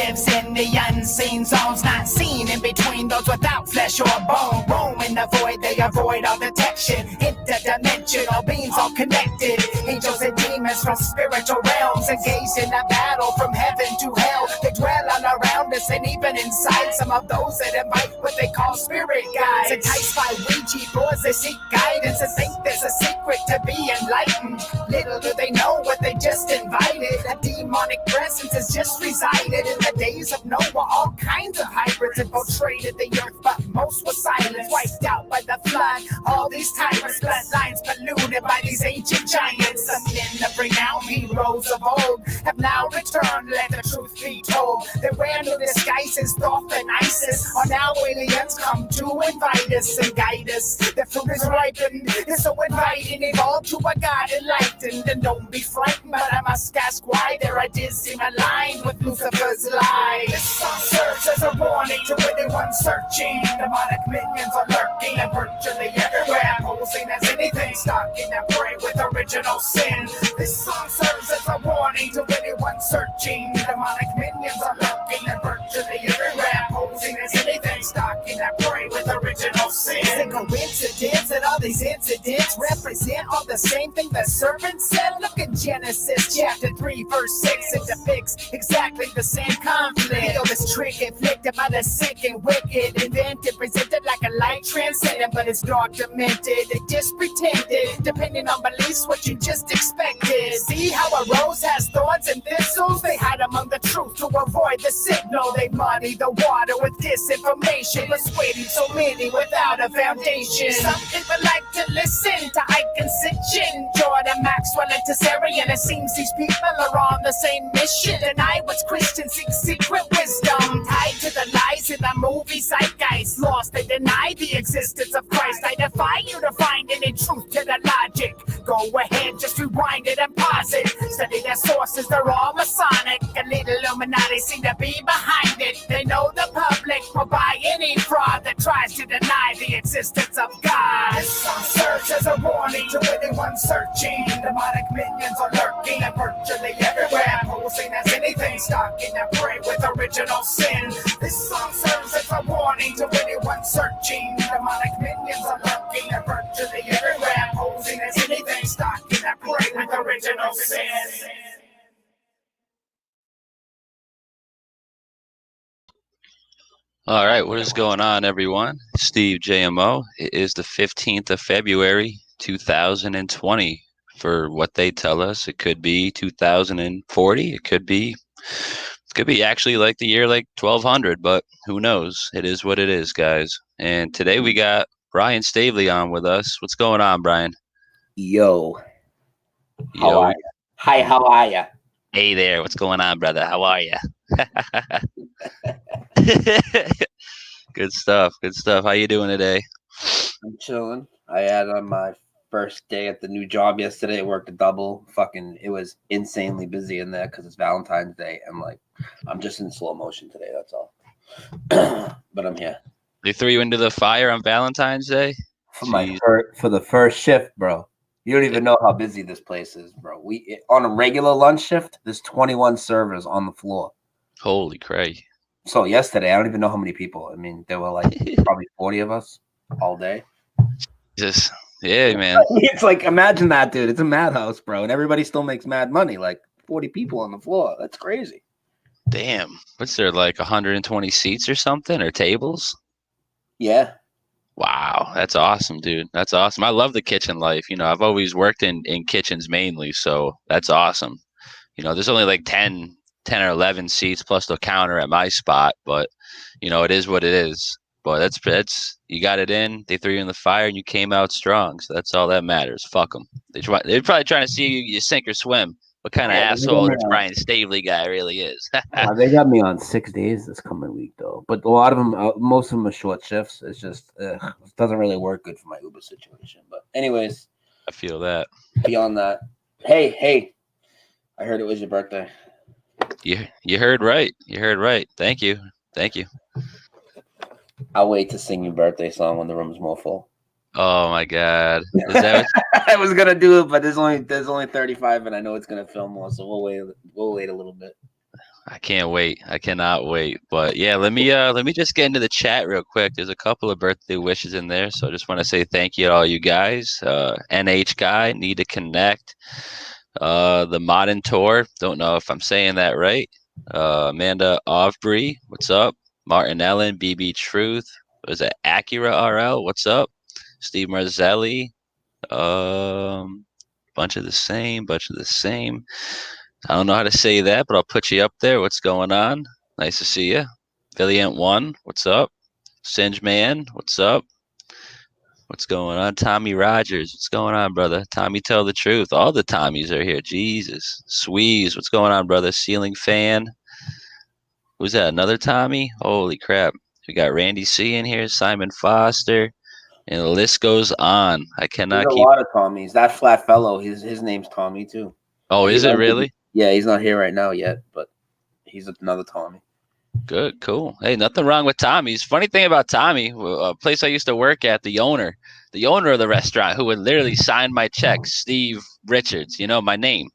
lives in the unseen zones, not seen in between those without flesh or bone. Roam in the void, they avoid all detection. Interdimensional beings all connected. Angels and demons from spiritual realms, engaged in a battle from heaven to hell. They dwell all around us and even inside some of those that invite what they call spirit guides. Enticed by Ouija boards, they seek guidance and think there's a secret to be enlightened. Little do they know what they just invited. A demonic presence has just resided in the days of Noah. All kinds of hybrids infiltrated the earth, but most were silent, wiped out by the flood. All these tyrants, bloodlines polluted by these ancient giants. Some men of renowned heroes of old have now returned, let the truth be told. They wear new disguises, Thoth and Isis are now aliens come to invite us and guide us. The fruit is ripened, it's so inviting, evolve to a God enlightened. And don't be frightened, but I must ask why their ideas seem aligned with Lucifer's lie. This song serves as a warning to anyone searching. Demonic minions are lurking and virtually everywhere, posing as anything, stalking their prey with original sin. This song serves as a warning to anyone searching. Demonic minions are lurking and virtually everywhere, posing as anything, stalking their prey with original sin. Is it coincidence that all these incidents represent all the same thing the serpent said? Look at Genesis chapter 3 verse 6. It depicts exactly the same conflict. Feel this trick inflicted by the sick and wicked, invented, presented like a light transcendent, but it's dark demented. It just pretended, depending on beliefs, what you just expected. See how a rose has thorns and thistles? They hide among the truth to avoid the signal. They muddy the water with disinformation, persuading so many without a foundation. Some people like to listen to Ike and Sitchin, Jordan, Maxwell, and Tessarian. It seems these people are on the same mission. Deny what's Christian, seek secret wisdom. Tied to the lies in the movie zeitgeist. Lost, they deny the existence of Christ. I defy you to find any truth to the logic. Go ahead, just rewind it and pause it. Study their sources, they're all Masonic. Elite Illuminati seem to be behind it. They know the public will buy any fraud that tries to deny the existence of God. This song serves as a warning to anyone searching. Demonic minions are lurking and virtually everywhere, posing as anything, stalking their prey with original sin. This song serves as a warning to anyone searching. Demonic minions are lurking and virtually everywhere, posing as anything, stalking their prey with original sin. All right, what is going on, everyone? Steve JMO. It is the 15th of February, 2020. For what they tell us, it could be 2040. It could be actually like the year like 1200, but who knows? It is what it is, guys. And today we got Brian Staveley on with us. What's going on, Brian? Yo. How are you? Hi, how are you? Hey there. What's going on, brother? How are you? Good stuff. Good stuff. How you doing today? I'm chilling. I had on my first day at the new job yesterday. I worked a double. It was insanely busy in there because it's Valentine's Day. I'm just in slow motion today. That's all. But I'm here. They threw you into the fire on Valentine's Day? For the first shift, bro. You don't even know how busy this place is, bro. On a regular lunch shift, there's 21 servers on the floor. Holy crap. So yesterday, I don't even know how many people. I mean, there were like probably 40 of us all day. Jesus. Yeah, man. It's like, imagine that, dude. It's a madhouse, bro. And everybody still makes mad money. Like 40 people on the floor. That's crazy. Damn. What's there, like 120 seats or something, or tables? Yeah. Wow. That's awesome, dude. That's awesome. I love the kitchen life. You know, I've always worked in kitchens mainly, so that's awesome. You know, there's only like 10 or 11 seats plus the counter at my spot, but you know, it is what it is. But that's you got it in. They threw you in the fire and you came out strong. So that's all that matters. Fuck them. They're probably trying to see you sink or swim. What kind of asshole this Brian Staveley guy really is. They got me on 6 days this coming week though. But a lot of them, most of them are short shifts. It's just it doesn't really work good for my Uber situation. But anyways, I feel that. Beyond that, hey, I heard it was your birthday. You heard right. You heard right. Thank you. I'll wait to sing your birthday song when the room's more full. Oh my God! Is that what I was gonna do it, but there's only 35, and I know it's gonna fill more, so we'll wait a little bit. I can't wait. I cannot wait. But yeah, let me just get into the chat real quick. There's a couple of birthday wishes in there, so I just want to say thank you to all you guys. NH guy, need to connect. The Modern Tour, don't know if I'm saying that right. Amanda Ovbry, what's up? Martin Ellen, BB Truth, was it Acura RL? What's up? Steve Marzelli, bunch of the same. I don't know how to say that, but I'll put you up there. What's going on? Nice to see you. Valiant One, what's up? Singe Man, what's up? What's going on? Tommy Rogers, what's going on, brother? Tommy Tell the Truth. All the Tommies are here. Jesus. Sweeze, what's going on, brother? Ceiling Fan. Who's that? Another Tommy? Holy crap. We got Randy C in here, Simon Foster, and the list goes on. I cannot There's a keep. lot of Tommies. That flat fellow, his name's Tommy too. Oh, is it really? Yeah, he's not here right now yet, but he's another Tommy. Good, cool. Hey, nothing wrong with Tommy's. Funny thing about Tommy, a place I used to work at, the owner of the restaurant, who would literally sign my check, Steve Richards, my name.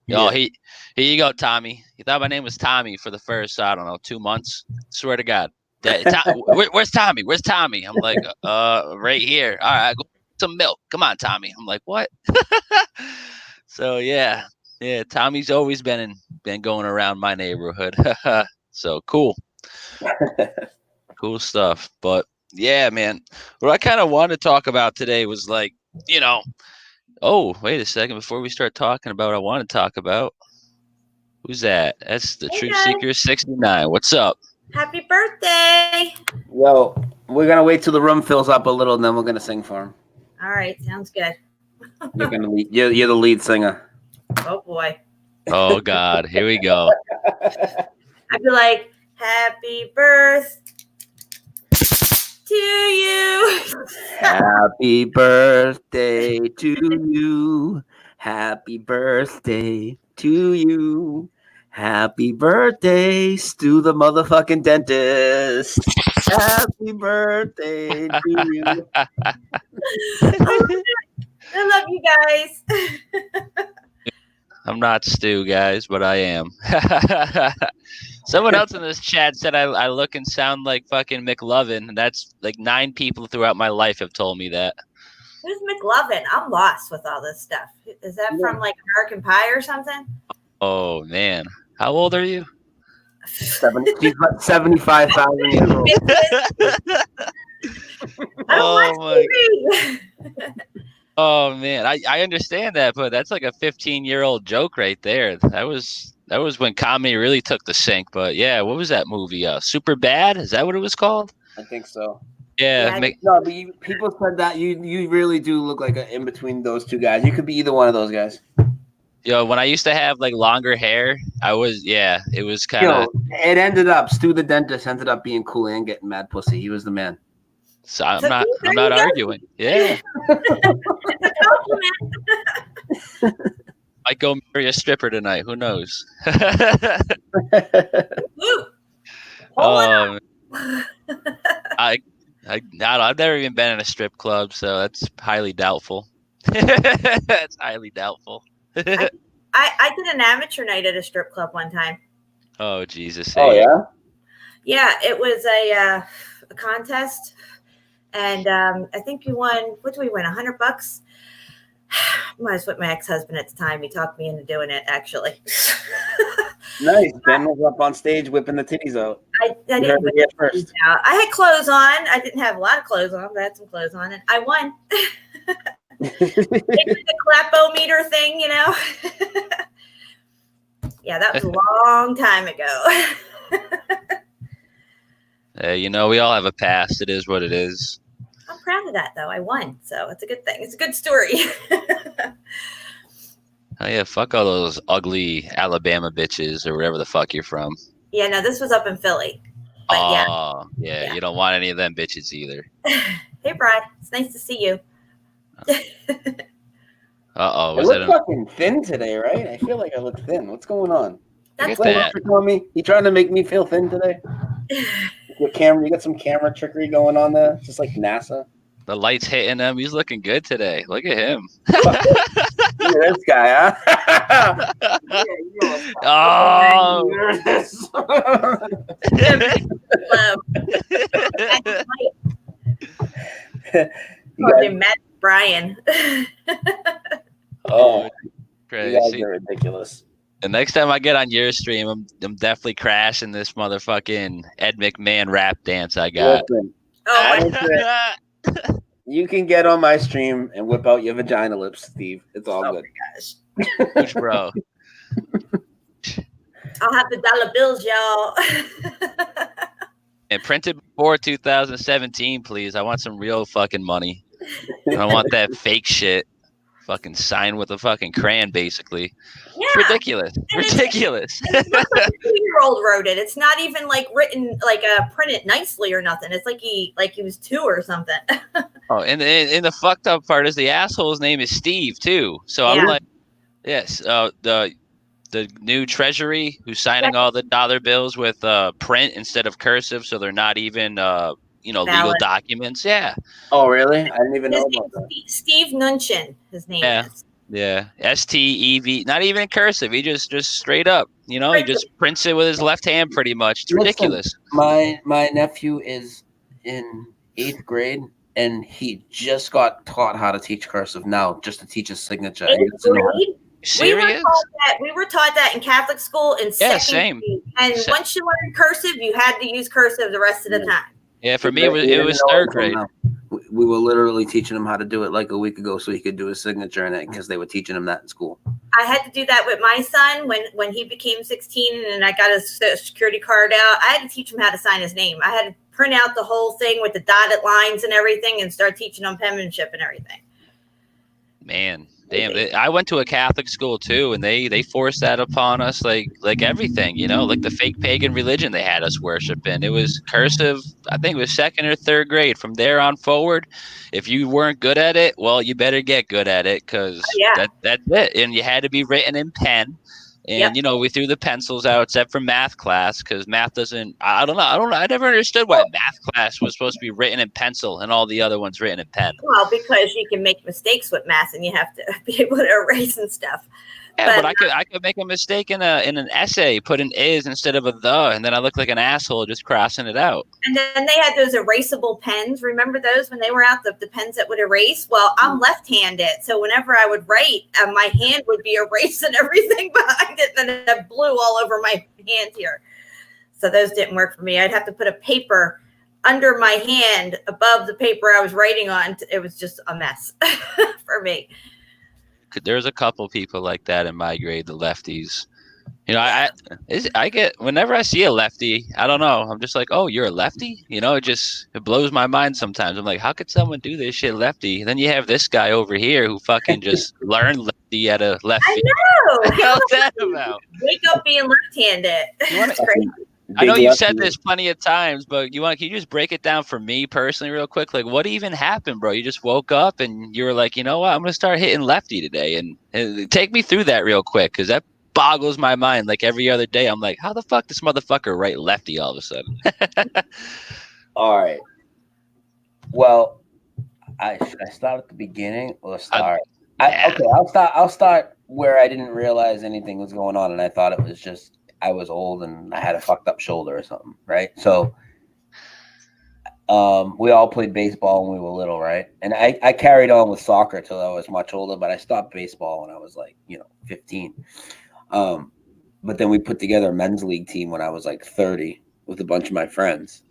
Yeah. Here you go, Tommy. He thought my name was Tommy for the first, I don't know, 2 months. Swear to God. Where's Tommy? Where's Tommy? I'm like, right here. All right, go get some milk. Come on, Tommy. I'm like, what? So yeah, Tommy's always been going around my neighborhood. So cool. Cool stuff. But yeah, man, what I kind of wanted to talk about today was like, oh, wait a second. Before we start talking about what I want to talk about, who's that? That's the TruthSeeker69. What's up? Happy birthday. Yo, we're going to wait till the room fills up a little, and then we're going to sing for him. All right. Sounds good. You're the lead singer. Oh, boy. Oh, God. Here we go. I'd be like, happy birthday to you. Happy birthday to you. Happy birthday to you. Happy birthday, Stu the motherfucking dentist. Happy birthday to you. I love you guys. I'm not Stu, guys, but I am. Someone else in this chat said I look and sound like fucking McLovin. And that's like 9 people throughout my life have told me that. Who's McLovin? I'm lost with all this stuff. Is that from like American Pie or something? Oh, man. How old are you? 75,000 years old. Oh man, I understand that, but that's like a 15-year-old joke right there. That was when comedy really took the sink. But yeah, what was that movie? Super Bad? Is that what it was called? I think so. Yeah. No, but people said that you really do look like in between those two guys. You could be either one of those guys. When I used to have like longer hair, it was kind of. It ended up Stu the dentist ended up being cool and getting mad pussy. He was the man. So I'm not arguing. Yeah. It's a compliment. Might go marry a stripper tonight. Who knows? I've never even been in a strip club, so that's highly doubtful. That's highly doubtful. I did an amateur night at a strip club one time. Oh Jesus! Oh yeah. Yeah, it was a contest, and I think you won. What did we win? $100. I was with my ex-husband at the time. He talked me into doing it. Actually. Nice. Ben was up on stage whipping the titties out. I didn't whip the titties out. I had clothes on. I didn't have a lot of clothes on, but I had some clothes on, and I won. It's like the clap-o-meter thing, Yeah, that was a long time ago. We all have a past. It is what it is. I'm proud of that, though. I won, so it's a good thing. It's a good story. Oh yeah, fuck all those ugly Alabama bitches or wherever the fuck you're from. Yeah, no, this was up in Philly. But yeah, you don't want any of them bitches either. Hey, Brad. It's nice to see you. Uh-oh. I look fucking thin today, right? I feel like I look thin. What's going on? That's You trying to make me feel thin today? You got some camera trickery going on there, just like NASA. The lights hitting him. He's looking good today. Look at him. this guy, huh? Oh. Matt Brian. Oh, you guys crazy. are ridiculous. The next time I get on your stream, I'm definitely crashing this motherfucking Ed McMahon rap dance I got. Listen, Oh you can get on my stream and whip out your vagina lips, Steve. It's all good. my gosh. Huge bro. I'll have the dollar bills, y'all. And printed before 2017, please. I want some real fucking money. I don't want that fake shit. Fucking signed with a fucking crayon, basically. Yeah. It's ridiculous. Ridiculous. It's like a 2-year-old wrote it. It's not even like written like printed nicely or nothing. It's like he was 2 or something. Oh, and the fucked up part is the asshole's name is Steve too. So I'm like, yes, the new Treasury who's signing all the dollar bills with print instead of cursive, so they're not even legal documents. Yeah. Oh, really? I didn't even know about that. Steve Nunchin, his name is. Yeah. STEV, not even in cursive. He just straight up, he just prints it with his left hand pretty much. It's ridiculous. My nephew is in 8th grade and he just got taught how to teach cursive now, just to teach his signature. 8th grade? Serious? We were taught that in Catholic school in second grade. And once you learned cursive, you had to use cursive the rest of the time. Yeah, for me it was 3rd grade. We were literally teaching him how to do it like a week ago, so he could do his signature in it because they were teaching him that in school. I had to do that with my son when he became 16 and I got his security card out. I had to teach him how to sign his name. I had to print out the whole thing with the dotted lines and everything and start teaching him penmanship and everything. Man. Damn, I went to a Catholic school too, and they forced that upon us like everything, like the fake pagan religion they had us worship in. It was cursive. I think it was 2nd or 3rd grade. From there on forward, if you weren't good at it, well, you better get good at it because that's it. And you had to be written in pen. And, we threw the pencils out except for math class because math doesn't – I don't know. I never understood why math class was supposed to be written in pencil and all the other ones written in pen. Well, because you can make mistakes with math and you have to be able to erase and stuff. Yeah, but I could make a mistake in an essay, put an is instead of a the, and then I look like an asshole just crossing it out. And then they had those erasable pens. Remember those when they were out, the pens that would erase? Well, I'm left-handed, so whenever I would write, my hand would be erasing everything behind it, and it blew all over my hand here. So those didn't work for me. I'd have to put a paper under my hand above the paper I was writing on. It was just a mess for me. There's a couple people like that in my grade, the lefties. I get whenever I see a lefty, I don't know. I'm just like, oh, you're a lefty? It blows my mind sometimes. I'm like, how could someone do this shit lefty? And then you have this guy over here who fucking just learned lefty at a left. I know. How's that about? Wake up being left-handed. That's crazy. I know you've said this plenty of times, but can you just break it down for me personally real quick? Like, what even happened, bro? You just woke up and you were like, you know what? I'm going to start hitting lefty today. And take me through that real quick because that boggles my mind. Like every other day, I'm like, how the fuck this motherfucker write lefty all of a sudden? All right. Well, should I start at the beginning or start? Okay, I'll start where I didn't realize anything was going on and I thought it was just I was old and I had a fucked up shoulder or something, right? So we all played baseball when we were little, right? And I carried on with soccer till I was much older, but I stopped baseball when I was 15. But then we put together a men's league team when I was 30 with a bunch of my friends.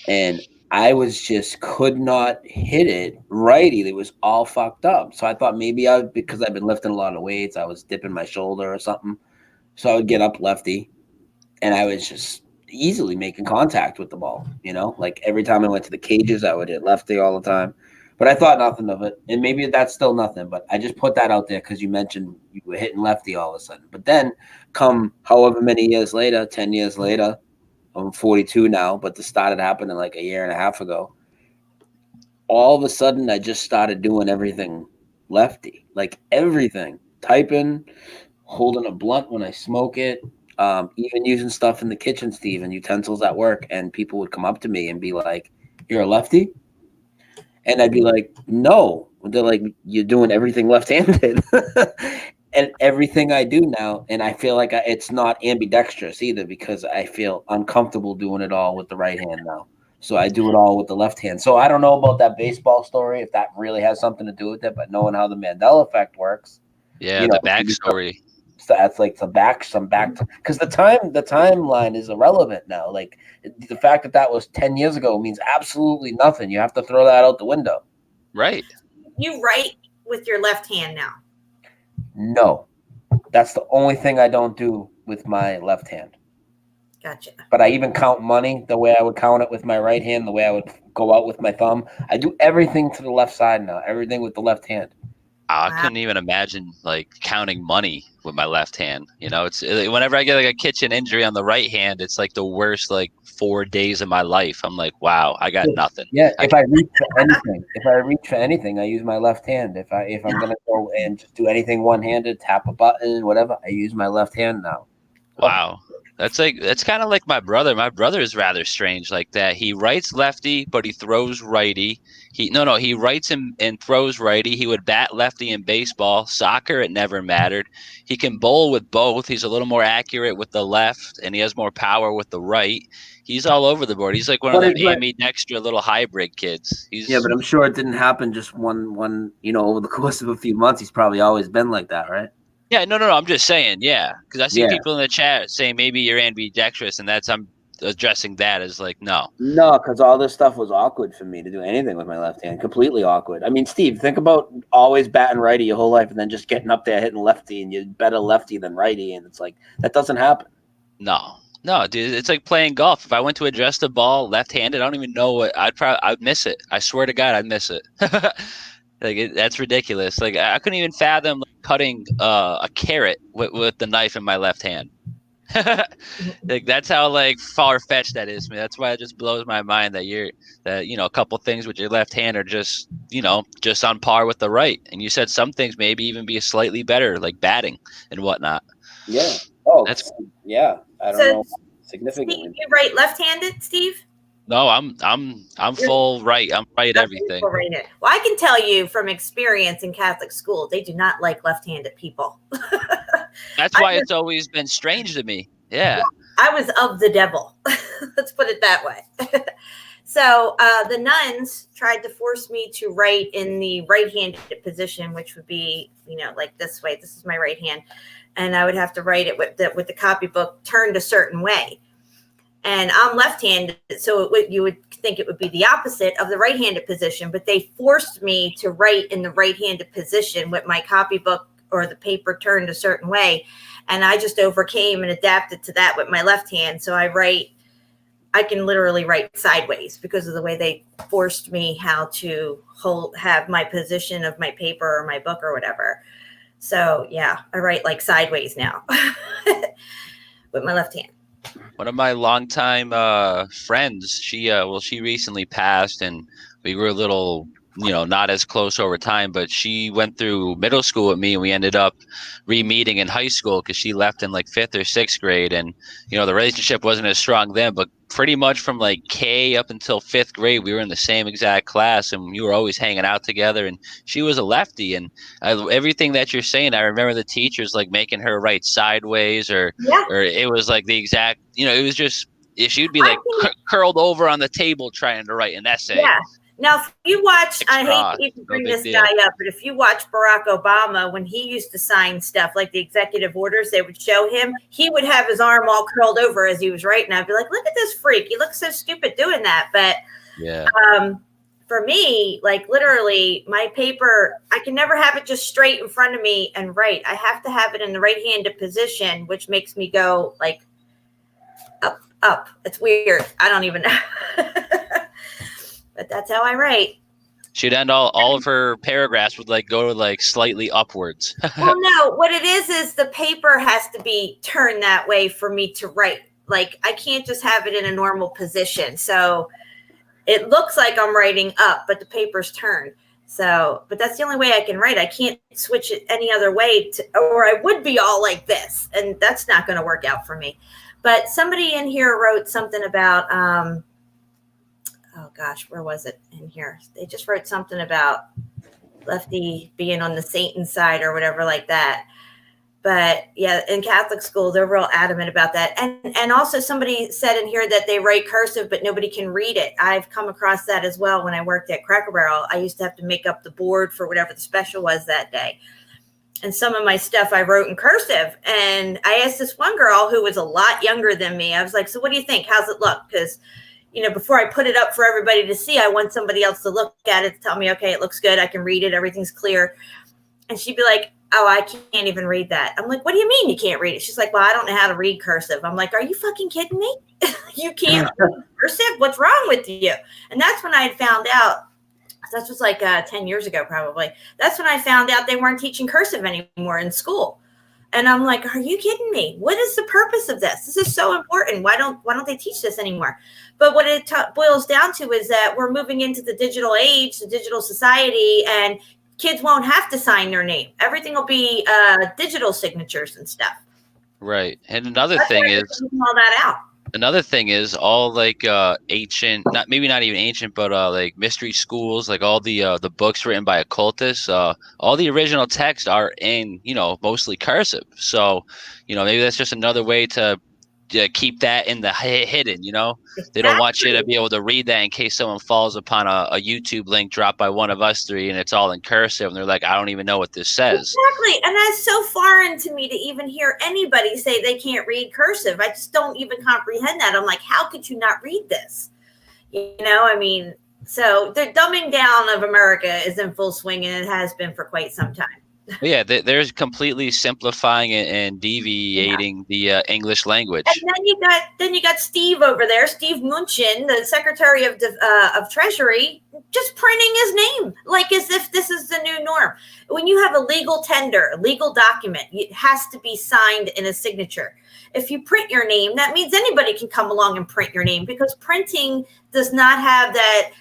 And I could not hit it righty. It was all fucked up. So I thought maybe because I've been lifting a lot of weights, I was dipping my shoulder or something. So I would get up lefty and I was just easily making contact with the ball, every time I went to the cages, I would hit lefty all the time, but I thought nothing of it. And maybe that's still nothing, but I just put that out there because you mentioned you were hitting lefty all of a sudden. But then come however many years later, 10 years later, I'm 42 now, but this started happening a year and a half ago. All of a sudden, I just started doing everything lefty, everything, typing, holding a blunt when I smoke it, even using stuff in the kitchen, Steve, and utensils at work. And people would come up to me and be like, "You're a lefty?" And I'd be like, no. They're like, you're doing everything left-handed. And everything I do now, and I feel like it's not ambidextrous either because I feel uncomfortable doing it all with the right hand now. So I do it all with the left hand. So I don't know about that baseball story, if that really has something to do with it, but knowing how the Mandela effect works. Yeah, the backstory. So that's like some back because the timeline is irrelevant now. Like the fact that was 10 years ago means absolutely nothing. You have to throw that out the window. Right. You write with your left hand now. No, that's the only thing I don't do with my left hand. Gotcha. But I even count money the way I would count it with my right hand, the way I would go out with my thumb. I do everything to the left side now, everything with the left hand. I couldn't even imagine like counting money with my left hand. You know, it's whenever I get like a kitchen injury on the right hand, it's like the worst like 4 days of my life. I'm like, wow, I got nothing. Yeah, if I reach for anything, I use my left hand. If I'm gonna go and just do anything one-handed, tap a button, whatever, I use my left hand now. Wow. That's kind of like my brother. My brother is rather strange like that. He writes lefty, but he throws righty. He writes and throws righty. He would bat lefty in baseball. Soccer, it never mattered. He can bowl with both. He's a little more accurate with the left, and he has more power with the right. He's all over the board. He's like one of them ambidextrous little hybrid kids. Yeah, but I'm sure it didn't happen just one. Over the course of a few months. He's probably always been like that, right? Yeah, no. I'm just saying, yeah, because I see people in the chat saying maybe you're ambidextrous, and I'm addressing that as like no, because all this stuff was awkward for me to do anything with my left hand. Completely awkward. I mean, Steve, think about always batting righty your whole life, and then just getting up there hitting lefty, and you're better lefty than righty, and it's like that doesn't happen. No, dude, it's like playing golf. If I went to address the ball left-handed, I don't even know what I'd miss it. I swear to God, I'd miss it. That's ridiculous. Like I couldn't even fathom cutting a carrot with the knife in my left hand. Like that's how like far-fetched that is to me. That's why it just blows my mind that a couple things with your left hand are just just on par with the right. And you said some things maybe even be slightly better, like batting and whatnot. Yeah. Oh, I don't know significantly. Steve, you write left-handed, Steve? No, I'm full right. I'm right everything. Well, I can tell you from experience in Catholic school, they do not like left-handed people. That's why it's always been strange to me. Yeah. I was of the devil. Let's put it that way. So the nuns tried to force me to write in the right-handed position, which would be, like this way. This is my right hand. And I would have to write it with the copybook turned a certain way. And I'm left-handed, so you would think it would be the opposite of the right-handed position, but they forced me to write in the right-handed position with my copybook or the paper turned a certain way. And I just overcame and adapted to that with my left hand. So I can literally write sideways because of the way they forced me how to have my position of my paper or my book or whatever. So yeah, I write like sideways now with my left hand. One of my longtime friends, she recently passed, and we were a little, not as close over time, but she went through middle school with me, and we ended up re-meeting in high school because she left in like 5th or 6th grade, and the relationship wasn't as strong then, but pretty much from like K up until 5th grade, we were in the same exact class, and we were always hanging out together. And she was a lefty, and everything that you're saying, I remember the teachers like making her write sideways, or it was like the exact, it was just she'd be like curled over on the table trying to write an essay. Yeah. Now, if you watch, I hate to even bring this guy up, but if you watch Barack Obama, when he used to sign stuff like the executive orders, they would show him, he would have his arm all curled over as he was writing. I'd be like, look at this freak. He looks so stupid doing that. But for me, like literally my paper, I can never have it just straight in front of me and write. I have to have it in the right-handed position, which makes me go like up. It's weird. I don't even know. But that's how I write. She'd end all of her paragraphs would like go like slightly upwards. Well, no, what it is the paper has to be turned that way for me to write. Like I can't just have it in a normal position. So it looks like I'm writing up, but the paper's turned. So, but that's the only way I can write. I can't switch it any other way or I would be all like this, and that's not going to work out for me. But somebody in here wrote something about, oh gosh, where was it in here? They just wrote something about Lefty being on the Satan side or whatever like that. But yeah, in Catholic school, they're real adamant about that. And also somebody said in here that they write cursive, but nobody can read it. I've come across that as well. When I worked at Cracker Barrel, I used to have to make up the board for whatever the special was that day. And some of my stuff I wrote in cursive. And I asked this one girl who was a lot younger than me. I was like, so what do you think? How's it look? Because, you know, before I put it up for everybody to see, I want somebody else to look at it to tell me, okay, it looks good. I can read it. Everything's clear. And she'd be like, oh, I can't even read that. I'm like, what do you mean you can't read it? She's like, well, I don't know how to read cursive. I'm like, are you fucking kidding me? You can't read cursive? What's wrong with you? And that's when I had found out. That was like 10 years ago, probably. That's when I found out they weren't teaching cursive anymore in school. And I'm like, are you kidding me? What is the purpose of this? This is so important. Why don't they teach this anymore? But what it boils down to is that we're moving into the digital age, the digital society, and kids won't have to sign their name. Everything will be digital signatures and stuff. Right. And another thing is all that out. Another thing is all like ancient, not even ancient, but like mystery schools, like all the books written by occultists, all the original texts are in, you know, mostly cursive. So, you know, maybe that's just another way to keep that in the hidden, you know. They don't want you to be able to read that in case someone falls upon a YouTube link dropped by one of us three and it's all in cursive and they're like, I don't even know what this says. Exactly. And that's so foreign to me to even hear anybody say they can't read cursive. I just don't even comprehend that. I'm like, how could you not read this? You know, I mean, so the dumbing down of America is in full swing, and it has been for quite some time. Yeah, there's completely simplifying and deviating the English language. And then you got Steve over there, Steve Mnuchin, the Secretary of Treasury, just printing his name like as if this is the new norm. When you have a legal tender, a legal document, it has to be signed in a signature. If you print your name, that means anybody can come along and print your name, because printing does not have that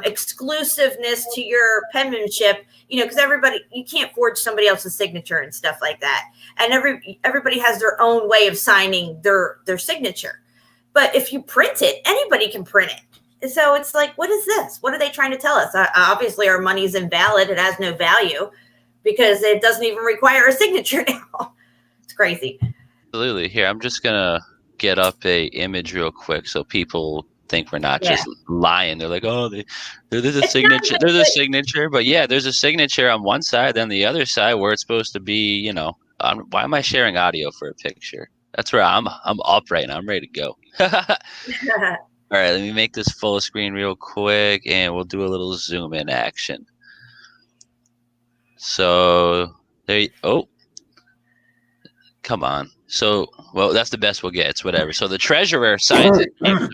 exclusiveness to your penmanship. You know, because you can't forge somebody else's signature and stuff like that. And everybody has their own way of signing their signature. But if you print it, anybody can print it. So it's like, what is this? What are they trying to tell us? Obviously, our money is invalid. It has no value because it doesn't even require a signature now. It's crazy. Absolutely. Here, I'm just going to get up a image real quick so people think we're not just lying. They're like, oh, there's a signature. There's a signature, but yeah, there's a signature on one side, then the other side where it's supposed to be. You know, why am I sharing audio for a picture? That's where I'm up right now. I'm ready to go. All right, let me make this full screen real quick, and we'll do a little zoom in action. So there. Oh, come on. So, well, that's the best we'll get. It's whatever. So the treasurer signs it.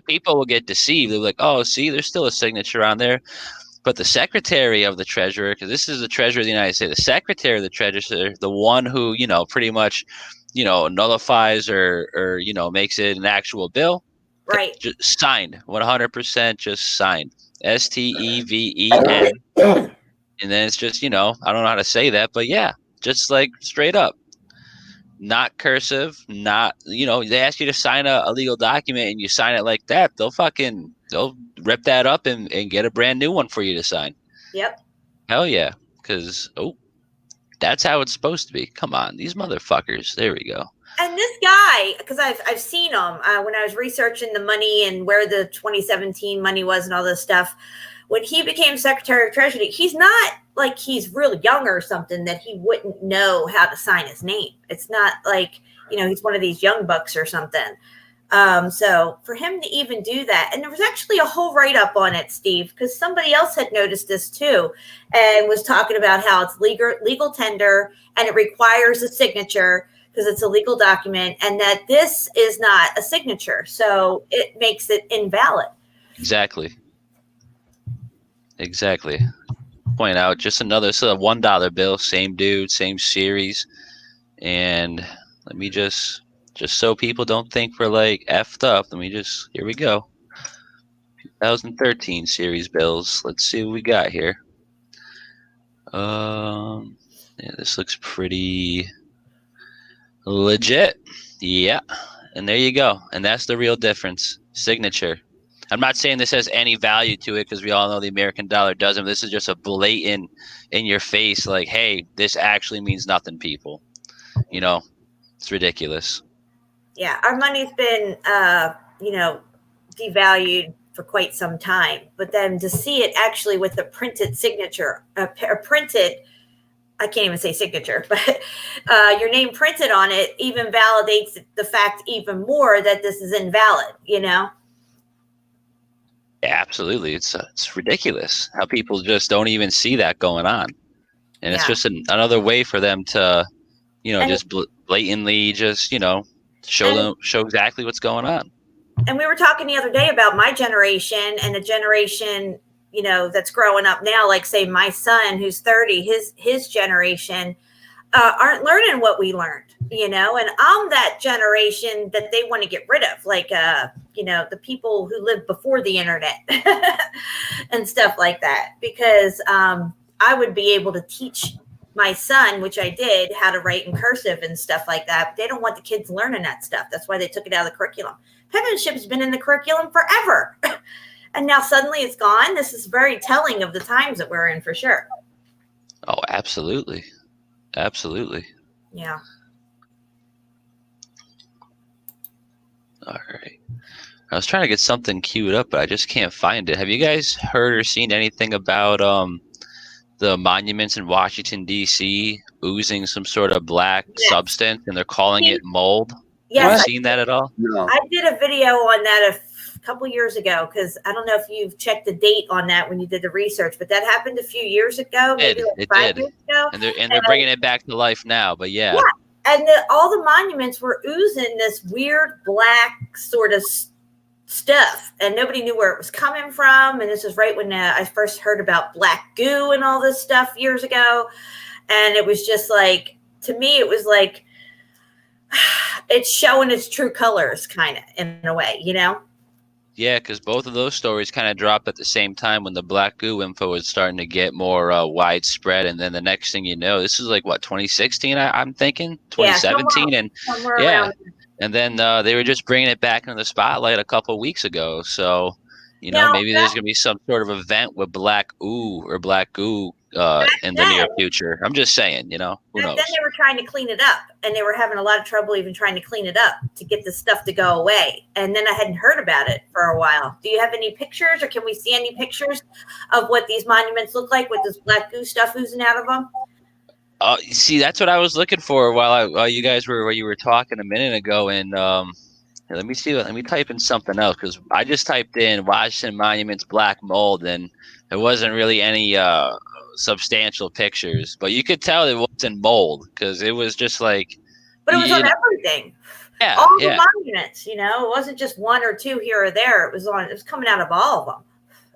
People will get deceived. They're like, oh, see, there's still a signature on there. But the secretary of the treasurer, because this is the treasurer of the United States, the secretary of the treasurer, the one who, you know, pretty much, you know, nullifies or you know, makes it an actual bill. Right. Just signed. 100% just signed. STEVEN. And then it's just, you know, I don't know how to say that, but yeah, just like straight up. Not cursive, not, you know, they ask you to sign a legal document and you sign it like that, they'll rip that up and get a brand new one for you to sign. Yep. Hell yeah. Because, that's how it's supposed to be. Come on, these motherfuckers. There we go. And this guy, because I've seen him when I was researching the money and where the 2017 money was and all this stuff. When he became Secretary of Treasury, he's not like he's real young or something that he wouldn't know how to sign his name. It's not like, you know, he's one of these young bucks or something. So for him to even do that, and there was actually a whole write-up on it, Steve, because somebody else had noticed this too and was talking about how it's legal tender and it requires a signature because it's a legal document, and that this is not a signature. So it makes it invalid. Exactly. Point out just another $1 bill, same dude, same series. And let me just so people don't think we're like effed up, here we go. 2013 series bills. Let's see what we got here. Yeah, this looks pretty legit. Yeah. And there you go. And that's the real difference. Signature. I'm not saying this has any value to it because we all know the American dollar doesn't. This is just a blatant in your face, like, hey, this actually means nothing, people. You know, it's ridiculous. Yeah, our money's been, devalued for quite some time. But then to see it actually with a printed signature, a printed, I can't even say signature, but your name printed on it even validates the fact even more that this is invalid, Yeah, absolutely. It's ridiculous how people just don't even see that going on. And it's just another way for them to, just blatantly just, show exactly what's going on. And we were talking the other day about my generation and the generation, that's growing up now, like say my son who's 30, his generation aren't learning what we learned, and I'm that generation that they want to get rid of, like, the people who lived before the internet and stuff like that, because I would be able to teach my son, which I did, how to write in cursive and stuff like that. But they don't want the kids learning that stuff. That's why they took it out of the curriculum. Penmanship has been in the curriculum forever. And now suddenly it's gone. This is very telling of the times that we're in, for sure. Oh, absolutely. Absolutely. Yeah. All right. I was trying to get something queued up, but I just can't find it. Have you guys heard or seen anything about the monuments in Washington, D.C. oozing some sort of black substance, and they're calling it mold? Yes. Have you seen that at all? No. I did a video on that a couple years ago, because I don't know if you've checked the date on that when you did the research, but that happened a few years ago, maybe like 5 years ago. And they're bringing it back to life now, but yeah. And all the monuments were oozing this weird black sort of stuff, and nobody knew where it was coming from. And this is right when I first heard about black goo and all this stuff years ago. And it was just like, to me, it was like, it's showing its true colors, kind of, in a way, Yeah, because both of those stories kind of dropped at the same time when the black goo info was starting to get more widespread. And then the next thing you know, this is like, what, 2016, I'm thinking? 2017? Around. And then they were just bringing it back into the spotlight a couple of weeks ago. So, maybe there's going to be some sort of event with black ooh or black goo in the near future. I'm just saying, who knows? Then they were trying to clean it up, and they were having a lot of trouble even trying to clean it up to get the stuff to go away. And then I hadn't heard about it for a while. Do you have any pictures, or can we see any pictures of what these monuments look like with this black goo stuff oozing out of them? See, that's what I was looking for while you guys were talking a minute ago. And let me see. Let me type in something else, because I just typed in Washington Monuments black mold, and there wasn't really any substantial pictures. But you could tell it wasn't mold, because it was just like. But it was on everything. Yeah, all the monuments. It wasn't just one or two here or there. It was coming out of all of them.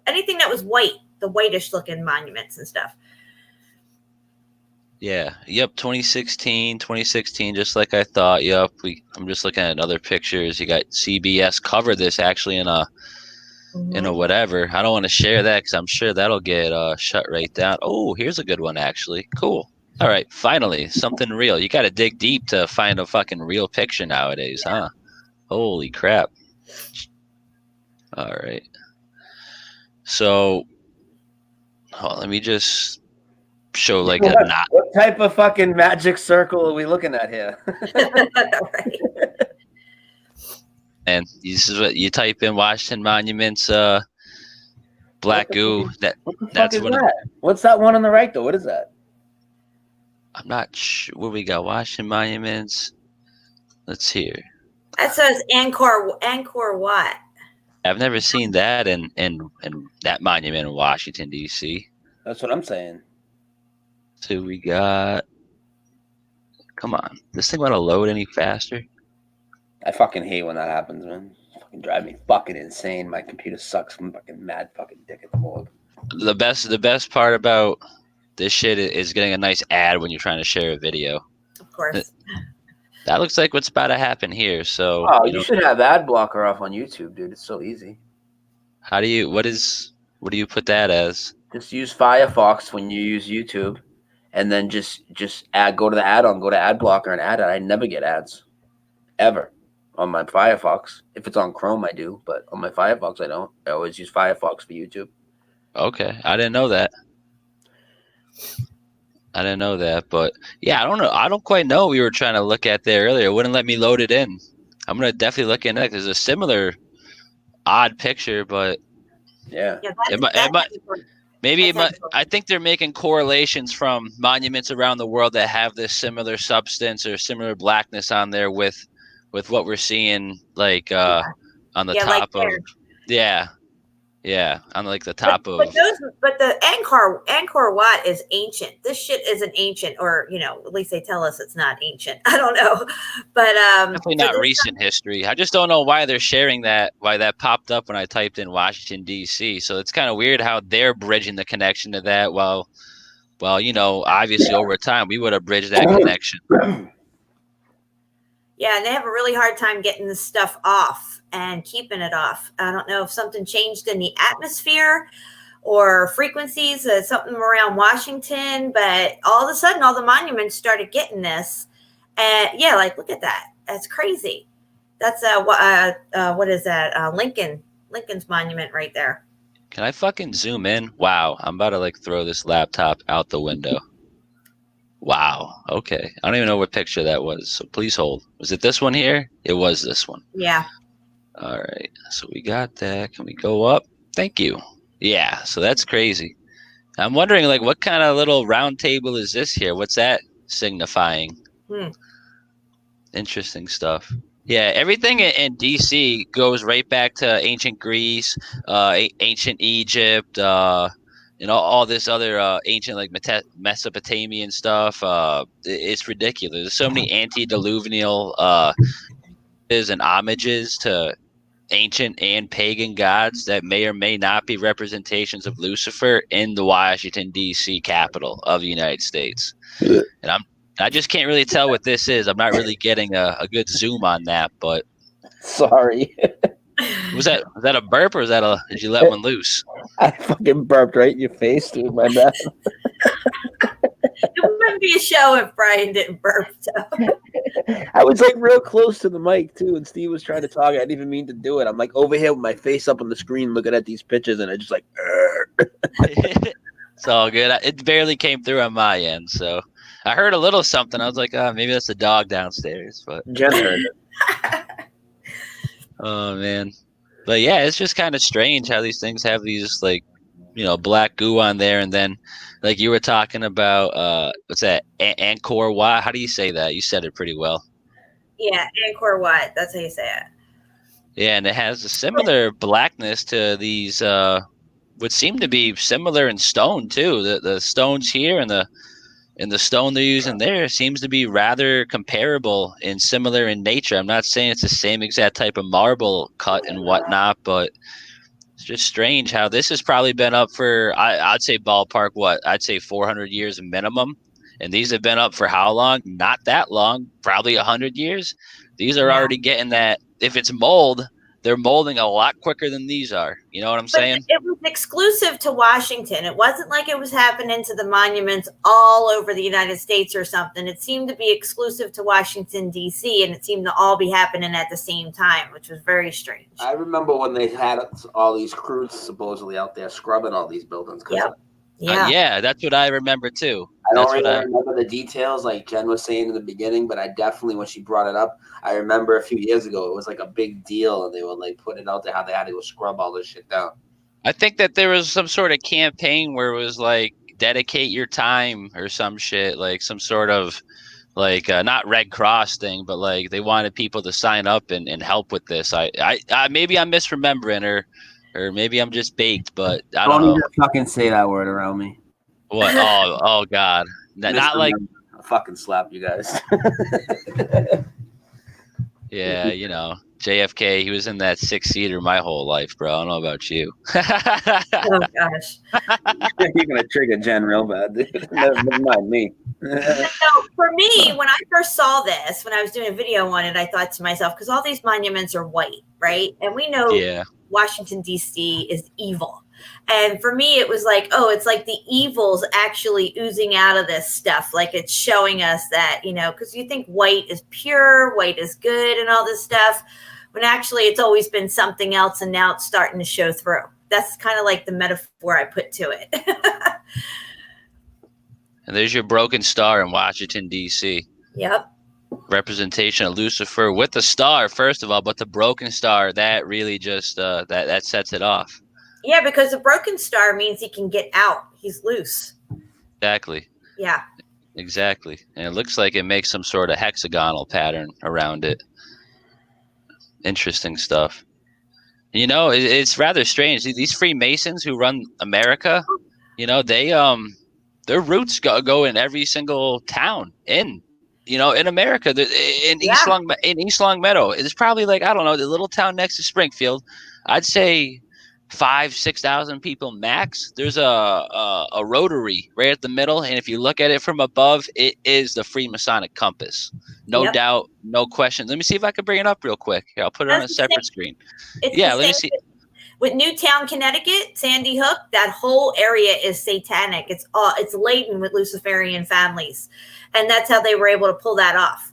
Anything that was white, the whitish looking monuments and stuff. Yeah. Yep. 2016, just like I thought. Yep. I'm just looking at other pictures. You got CBS covered this actually in a whatever. I don't want to share that because I'm sure that'll get shut right down. Oh, here's a good one actually. Cool. All right. Finally, something real. You got to dig deep to find a fucking real picture nowadays, huh? Holy crap. All right. So, let me just show like what type of fucking magic circle are we looking at here? Right. And this is what you type in: Washington Monuments, black goo. That's one. What's that one on the right though? What is that? I'm not sure where we got Washington Monuments. Let's hear. That says Angkor Wat. I've never seen that in that monument in Washington D.C. That's what I'm saying. So we got. Come on, this thing want to load any faster? I fucking hate when that happens, man. It fucking drive me fucking insane. My computer sucks. I'm fucking mad fucking dick at the moment. The best part about this shit is getting a nice ad when you're trying to share a video. Of course. That looks like what's about to happen here. So you should have ad blocker off on YouTube, dude. It's so easy. How do you? What do you put that as? Just use Firefox when you use YouTube, and then just go to the add-on, go to ad blocker and add it. I never get ads, ever. on my Firefox. If it's on Chrome, I do, but on my Firefox, I don't. I always use Firefox for YouTube. Okay, I didn't know that. But yeah, I don't know. I don't quite know what we were trying to look at there earlier. It wouldn't let me load it in. I'm gonna definitely look in it. There's a similar odd picture, but Yeah. I think they're making correlations from monuments around the world that have this similar substance or similar blackness on there with what we're seeing, like on the top of on like the top of. But the Angkor Wat is ancient. This shit isn't ancient, or at least they tell us it's not ancient. I don't know, but definitely not recent history. I just don't know why they're sharing that. Why that popped up when I typed in Washington D.C. So it's kind of weird how they're bridging the connection to that. Well, obviously over time we would have bridged that connection. Yeah, and they have a really hard time getting this stuff off and keeping it off. I don't know if something changed in the atmosphere or frequencies, something around Washington, but all of a sudden, all the monuments started getting this. And yeah, like, look at that. That's crazy. That's what is that? Lincoln's monument right there. Can I fucking zoom in? Wow, I'm about to like throw this laptop out the window. Wow. Okay. I don't even know what picture that was. So please hold. Was it this one here? It was this one. Yeah. All right. So we got that. Can we go up? Thank you. Yeah. So that's crazy. I'm wondering, like, what kind of little round table is this here? What's that signifying? Interesting stuff. Yeah. Everything in DC goes right back to ancient Greece, ancient Egypt, all this other ancient like Mesopotamian stuff. It's ridiculous. There's so many antediluvial and homages to ancient and pagan gods that may or may not be representations of Lucifer in the Washington D.C. capital of the United States. And I just can't really tell what this is. I'm not really getting a good zoom on that. But sorry. Was that a burp, or did you let one loose? I fucking burped right in your face, dude. My bad. It wouldn't be a show if Brian didn't burp. So. I was like real close to the mic too, and Steve was trying to talk. I didn't even mean to do it. I'm like over here with my face up on the screen, looking at these pictures, and I just like. It's all good. It barely came through on my end, so I heard a little something. I was like, maybe that's the dog downstairs, but Jen heard it. Oh man, but yeah, it's just kind of strange how these things have these like, black goo on there, and then like you were talking about what's that? Angkor Wat? How do you say that? You said it pretty well. Yeah, Angkor Wat. That's how you say it. Yeah, and it has a similar blackness to these would seem to be similar in stone too. The stones here and the stone they're using there seems to be rather comparable and similar in nature. I'm not saying it's the same exact type of marble cut and whatnot, but it's just strange how this has probably been up for, I'd say ballpark, I'd say 400 years minimum. And these have been up for how long? Not that long, probably 100 years. These are already getting that. If it's mold, they're molding a lot quicker than these are. You know what I'm saying? It was exclusive to Washington. It wasn't like it was happening to the monuments all over the United States or something. It seemed to be exclusive to Washington, D.C., and it seemed to all be happening at the same time, which was very strange. I remember when they had all these crews supposedly out there scrubbing all these buildings. Yeah, that's what I remember too. I don't really remember the details like Jen was saying in the beginning, but I definitely, when she brought it up, I remember a few years ago it was like a big deal, and they would like put it out there how they had to go scrub all this shit down. I think that there was some sort of campaign where it was like dedicate your time or some shit, like some sort of like not Red Cross thing, but like they wanted people to sign up and help with this. I maybe I'm misremembering or maybe I'm just baked, but I don't know. Don't even fucking say that word around me. What? Oh God! Not like I'll fucking slap you guys. Yeah, JFK. He was in that 6-seater my whole life, bro. I don't know about you. Oh gosh! You're gonna trigger Jen real bad, dude. Never mind me. So for me, when I first saw this, when I was doing a video on it, I thought to myself, because all these monuments are white, right? And we know Washington, D.C. is evil. And for me, it was like, oh, it's like the evil's actually oozing out of this stuff. Like it's showing us that, you know, because you think white is pure, white is good, and all this stuff, when actually it's always been something else, and now it's starting to show through. That's kind of like the metaphor I put to it. And there's your broken star in Washington, D.C. Yep. Representation of Lucifer with the star, first of all, but the broken star, that really just that sets it off. Yeah, because the broken star means he can get out. He's loose. Exactly. Yeah. Exactly. And it looks like it makes some sort of hexagonal pattern around it. Interesting stuff. You know, it's rather strange. These Freemasons who run America, you know, they their roots go in every single town in America. In East Long Meadow, it's probably like, I don't know, the little town next to Springfield. I'd say 5,000-6,000 people max. There's a rotary right at the middle, and if you look at it from above, it is the Freemasonic compass. No doubt, no question. Let me see if I can bring it up real quick. Here, I'll put it on a separate screen. Let me see. With Newtown, Connecticut, Sandy Hook, that whole area is satanic. It's laden with Luciferian families, and that's how they were able to pull that off.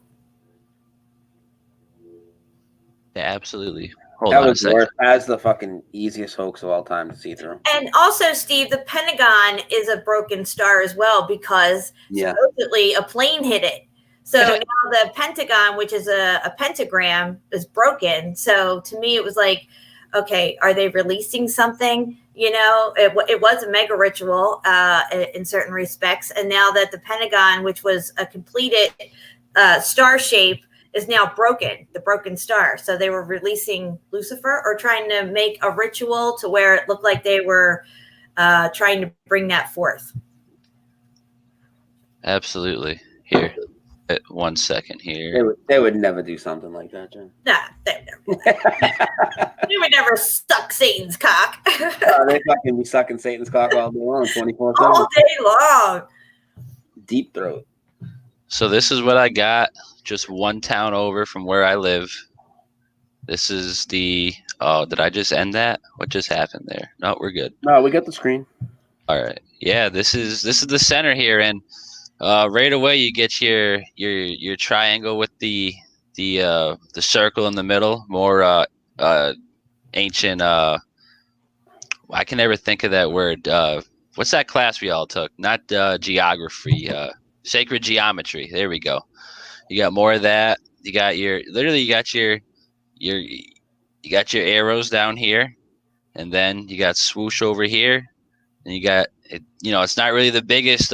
Yeah, absolutely. That was worth as the fucking easiest hoax of all time to see through. And also, Steve, the Pentagon is a broken star as well, because supposedly a plane hit it. So now the Pentagon, which is a pentagram, is broken. So to me, it was like, okay, are they releasing something? You know, it was a mega ritual in certain respects. And now that the Pentagon, which was a completed star shape, is now broken, the broken star. So they were releasing Lucifer, or trying to make a ritual to where it looked like they were trying to bring that forth. Absolutely. Here, 1 second here. They would never do something like that, Jen. Nah, they would never. They would never suck Satan's cock. They fucking be sucking Satan's cock all day long, 24/7. All day long. Deep throat. So this is what I got. Just one town over from where I live. This is the. Oh, did I just end that? What just happened there? No, we're good. No, we got the screen. All right. Yeah, this is the center here, and right away you get your triangle with the circle in the middle. More ancient. I can never think of that word. What's that class we all took? Not geography. Sacred geometry. There we go. You got more of that. You got your arrows down here, and then you got swoosh over here, and you got it. You know, it's not really the biggest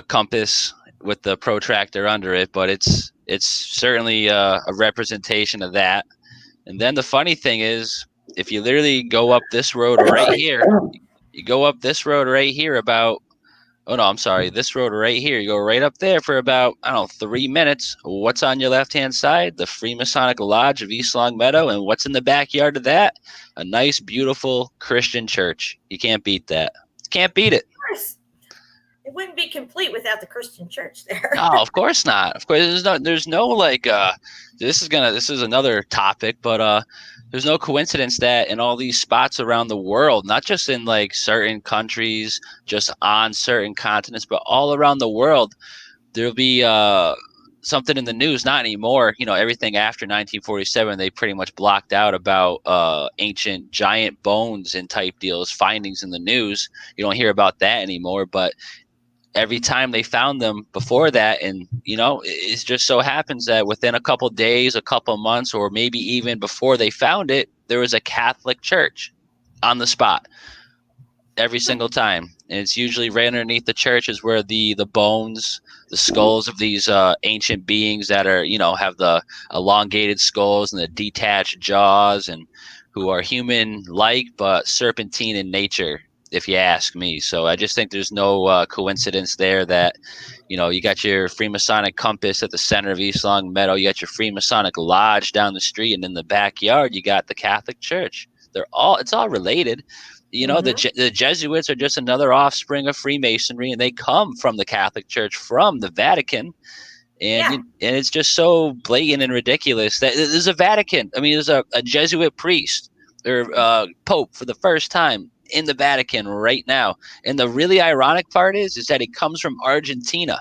compass with the protractor under it, but it's certainly a representation of that. And then the funny thing is, if you literally go up this road right here, you go up this road right here about. Oh, no, I'm sorry. This road right here, you go right up there for about, 3 minutes. What's on your left-hand side? The Freemasonic Lodge of East Long Meadow. And what's in the backyard of that? A nice, beautiful Christian church. You can't beat that. Can't beat it. Of course. It wouldn't be complete without the Christian church there. No, of course not. Of course, there's no like, this is another topic, but there's no coincidence that in all these spots around the world, not just in like certain countries, just on certain continents, but all around the world, there'll be something in the news. Not anymore. You know, everything after 1947, they pretty much blocked out about ancient giant bones and type deals, findings in the news. You don't hear about that anymore, but every time they found them before that, and it just so happens that within a couple days, a couple months, or maybe even before they found it, there was a Catholic church on the spot every single time. And it's usually right underneath the church is where the bones, the skulls of these ancient beings that are, have the elongated skulls and the detached jaws, and who are human-like but serpentine in nature, if you ask me. So I just think there's no coincidence there that, you got your Freemasonic compass at the center of East Long Meadow. You got your Freemasonic Lodge down the street, and in the backyard, you got the Catholic Church. It's all related. The Jesuits are just another offspring of Freemasonry, and they come from the Catholic Church, from the Vatican. And it's just so blatant and ridiculous that there's a Vatican. I mean, there's a Jesuit priest or Pope for the first time in the Vatican right now. And the really ironic part is that it comes from Argentina.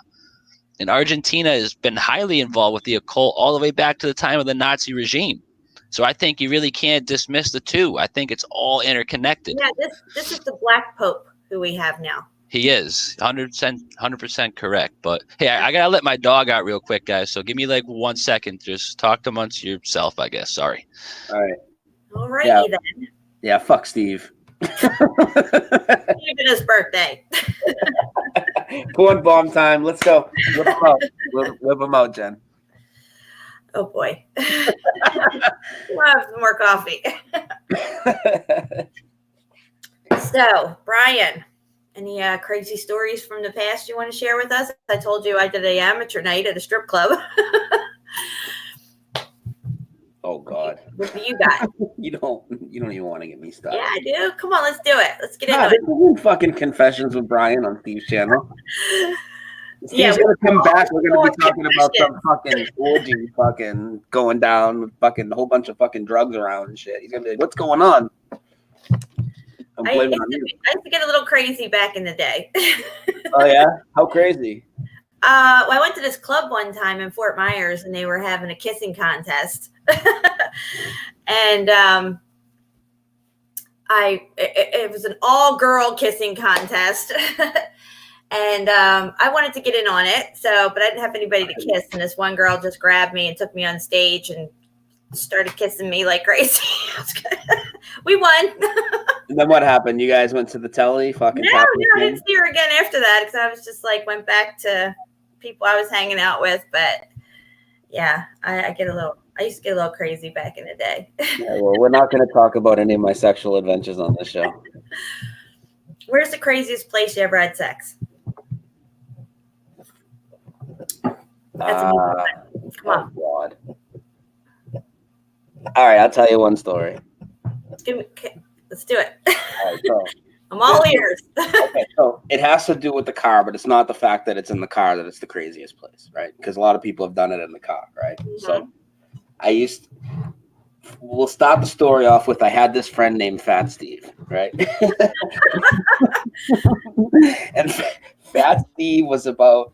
And Argentina has been highly involved with the occult all the way back to the time of the Nazi regime. So I think you really can't dismiss the two. I think it's all interconnected. Yeah, this is the Black Pope who we have now. He is 100% correct. But hey, I gotta let my dog out real quick, guys. So give me like 1 second. Just talk amongst yourself, I guess. Sorry. All right. All righty Yeah. then. Yeah, fuck Steve. Even his birthday. Corn bomb time. Let's go. Whip him out. Whip him out, Jen. Oh boy. We'll have some more coffee. So, Brian, any crazy stories from the past you want to share with us? I told you I did an amateur night at a strip club. Oh God. What do you got? You don't even want to get me started. Yeah, I do. Come on, let's do it. Let's get into This it. isn't fucking Confessions with Brian on Steve's channel. Yeah, Steve's gonna come back. We're gonna more be talking about confessions. some fucking orgy fucking going down with fucking a whole bunch of fucking drugs around and shit. He's gonna be like, what's going on? I'm I blaming on you. used to get a little crazy back in the day. Oh yeah? How crazy? Well, I went to this club one time in Fort Myers, and they were having a kissing contest, and it was an all-girl kissing contest, and I wanted to get in on it. So, but I didn't have anybody to kiss, and this one girl just grabbed me and took me on stage and started kissing me like crazy. We won. And then what happened? You guys went to the telly? Fucking No, I didn't see her again after that because I was just like went back to people I was hanging out with. But yeah, I used to get a little crazy back in the day. Yeah, well, we're not going to talk about any of my sexual adventures on this show. Where's the craziest place you ever had sex? That's an easy one. Come on. Oh God. All right, I'll tell you one story. Let's do it. All right, so I'm all ears. okay, so it has to do with the car, but it's not the fact that it's in the car that it's the craziest place, right? Because a lot of people have done it in the car, right? Mm-hmm. So we'll start the story off with I had this friend named Fat Steve, right? And Fat Steve was about,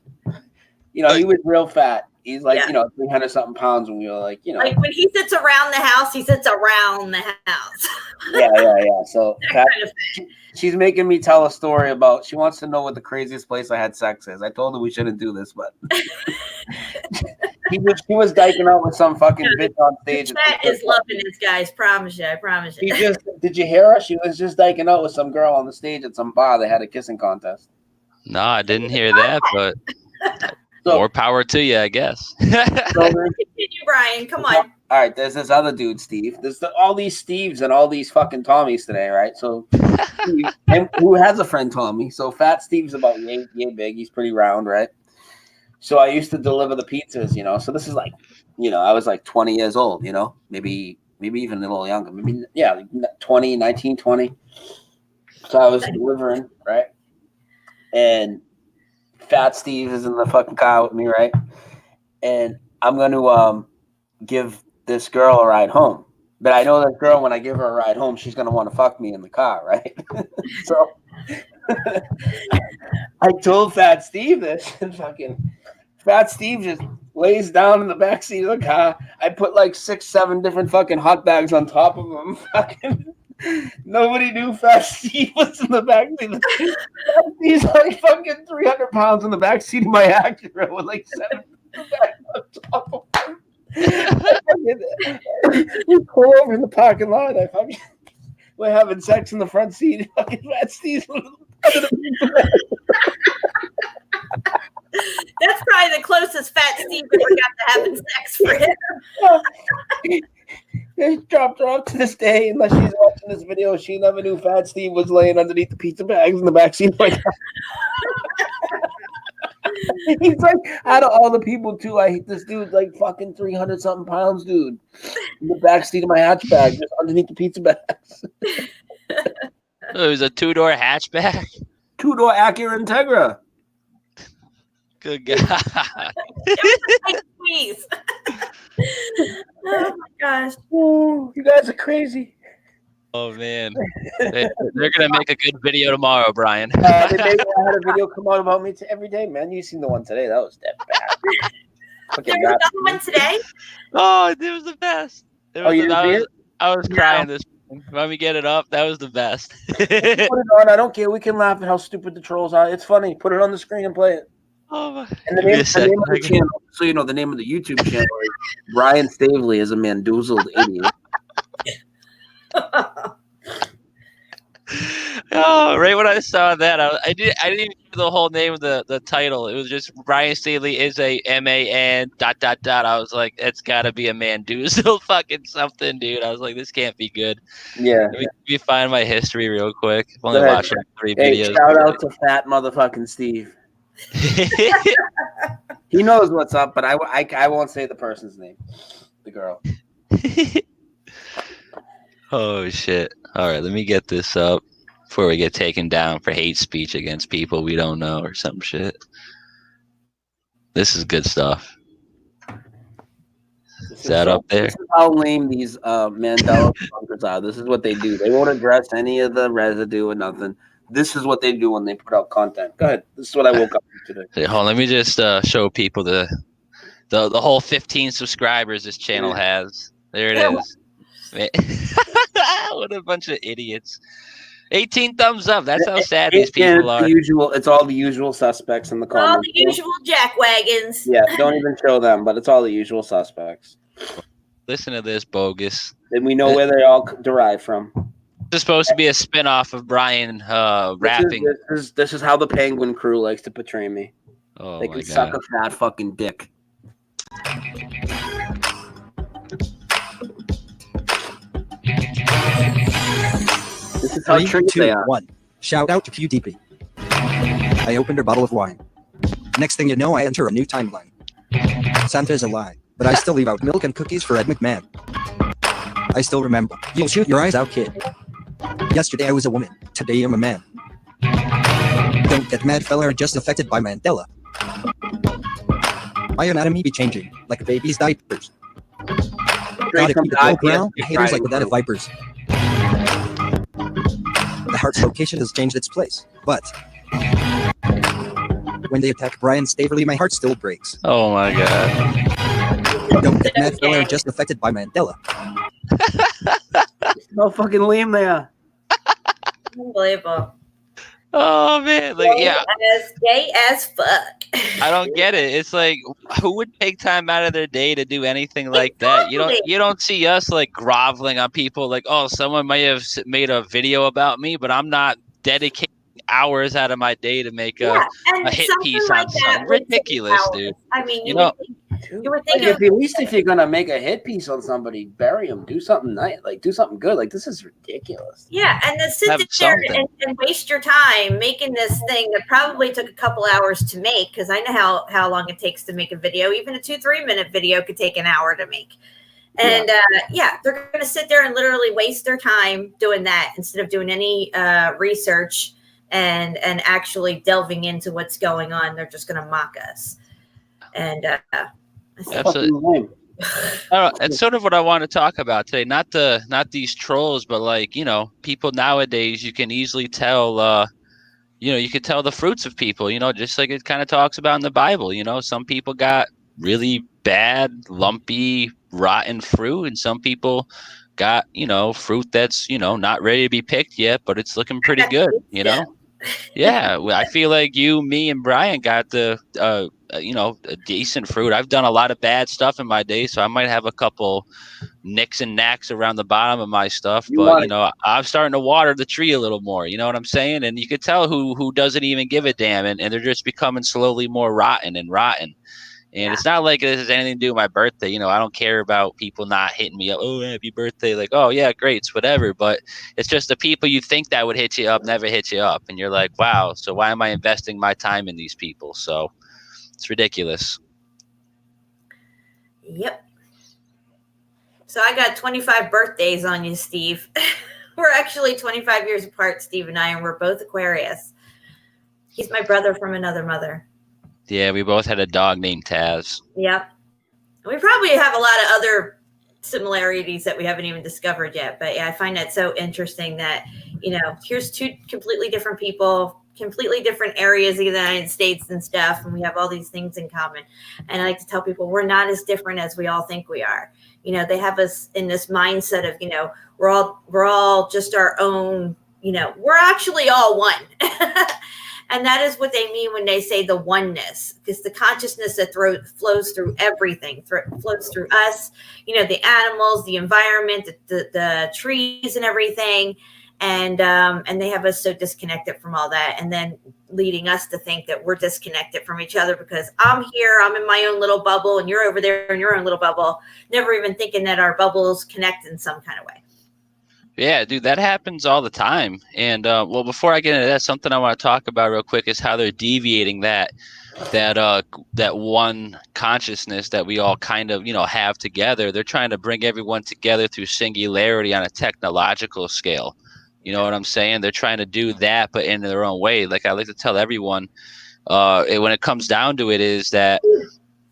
he was real fat. He's like, 300 something pounds when we were like, Like when he sits around the house, he sits around the house. Yeah. So That kind of she's making me tell a story about, she wants to know what the craziest place I had sex is. I told her we shouldn't do this, but she was dyking out with some fucking bitch on stage. Fat is loving this, guys. I promise you. Did you hear her? She was just dyking out with some girl on the stage at some bar. They had a kissing contest. No, I didn't hear that, but more power to you, I guess. So Continue, Brian. Come on. All right, there's this other dude, Steve. There's all these Steves and all these fucking Tommies today, right? So, and who has a friend Tommy? So, Fat Steve's about yay big. He's pretty round, right? So, I used to deliver the pizzas, So, this is like, I was like 20 years old, maybe even a little younger. Maybe, 19, 20. So, I was delivering, right? And Fat Steve is in the fucking car with me, right? And I'm going to give this girl a ride home. But I know that girl, when I give her a ride home, she's going to want to fuck me in the car, right? So I told Fat Steve this, and fucking Fat Steve just lays down in the backseat of the car. I put like 6, 7 different fucking hot bags on top of him. Fucking nobody knew Fat Steve was in the backseat. He's like fucking 300 pounds in the backseat of my Acura with like 7 bags on top of him. We pull over in the parking lot. We're having sex in the front seat. Fucking Fat Steve's. That's probably the closest Fat Steve ever got to having sex for him. They dropped her off to this day. Unless she's watching this video, she never knew Fat Steve was laying underneath the pizza bags in the backseat of my car. He's like, out of all the people too, I hate this dude like fucking 300 something pounds, dude, in the backseat of my hatchback, just underneath the pizza bags. It was a 2-door hatchback. 2-door Acura Integra. Good God. Please. Oh my gosh. Oh, you guys are crazy. Oh man, they're gonna make a good video tomorrow, Brian. They made, I had a video come out about me every day, man. You seen the one today? That was that bad. There was another one today. Oh, it was the best. I was crying this. Let me get it up. That was the best. Put it on. I don't care. We can laugh at how stupid the trolls are. It's funny. Put it on the screen and play it. Oh my! And the name of the channel, so you know, the name of the YouTube channel is Brian Staveley is a mandoozled idiot. Oh, right when I saw that, I didn't even hear the whole name of the title. It was just Brian Staveley is a MAN ... I was like, it's got to be a mandoozle fucking something, dude. I was like, this can't be good. Yeah. Let me find my history real quick. I've only watched like 3 videos. Shout out to fat motherfucking Steve. He knows what's up, but I won't say the person's name. The girl. Oh shit! All right, let me get this up before we get taken down for hate speech against people we don't know or some shit. This is good stuff. Is that up there? This is how lame these Mandela bunkers are. This is what they do. They won't address any of the residue or nothing. This is what they do when they put out content. Go ahead. This is what I woke up to today. Hold on, let me just show people the whole 15 subscribers this channel has. There it is. What a bunch of idiots. 18 thumbs up. That's how sad these people are. It's all the usual suspects in the comments. All the usual jackwagons. Yeah, don't even show them, but it's all the usual suspects. Listen to this, bogus. Then we know where they all derive from. This is supposed to be a spin-off of Brian rapping. This is how the Penguin crew likes to portray me. Oh, they can suck a fat fucking dick. This is how 3, 2, 1. Shout out to QDP. I opened a bottle of wine. Next thing you know, I enter a new timeline. Santa's a lie, but I still leave out milk and cookies for Ed McMahon. I still remember. You'll shoot your eyes out, kid. Yesterday I was a woman. Today I'm a man. Don't get mad, fella, are just affected by Mandela. My anatomy be changing, like a baby's diapers. Gotta keep the low ground, haters like the den of vipers. The heart's location has changed its place, but when they attack Brian Staveley, my heart still breaks. Oh my god. Don't get mad, fella, are just affected by Mandela. How fucking lame they are. Unbelievable. Oh man, like Gay as fuck. I don't get it. It's like, who would take time out of their day to do anything like that? You don't see us like groveling on people like, oh, someone may have made a video about me, but I'm not dedicating hours out of my day to make a hit piece on something. Ridiculous, dude. I mean, you would think at least if you're gonna make a hit piece on somebody, bury them. Do something nice, like do something good. Like this is ridiculous. Yeah, and then sit there and waste your time making this thing that probably took a couple hours to make, because I know how long it takes to make a video. Even a 2-3 minute video could take an hour to make. And they're gonna sit there and literally waste their time doing that instead of doing any research and actually delving into what's going on. They're just gonna mock us. And absolutely. It's sort of what I want to talk about today. Not these trolls, but like, people nowadays, you can easily tell, you can tell the fruits of people, just like it kind of talks about in the Bible. Some people got really bad, lumpy, rotten fruit, and some people got, fruit that's, not ready to be picked yet, but it's looking pretty good, Yeah, I feel like me and Brian got the, a decent fruit. I've done a lot of bad stuff in my day, so I might have a couple nicks and knacks around the bottom of my stuff. But I'm starting to water the tree a little more. You know what I'm saying? And you could tell who doesn't even give a damn, and they're just becoming slowly more rotten. And it's not like this has anything to do with my birthday. I don't care about people not hitting me up. Oh, happy birthday. Like, oh, yeah, great. It's whatever. But it's just the people you think that would hit you up never hit you up. And you're like, wow, so why am I investing my time in these people? So it's ridiculous. Yep. So I got 25 birthdays on you, Steve. We're actually 25 years apart, Steve and I, and we're both Aquarius. He's my brother from another mother. Yeah, we both had a dog named Taz. Yep. We probably have a lot of other similarities that we haven't even discovered yet. But yeah, I find that so interesting that, here's two completely different people, completely different areas of the United States and stuff, and we have all these things in common. And I like to tell people we're not as different as we all think we are. They have us in this mindset of, we're all just our own, we're actually all one. And that is what they mean when they say the oneness, because the consciousness that flows through everything, flows through us, the animals, the environment, the trees and everything. And they have us so disconnected from all that, and then leading us to think that we're disconnected from each other because I'm here, I'm in my own little bubble, and you're over there in your own little bubble, never even thinking that our bubbles connect in some kind of way. Yeah, dude, that happens all the time. And well, before I get into that, something I want to talk about real quick is how they're deviating that one consciousness that we all kind of, have together. They're trying to bring everyone together through singularity on a technological scale. You know what I'm saying? They're trying to do that, but in their own way. Like I like to tell everyone, when it comes down to it, is that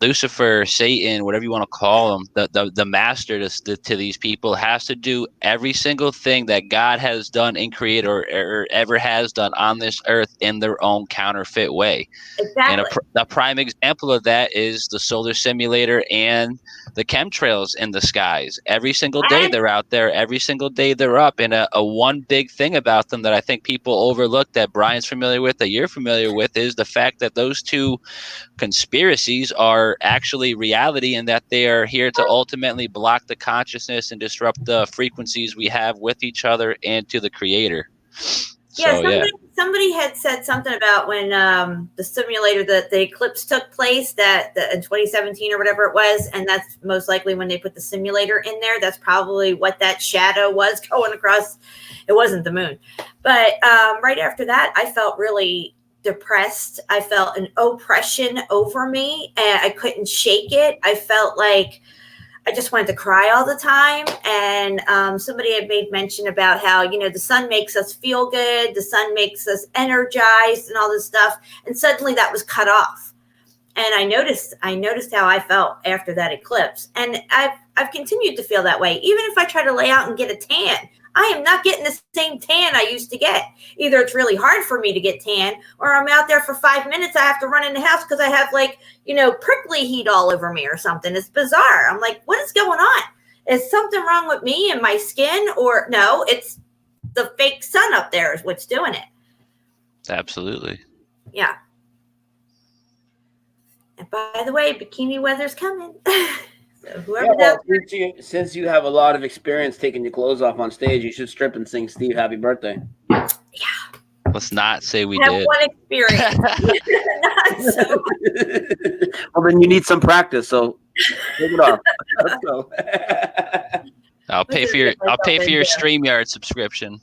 Lucifer, Satan, whatever you want to call him, the master to these people has to do every single thing that God has done and created or ever has done on this earth in their own counterfeit way. Exactly. And a prime example of that is the solar simulator and the chemtrails in the skies. Every single day they're out there. Every single day they're up. And a one big thing about them that I think people overlook, that Brian's familiar with, that you're familiar with, is the fact that those two conspiracies are actually reality, and that they are here to ultimately block the consciousness and disrupt the frequencies we have with each other and to the creator. Somebody had said something about when the simulator, the eclipse took place, that in 2017 or whatever it was, and that's most likely when they put the simulator in there. That's probably what that shadow was going across. It wasn't the moon. But right after that, I felt really depressed. I felt an oppression over me, and I couldn't shake it. I felt like I just wanted to cry all the time. And somebody had made mention about how, the sun makes us feel good. The sun makes us energized and all this stuff. And suddenly that was cut off. And I noticed how I felt after that eclipse. And I've continued to feel that way. Even if I try to lay out and get a tan, I am not getting the same tan I used to get. Either it's really hard for me to get tan, or I'm out there for 5 minutes. I have to run in the house because I have prickly heat all over me or something. It's bizarre. I'm like, what is going on? Is something wrong with me and my skin? Or no, it's the fake sun up there is what's doing it. Absolutely. Yeah. And by the way, bikini weather's coming. So whoever since you have a lot of experience taking your clothes off on stage, you should strip and sing Steve happy birthday. Yeah. Let's not say we I have did. one experience. Not so. Well, then you need some practice, so take it off. Let's go. I'll pay for your StreamYard subscription.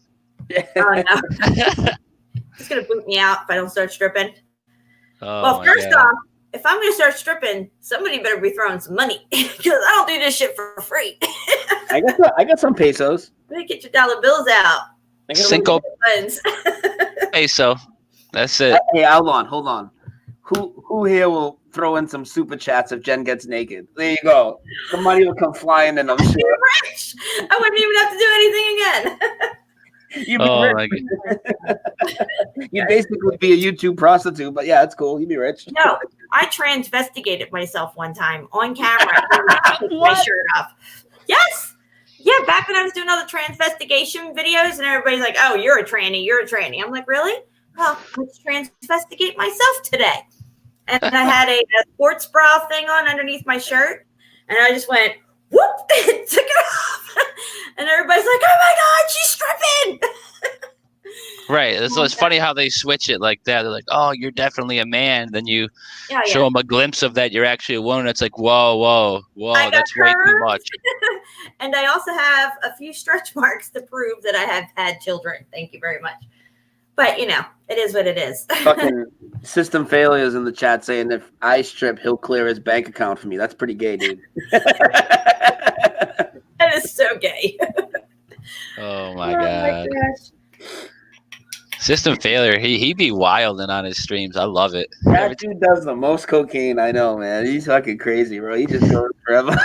Oh no. It's gonna boot me out if I don't start stripping. Oh, well, first off, if I'm going to start stripping, somebody better be throwing some money, because I don't do this shit for free. I got some pesos. Let me get your dollar bills out. Cinco peso. That's it. Hey, hold on. Who here will throw in some super chats if Jen gets naked? There you go. The money will come flying in, I'm sure. You're rich. I wouldn't even have to do anything again. You'd basically be a YouTube prostitute, but yeah, it's cool. You'd be rich. No, I transvestigated myself one time on camera. Take my shirt off. Yes. Yeah, back when I was doing all the transvestigation videos, and everybody's like, "Oh, you're a tranny." I'm like, really? Well, let's transvestigate myself today. And I had a sports bra thing on underneath my shirt, and I just went, whoop, and took it off. And everybody's like, oh my God, she's stripping. Right. So it's funny how they switch it like that. They're like, oh, you're definitely a man. Then you show them a glimpse of that. You're actually a woman. It's like, whoa. That's way too much. And I also have a few stretch marks to prove that I have had children. Thank you very much. But, it is what it is. Fucking system failures in the chat saying if I strip, he'll clear his bank account for me. That's pretty gay, dude. That is so gay. Oh, my God. System failure. He be wilding on his streams. I love it. That dude does the most cocaine I know, man. He's fucking crazy, bro. He just goes forever.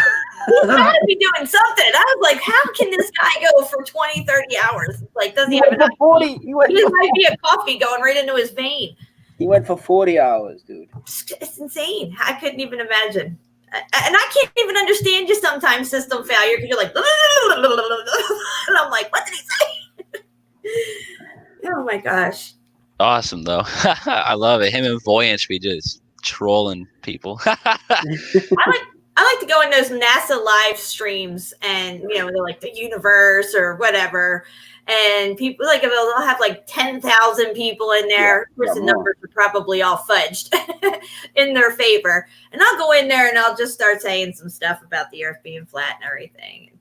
He's got to be doing something. I was like, how can this guy go for 20, 30 hours? Like, doesn't he have enough? 40. He He might be a coffee going right into his vein. He went for 40 hours, dude. It's insane. I couldn't even imagine. And I can't even understand you sometimes system failure because you're like, and I'm like, what did he say? Oh my gosh. Awesome though. I love it. Him and Voyage be just trolling people. I like to go in those NASA live streams and, they're like the universe or whatever. And people like they'll have like 10,000 people in there. Of course, the numbers are probably all fudged in their favor. And I'll go in there and I'll just start saying some stuff about the Earth being flat and everything. And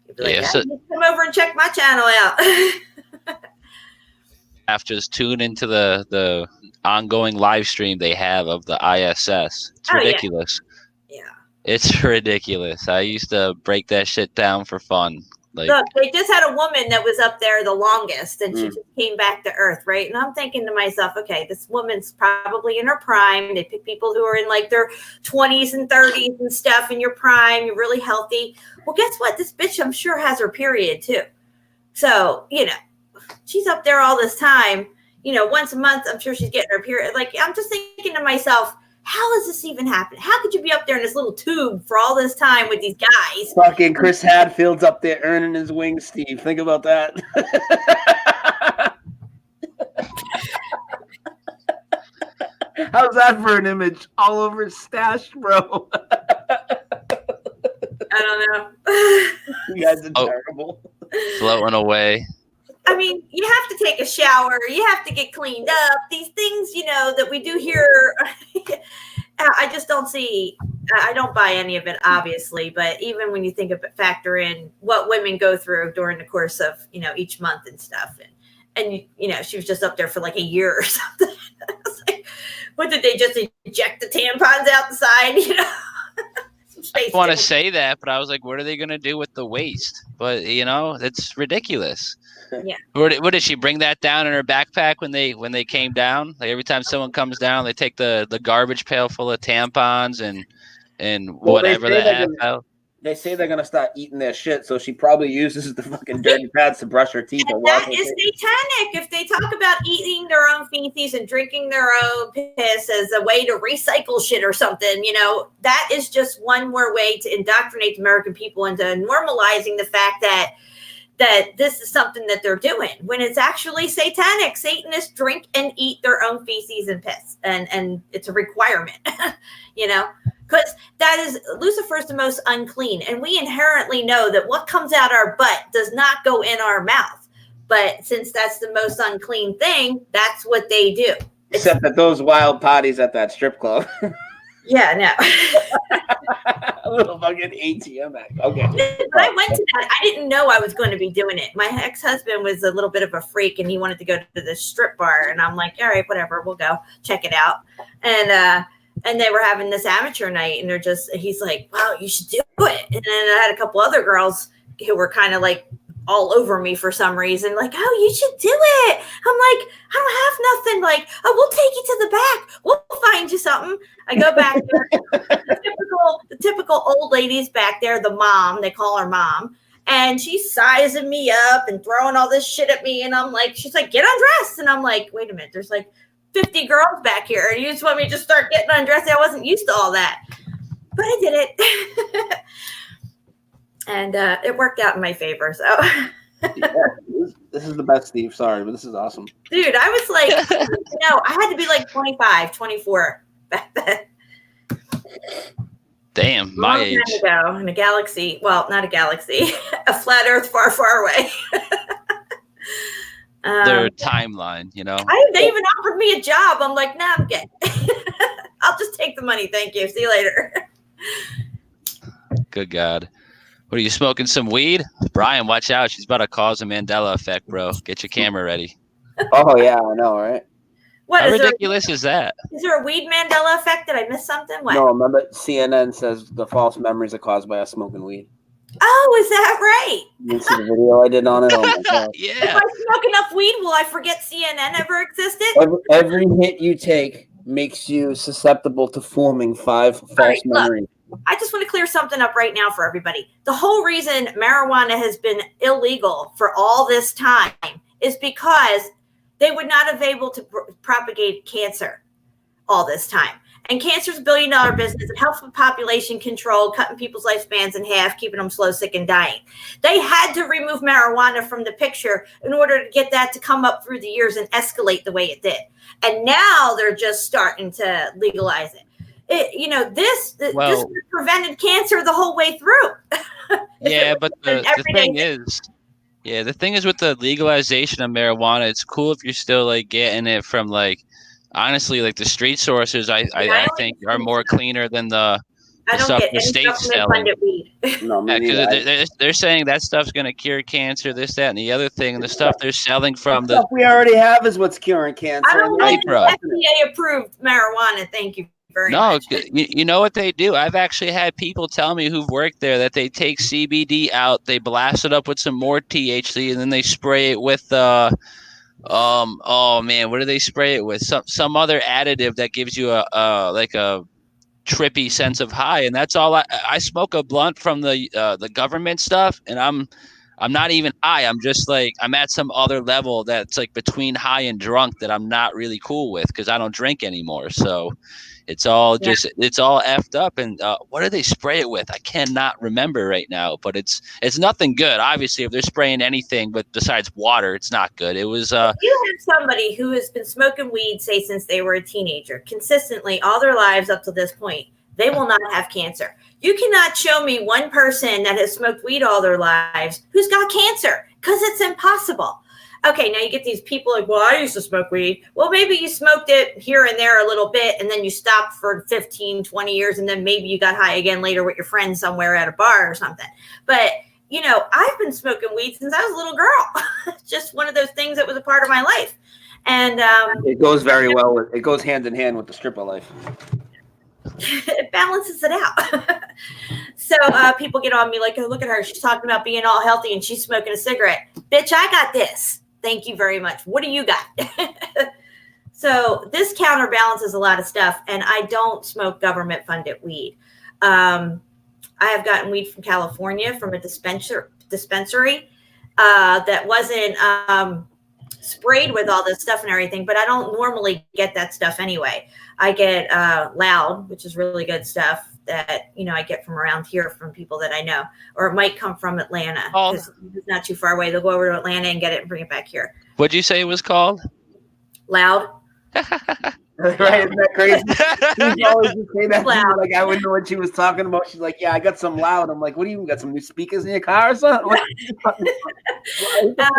you'll be like, come over and check my channel out. After just tune into the ongoing live stream they have of the ISS. It's ridiculous. Yeah. It's ridiculous. I used to break that shit down for fun. Like, look, they just had a woman that was up there the longest, and she just came back to Earth, right? And I'm thinking to myself, okay, this woman's probably in her prime. They pick people who are in like their 20s and 30s and stuff in your prime. You're really healthy. Well, guess what? This bitch, I'm sure, has her period too. So, she's up there all this time. Once a month, I'm sure she's getting her period. Like, I'm just thinking to myself, how is this even happening? How could you be up there in this little tube for all this time with these guys? Fucking Chris Hadfield's up there earning his wings, Steve. Think about that. How's that for an image? All over his stash, bro. I don't know. You guys are terrible. Floating away. I mean, you have to take a shower. You have to get cleaned up. These things, that we do here, I just don't see. I don't buy any of it, obviously. But even when you think of it, factor in what women go through during the course of, each month and stuff. And she was just up there for like a year or something. I was like, what did they just inject the tampons out the side? I want to say that, but I was like, what are they going to do with the waste? But, it's ridiculous. Yeah. What did she bring that down in her backpack when they came down? Like every time someone comes down, they take the garbage pail full of tampons and whatever they have out. They say they're gonna start eating their shit, so she probably uses the fucking dirty pads to brush her teeth. And that is satanic. If they talk about eating their own feces and drinking their own piss as a way to recycle shit or something, that is just one more way to indoctrinate the American people into normalizing the fact that this is something that they're doing when it's actually satanic. Satanists drink and eat their own feces and piss, and it's a requirement, because that is Lucifer is the most unclean, and we inherently know that what comes out our butt does not go in our mouth. But since that's the most unclean thing, that's what they do. Except that those wild parties at that strip club. Yeah, no. A little fucking ATM act. Okay. But I went to that. I didn't know I was going to be doing it. My ex-husband was a little bit of a freak, and he wanted to go to the strip bar. And I'm like, all right, whatever, we'll go check it out. And they were having this amateur night, and he's like, wow, you should do it. And then I had a couple other girls who were kind of like all over me for some reason, like, oh, you should do it. I'm like, I don't have nothing. Like, oh, we'll take you to the back. We'll find you something. I go back there. The typical old ladies back there, the mom, they call her mom. And she's sizing me up and throwing all this shit at me. And I'm like, she's like, get undressed. And I'm like, wait a minute, there's like 50 girls back here. And you just want me to just start getting undressed? I wasn't used to all that. But I did it. And it worked out in my favor. So yeah, this is the best, Steve. Sorry, but this is awesome. Dude, I was like, I had to be like 25, 24 back then. Damn, my age. Ago, in a galaxy. Well, not a galaxy. A flat earth far, far away. Their timeline, They even offered me a job. I'm like, nah, I'm good. I'll just take the money. Thank you. See you later. Good God. What are you smoking? Some weed? Brian, watch out. She's about to cause a Mandela effect, bro. Get your camera ready. Oh, yeah, I know, right? What How is ridiculous is that? Is there a weed Mandela effect? Did I miss something? What? No, remember CNN says the false memories are caused by us smoking weed. Oh, is that right? You see the video I did on it? Oh my God. Yeah. If I smoke enough weed, will I forget CNN ever existed? Every hit you take makes you susceptible to forming 5 false memories. I just want to clear something up right now for everybody. The whole reason marijuana has been illegal for all this time is because they would not have able to propagate cancer all this time. And cancer is $1 billion business. It helps with population control, cutting people's lifespans in half, keeping them slow, sick, and dying. They had to remove marijuana from the picture in order to get that to come up through the years and escalate the way it did. And now they're just starting to legalize it. This prevented cancer the whole way through. Yeah, but the thing is with the legalization of marijuana, it's cool if you're still like getting it from like, honestly, like the street sources, I think are more cleaner than the stuff the state's selling. No, because they're saying that stuff's going to cure cancer, this, that, and the other thing, and the stuff they're selling from the stuff we already have is what's curing cancer. I don't like FDA approved marijuana. Thank you very much. You know what they do? I've actually had people tell me who've worked there that they take CBD out, they blast it up with some more THC, and then they spray it with oh man, what do they spray it with? Some other additive that gives you a trippy sense of high, and that's all. I smoke a blunt from the government stuff, and I'm not even high. I'm just like, I'm at some other level that's like between high and drunk that I'm not really cool with because I don't drink anymore. So it's all it's all effed up. And what do they spray it with? I cannot remember right now, but it's nothing good. Obviously, if they're spraying anything but besides water, it's not good. It was. You have somebody who has been smoking weed, say, since they were a teenager, consistently all their lives up to this point. They will not have cancer. You cannot show me one person that has smoked weed all their lives who's got cancer, because it's impossible. Okay, now you get these people like, well, I used to smoke weed. Well, maybe you smoked it here and there a little bit, and then you stopped for 15, 20 years, and then maybe you got high again later with your friends somewhere at a bar or something. But, I've been smoking weed since I was a little girl. It's just one of those things that was a part of my life. And it goes very well. It goes hand in hand with the stripper life. It balances it out. So people get on me like, oh, look at her. She's talking about being all healthy and she's smoking a cigarette. Bitch, I got this. Thank you very much. What do you got? So this counterbalances a lot of stuff. And I don't smoke government-funded weed. I have gotten weed from California from a dispensary that wasn't sprayed with all this stuff and everything, but I don't normally get that stuff anyway. I get Loud, which is really good stuff that, I get from around here from people that I know, or it might come from Atlanta because it's not too far away. They'll go over to Atlanta and get it and bring it back here. What'd you say it was called? Loud. Right? Isn't that crazy? She's always just saying that. Loud. Like, I wouldn't know what she was talking about. She's like, yeah, I got some Loud. I'm like, what do you got? Some new speakers in your car or something?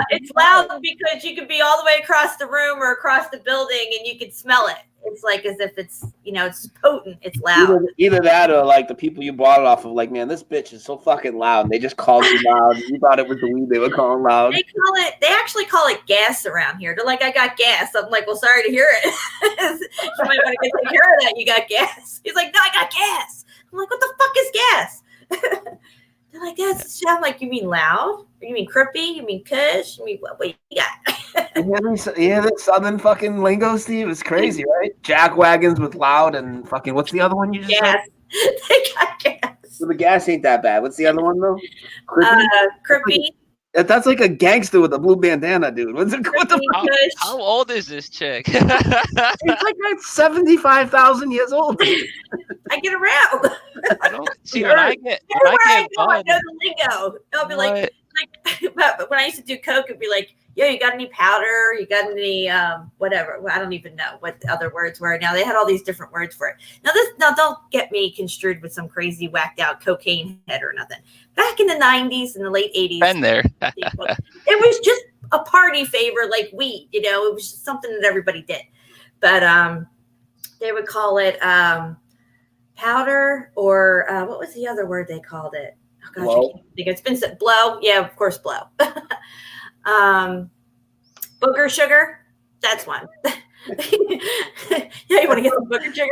It's loud because you could be all the way across the room or across the building and you could smell it. It's like as if it's, it's potent. It's loud. Either that or like the people you bought it off of, like, man, this bitch is so fucking loud. And they just called you loud. You thought it was the weed they were calling loud. They actually call it gas around here. They're like, I got gas. I'm like, well, sorry to hear it. You might want to take care of that. You got gas. He's like, no, I got gas. I'm like, what the fuck is gas? They're like, I'm like, you mean loud? Or you mean crippy? You mean kush? You mean what you got? Yeah, that southern fucking lingo, Steve, is crazy, right? Jack wagons with Loud and fucking, what's the other one you just said? They got gas. So the gas ain't that bad. What's the other one though? Crippy. That's like a gangster with a blue bandana, dude. What the how old is this chick? It's like 75,000 years old. I get around. I don't see when I get. I know the lingo. I'll be like, but when I used to do coke, it'd be like, yo, you got any powder? You got any whatever? Well, I don't even know what the other words were. Now they had all these different words for it. Now don't get me construed with some crazy whacked out cocaine head or nothing. Back in the 90s and the late 80s, been there. It was just a party favor like weed. It was just something that everybody did. But they would call it powder or what was the other word they called it? Oh gosh, I can't think. It's been blow. Yeah, of course, blow. Booger sugar. That's one. Yeah, you want to get some booger sugar?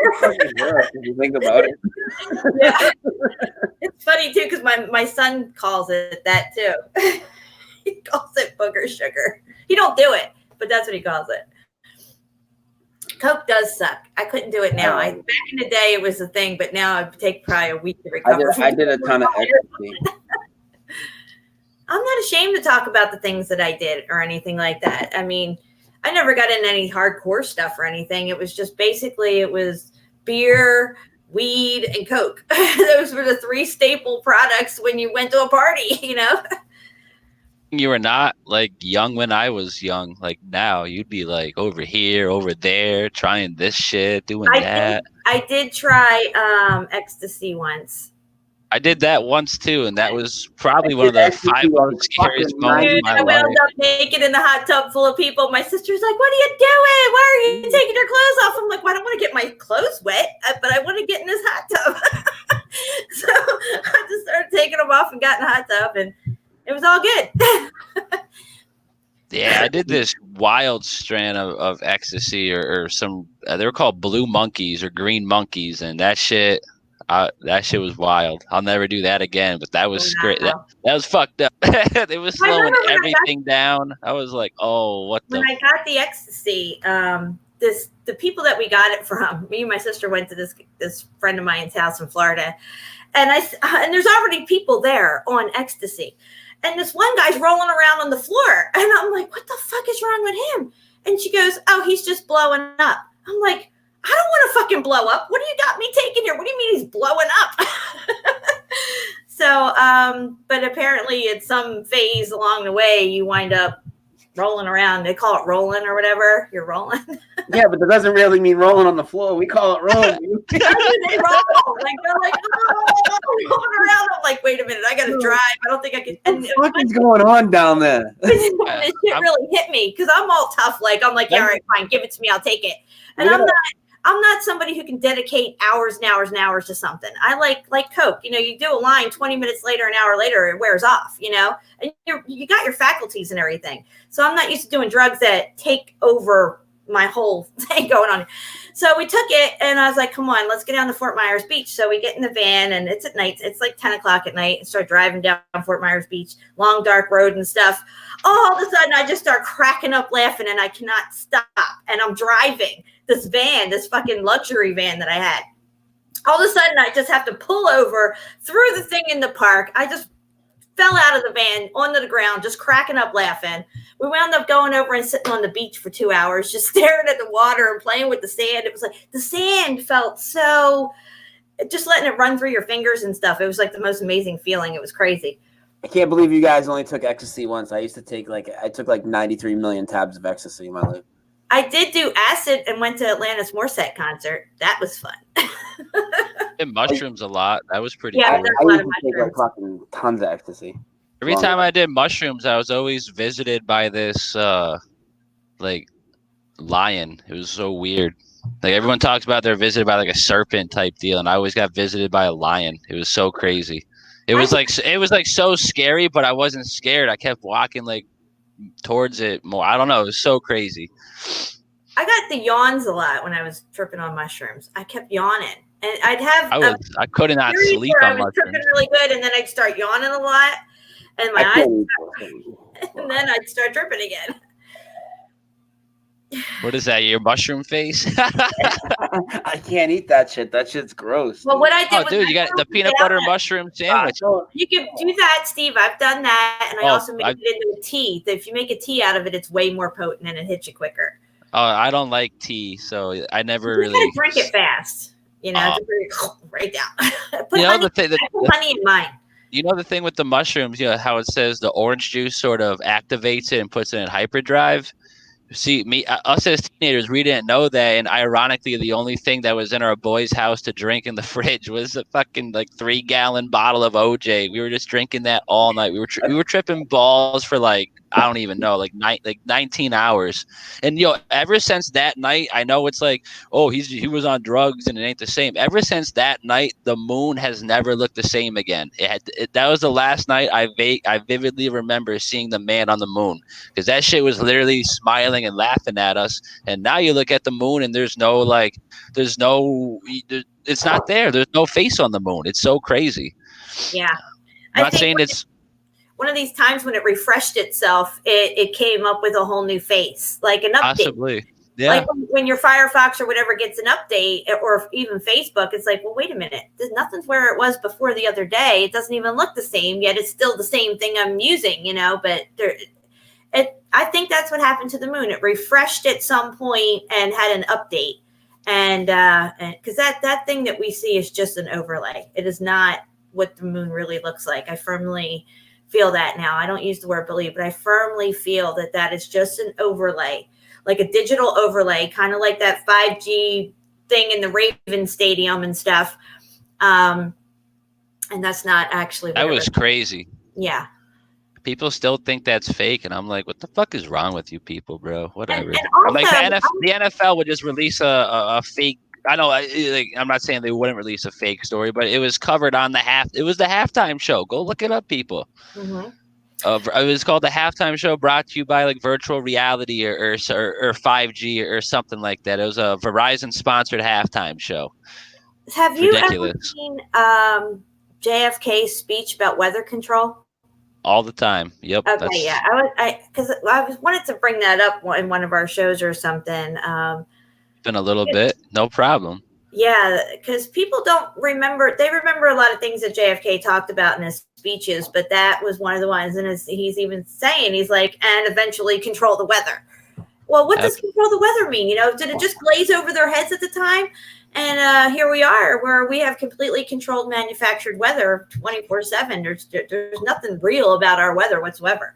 If you think about it. Yeah. It's funny too because my son calls it that too. He calls it booger sugar. He don't do it, but that's what he calls it. Coke does suck. I couldn't do it now. Back in the day, it was a thing, but now I take probably a week to recover. I did a ton of ecstasy. I'm not ashamed to talk about the things that I did or anything like that. I mean, I never got into any hardcore stuff or anything. It was just basically it was beer, weed, and Coke. Those were the 3 staple products when you went to a party, you know? You were not like young when I was young. Like now, you'd be like over here, over there, trying this shit, doing that. I did try ecstasy once. I did that once too, and that was probably one of the 5 scariest moments of my I life. wound up naked in the hot tub full of people. My sister's like, "What are you doing? Why are you taking your clothes off?" I'm like, "Well, I don't want to get my clothes wet, but I want to get in this hot tub." So I just started taking them off and got in the hot tub, and it was all good. Yeah, I did this wild strand of ecstasy or some. They were called blue monkeys or green monkeys, and that shit was wild. I'll never do that again. But that was great. That was fucked up. It was slowing everything down. I was like, oh, what the? When I got the ecstasy, the people that we got it from, me and my sister went to this friend of mine's house in Florida, and there's already people there on ecstasy. And this one guy's rolling around on the floor. And I'm like, what the fuck is wrong with him? And she goes, oh, he's just blowing up. I'm like, I don't want to fucking blow up. What do you got me taking here? What do you mean he's blowing up? So, but apparently at some phase along the way, you wind up rolling around. They call it rolling or whatever. You're rolling. Yeah, but that doesn't really mean rolling on the floor. We call it rolling. They roll. Like they're like, oh, rolling around. I'm like, wait a minute, I gotta drive. I don't think I can. What the fuck is going on down there? This shit really hit me because I'm all tough. Like I'm like, yeah, all right, fine, give it to me, I'll take it. And I'm not somebody who can dedicate hours and hours and hours to something. I like Coke. You know, you do a line 20 minutes later, an hour later, it wears off, you know, and you got your faculties and everything. So I'm not used to doing drugs that take over my whole thing going on. So we took it and I was like, come on, let's get down to Fort Myers Beach. So we get in the van and it's at night. It's like 10 o'clock at night and start driving down Fort Myers Beach, long, dark road and stuff. All of a sudden I just start cracking up laughing and I cannot stop. And I'm driving this van, this fucking luxury van that I had. All of a sudden I just have to pull over through the thing in the park. I just fell out of the van onto the ground, just cracking up laughing. We wound up going over and sitting on the beach for 2 hours, just staring at the water and playing with the sand. It was like the sand felt so, just letting it run through your fingers and stuff. It was like the most amazing feeling. It was crazy. I can't believe you guys only took ecstasy once. I took like 93 million tabs of ecstasy in my life. I did do acid and went to Atlantis Morissette concert. That was fun. And mushrooms a lot. That was pretty Yeah, cool. I used to take like fucking tons of ecstasy. Every time I did mushrooms, I was always visited by this like lion. It was so weird. Like everyone talks about they're visited by like a serpent type deal, and I always got visited by a lion. It was so crazy. It was like so scary, but I wasn't scared. I kept walking like towards it more. I don't know. It was so crazy. I got the yawns a lot when I was tripping on mushrooms. I kept yawning, and I could not sleep on mushrooms. I was tripping really good, and then I'd start yawning a lot, and my eyes, and then I'd start tripping again. What is that? Your mushroom face? I can't eat that shit. That shit's gross. Well, what I did, dude, you got the peanut butter mushroom sandwich. You can do that, Steve. I've done that, and I also make it into a tea. If you make a tea out of it, it's way more potent and it hits you quicker. Oh, I don't like tea, so I never really drink it fast. You know, right down. Put honey in mine. You know the thing with the mushrooms, you know how it says the orange juice sort of activates it and puts it in hyperdrive. See, us as teenagers, we didn't know that, and ironically, the only thing that was in our boys' house to drink in the fridge was a fucking like 3-gallon bottle of OJ. We were just drinking that all night. We were tripping balls for like I don't even know, like 19 hours. And ever since that night, I know it's like, oh, he was on drugs and it ain't the same. Ever since that night, the moon has never looked the same again. That was the last night I vividly remember seeing the man on the moon, because that shit was literally smiling and laughing at us. And now you look at the moon and it's not there. There's no face on the moon. It's so crazy. Yeah. I'm not saying it's one of these times when it refreshed itself, it came up with a whole new face, like an update. Possibly. Yeah. Like when your Firefox or whatever gets an update, or even Facebook, it's like, well, wait a minute, nothing's where it was before the other day. It doesn't even look the same, yet it's still the same thing I'm using, but I think that's what happened to the moon. It refreshed at some point and had an update. And because that thing that we see is just an overlay. It is not what the moon really looks like. I firmly feel that now. I don't use the word believe, but I firmly feel that is just an overlay, like a digital overlay, kind of like that 5G thing in the Raven Stadium and stuff. And that's not actually what that was crazy. Yeah. People still think that's fake, and I'm like, what the fuck is wrong with you people, bro? Whatever. And also, I'm like, the NFL would just release a fake. I know, I'm not saying they wouldn't release a fake story, but it was covered on it was the halftime show. Go look it up, people. Mm-hmm. It was called the halftime show, brought to you by like virtual reality or 5G or something like that. It was a Verizon sponsored halftime show. Have you ever seen JFK's speech about weather control? All the time. Yep. Okay. Yeah. I wanted to bring that up in one of our shows or something. Been a little bit. No problem. Yeah, because people don't remember. They remember a lot of things that JFK talked about in his speeches, but that was one of the ones. And he's even saying, he's like, and eventually control the weather. Well, what does control the weather mean? Did it just glaze over their heads at the time? And here we are, where we have completely controlled manufactured weather 24/7. There's nothing real about our weather whatsoever.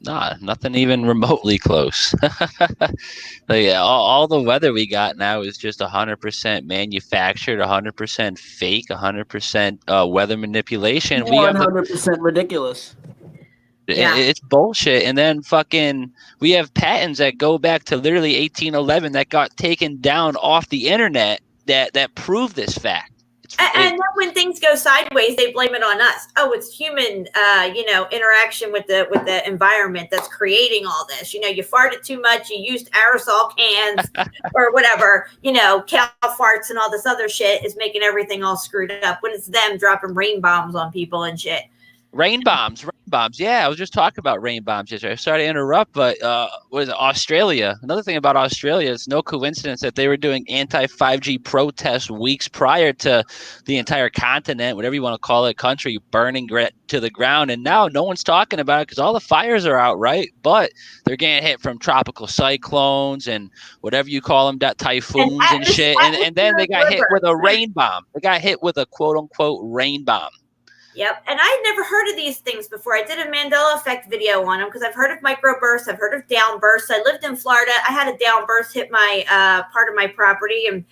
Nah, nothing even remotely close. All the weather we got now is just 100% manufactured, 100% fake, 100% weather manipulation. 100% ridiculous. Yeah. It's bullshit. And then we have patents that go back to literally 1811 that got taken down off the internet that prove this fact. And then when things go sideways, they blame it on us. Oh, it's human, interaction with the environment that's creating all this. You farted too much, you used aerosol cans or whatever, cow farts and all this other shit is making everything all screwed up when it's them dropping rain bombs on people and shit. Rain bombs. Yeah, I was just talking about rain bombs yesterday. Sorry to interrupt, but was Australia? Another thing about Australia, it's no coincidence that they were doing anti-5G protests weeks prior to the entire continent, whatever you want to call it, country burning to the ground. And now no one's talking about it because all the fires are out, right? But they're getting hit from tropical cyclones and whatever you call them, typhoons and shit. And then they got hit with a rain bomb. They got hit with a quote-unquote rain bomb. Yep. And I'd never heard of these things before. I did a Mandela Effect video on them because I've heard of microbursts. I've heard of downbursts. I lived in Florida. I had a downburst hit my part of my property and,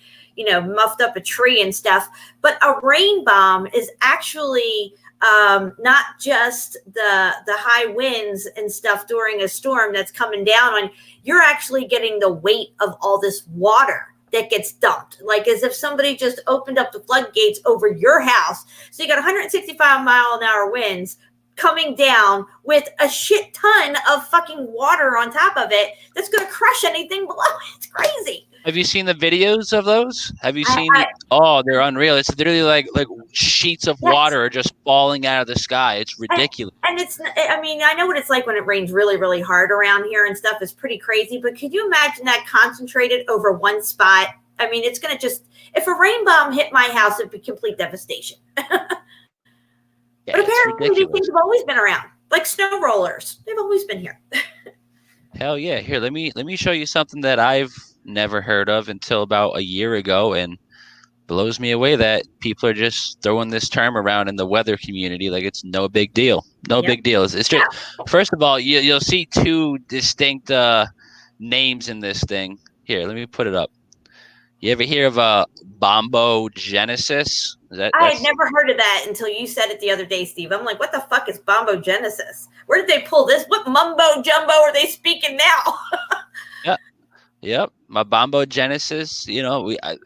muffed up a tree and stuff. But a rain bomb is actually not just the high winds and stuff during a storm that's coming down on. You're actually getting the weight of all this water that gets dumped, like as if somebody just opened up the floodgates over your house. So you got 165-mile-an-hour winds coming down with a shit ton of fucking water on top of it that's going to crush anything below it. It's crazy. Have you seen the videos of those? Have you seen? They're unreal. It's literally like sheets of water are just falling out of the sky. It's ridiculous. And I know what it's like when it rains really, really hard around here and stuff. It's pretty crazy. But could you imagine that concentrated over one spot? I mean, it's going to if a rain bomb hit my house, it'd be complete devastation. But apparently these things have always been around, like snow rollers. They've always been here. Hell yeah. Here, let me show you something that I've never heard of until about a year ago, and blows me away that people are just throwing this term around in the weather community like it's no big deal. Big deal. It's just, first of all, you'll see two distinct names in this thing. Here, let me put it up. You ever hear of bombogenesis? I had never heard of that until you said it the other day, Steve. I'm like, what the fuck is bombogenesis? Where did they pull this? What mumbo jumbo are they speaking now? Yep. My bombogenesis,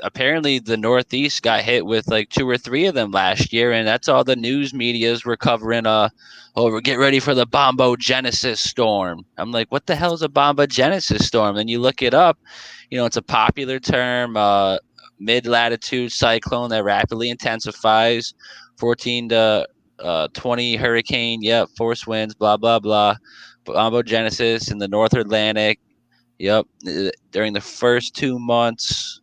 apparently the Northeast got hit with like 2 or 3 of them last year, and that's all the news medias were covering. Get ready for the bombogenesis storm. I'm like, what the hell is a bombogenesis storm? Then you look it up. It's a popular term, mid-latitude cyclone that rapidly intensifies, 14 to 20 hurricane, force winds, blah, blah, blah. Bombogenesis in the North Atlantic. Yep. During the first 2 months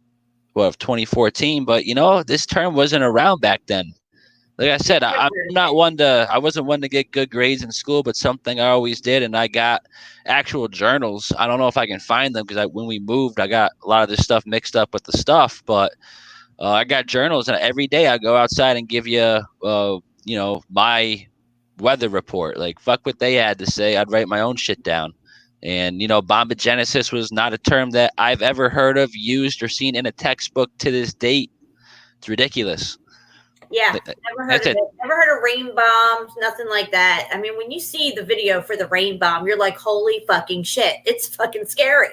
of 2014. But, this term wasn't around back then. Like I said, I wasn't one to get good grades in school, but something I always did. And I got actual journals. I don't know if I can find them because when we moved, I got a lot of this stuff mixed up with the stuff. But I got journals, and every day I go outside and give you, my weather report. Like, fuck what they had to say. I'd write my own shit down. And, bombogenesis was not a term that I've ever heard of, used, or seen in a textbook to this date. It's ridiculous. Yeah, never heard of it. Never heard of rain bombs, nothing like that. I mean, when you see the video for the rain bomb, you're like, holy fucking shit. It's fucking scary.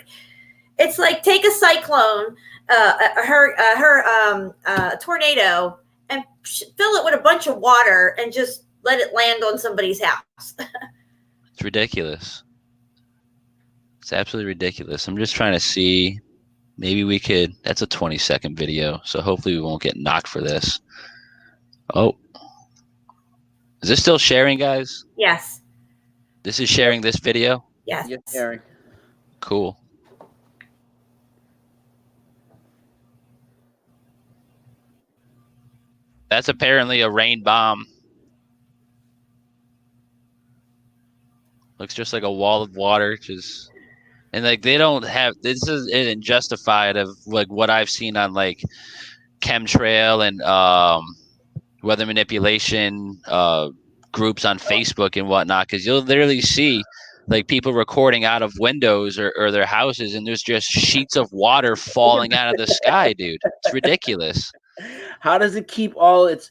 It's like, take a cyclone, a tornado, and fill it with a bunch of water and just let it land on somebody's house. It's ridiculous. It's absolutely ridiculous. I'm just trying to see. Maybe we could. That's a 20-second video, so hopefully we won't get knocked for this. Oh. Is this still sharing, guys? Yes. This is sharing this video? Yes. Yes, sharing. Cool. That's apparently a rain bomb. Looks just like a wall of water, and like they don't have, this isn't justified of like what I've seen on like chemtrail and weather manipulation groups on Facebook and whatnot, because you'll literally see like people recording out of windows or their houses, and there's just sheets of water falling out of the sky, dude. It's ridiculous. How does it keep all its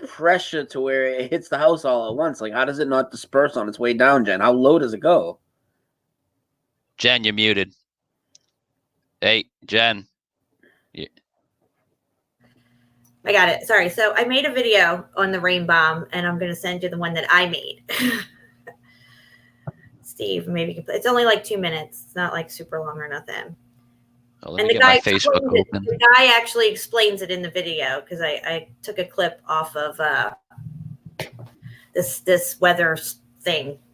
pressure to where it hits the house all at once? Like, how does it not disperse on its way down, Jen? How low does it go? Jen, you're muted. Hey, Jen. Yeah. I got it. Sorry. So I made a video on the rain bomb, and I'm going to send you the one that I made. Steve, maybe you can play. It's only like 2 minutes. It's not like super long or nothing. Oh, and the guy actually explains it in the video, because I took a clip off of this weather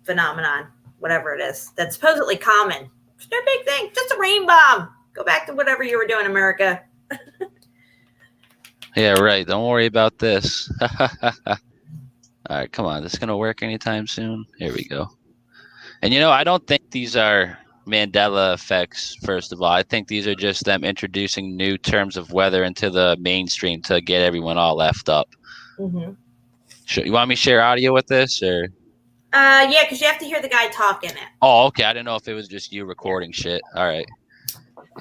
phenomenon, whatever it is, that's supposedly common. It's no big thing, just a rain bomb. Go back to whatever you were doing, America. Yeah, right. Don't worry about this. All right, come on. This is going to work anytime soon. Here we go. And, I don't think these are Mandela effects, first of all. I think these are just them introducing new terms of weather into the mainstream to get everyone all effed up. Mm-hmm. You want me to share audio with this, or? Yeah, because you have to hear the guy talking it. Oh, okay. I didn't know if it was just you recording shit. All right.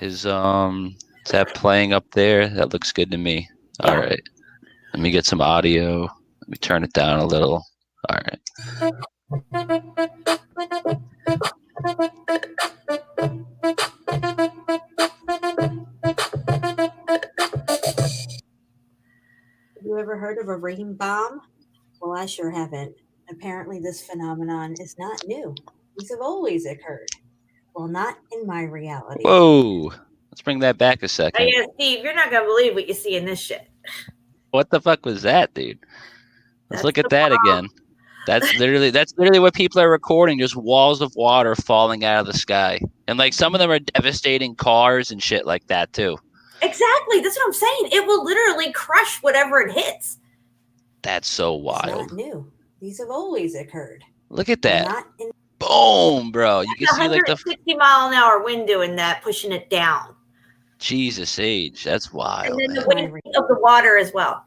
Is that playing up there? That looks good to me. Yeah. All right. Let me get some audio. Let me turn it down a little. All right. Have you ever heard of a rain bomb? Well, I sure haven't. Apparently, this phenomenon is not new. These have always occurred. Well, not in my reality. Whoa. Let's bring that back a second. Oh, yeah, Steve, you're not going to believe what you see in this shit. What the fuck was that, dude? Let's look at that again. That's literally what people are recording, just walls of water falling out of the sky. And like some of them are devastating cars and shit like that too. Exactly. That's what I'm saying. It will literally crush whatever it hits. That's so wild. It's not new. These have always occurred. Look at that. Not in Boom, bro. You can see like the 160-mile-an-hour wind doing that, pushing it down. Jesus age. That's wild. And then the weight of the water as well.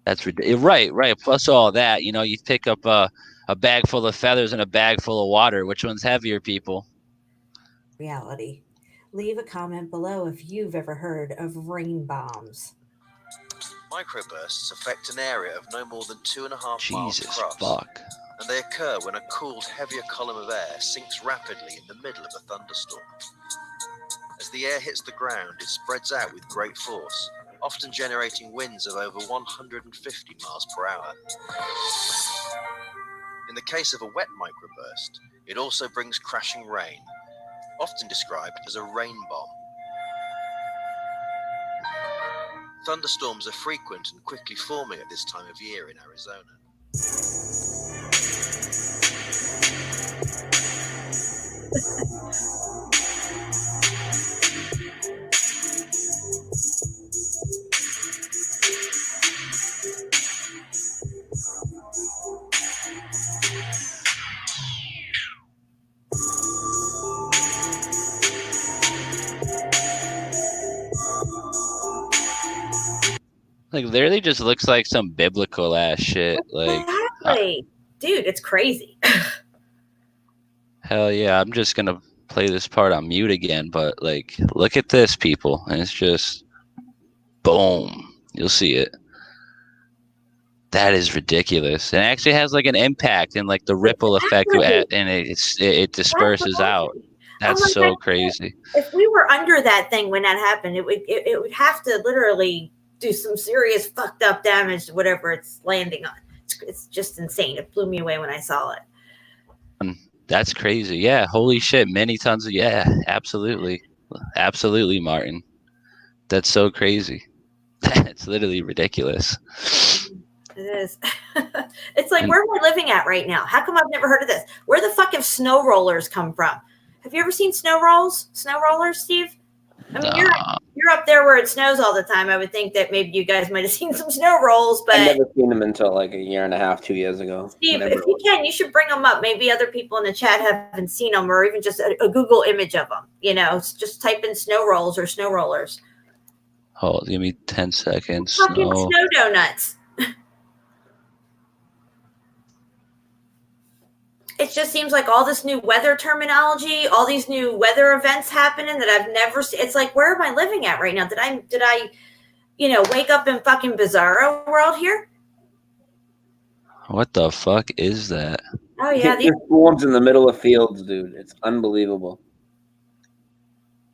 That's right. Plus all that, you pick up a bag full of feathers and a bag full of water. Which one's heavier, people? Reality. Leave a comment below if you've ever heard of rain bombs. Microbursts affect an area of no more than 2.5 miles Jesus across. fuck. And they occur when a cooled, heavier column of air sinks rapidly in the middle of a thunderstorm. As the air hits the ground, it spreads out with great force, often generating winds of over 150 miles per hour. In the case of a wet microburst, it also brings crashing rain, often described as a rain bomb. Thunderstorms are frequent and quickly forming at this time of year in Arizona. Like literally just looks like some biblical ass shit. Like Exactly. Dude, it's crazy. hell yeah, I'm just gonna play this part on mute again, but like look at this, people, and it's just boom. You'll see it. That is ridiculous. It actually has like an impact and like the ripple effect, Exactly. and it disperses out. That's my so God. crazy. If we were under that thing when that happened, it would have to literally do some serious fucked up damage to whatever it's landing on. It's just insane. It blew me away when I saw it. That's crazy. Yeah, holy shit, many tons of absolutely. Absolutely, Martin. That's so crazy. It's literally ridiculous. It is. It's like, where am I living at right now? How come I've never heard of this? Where the fuck have snow rollers come from? Have you ever seen snow rollers, Steve? I mean, you're up there where it snows all the time. I would think that maybe you guys might have seen some snow rolls, but I've never seen them until like a year and a half, 2 years ago. Steve, if you can, you should bring them up. Maybe other people in the chat haven't seen them, or even just a Google image of them. You know, just type in snow rolls or snow rollers. Hold, give me 10 seconds. Fucking snow donuts. It just seems like all this new weather terminology, all these new weather events happening that I've never seen. It's like, where am I living at right now? Did I, wake up in fucking bizarro world here? What the fuck is that? Oh yeah, these storms in the middle of fields, dude. It's unbelievable.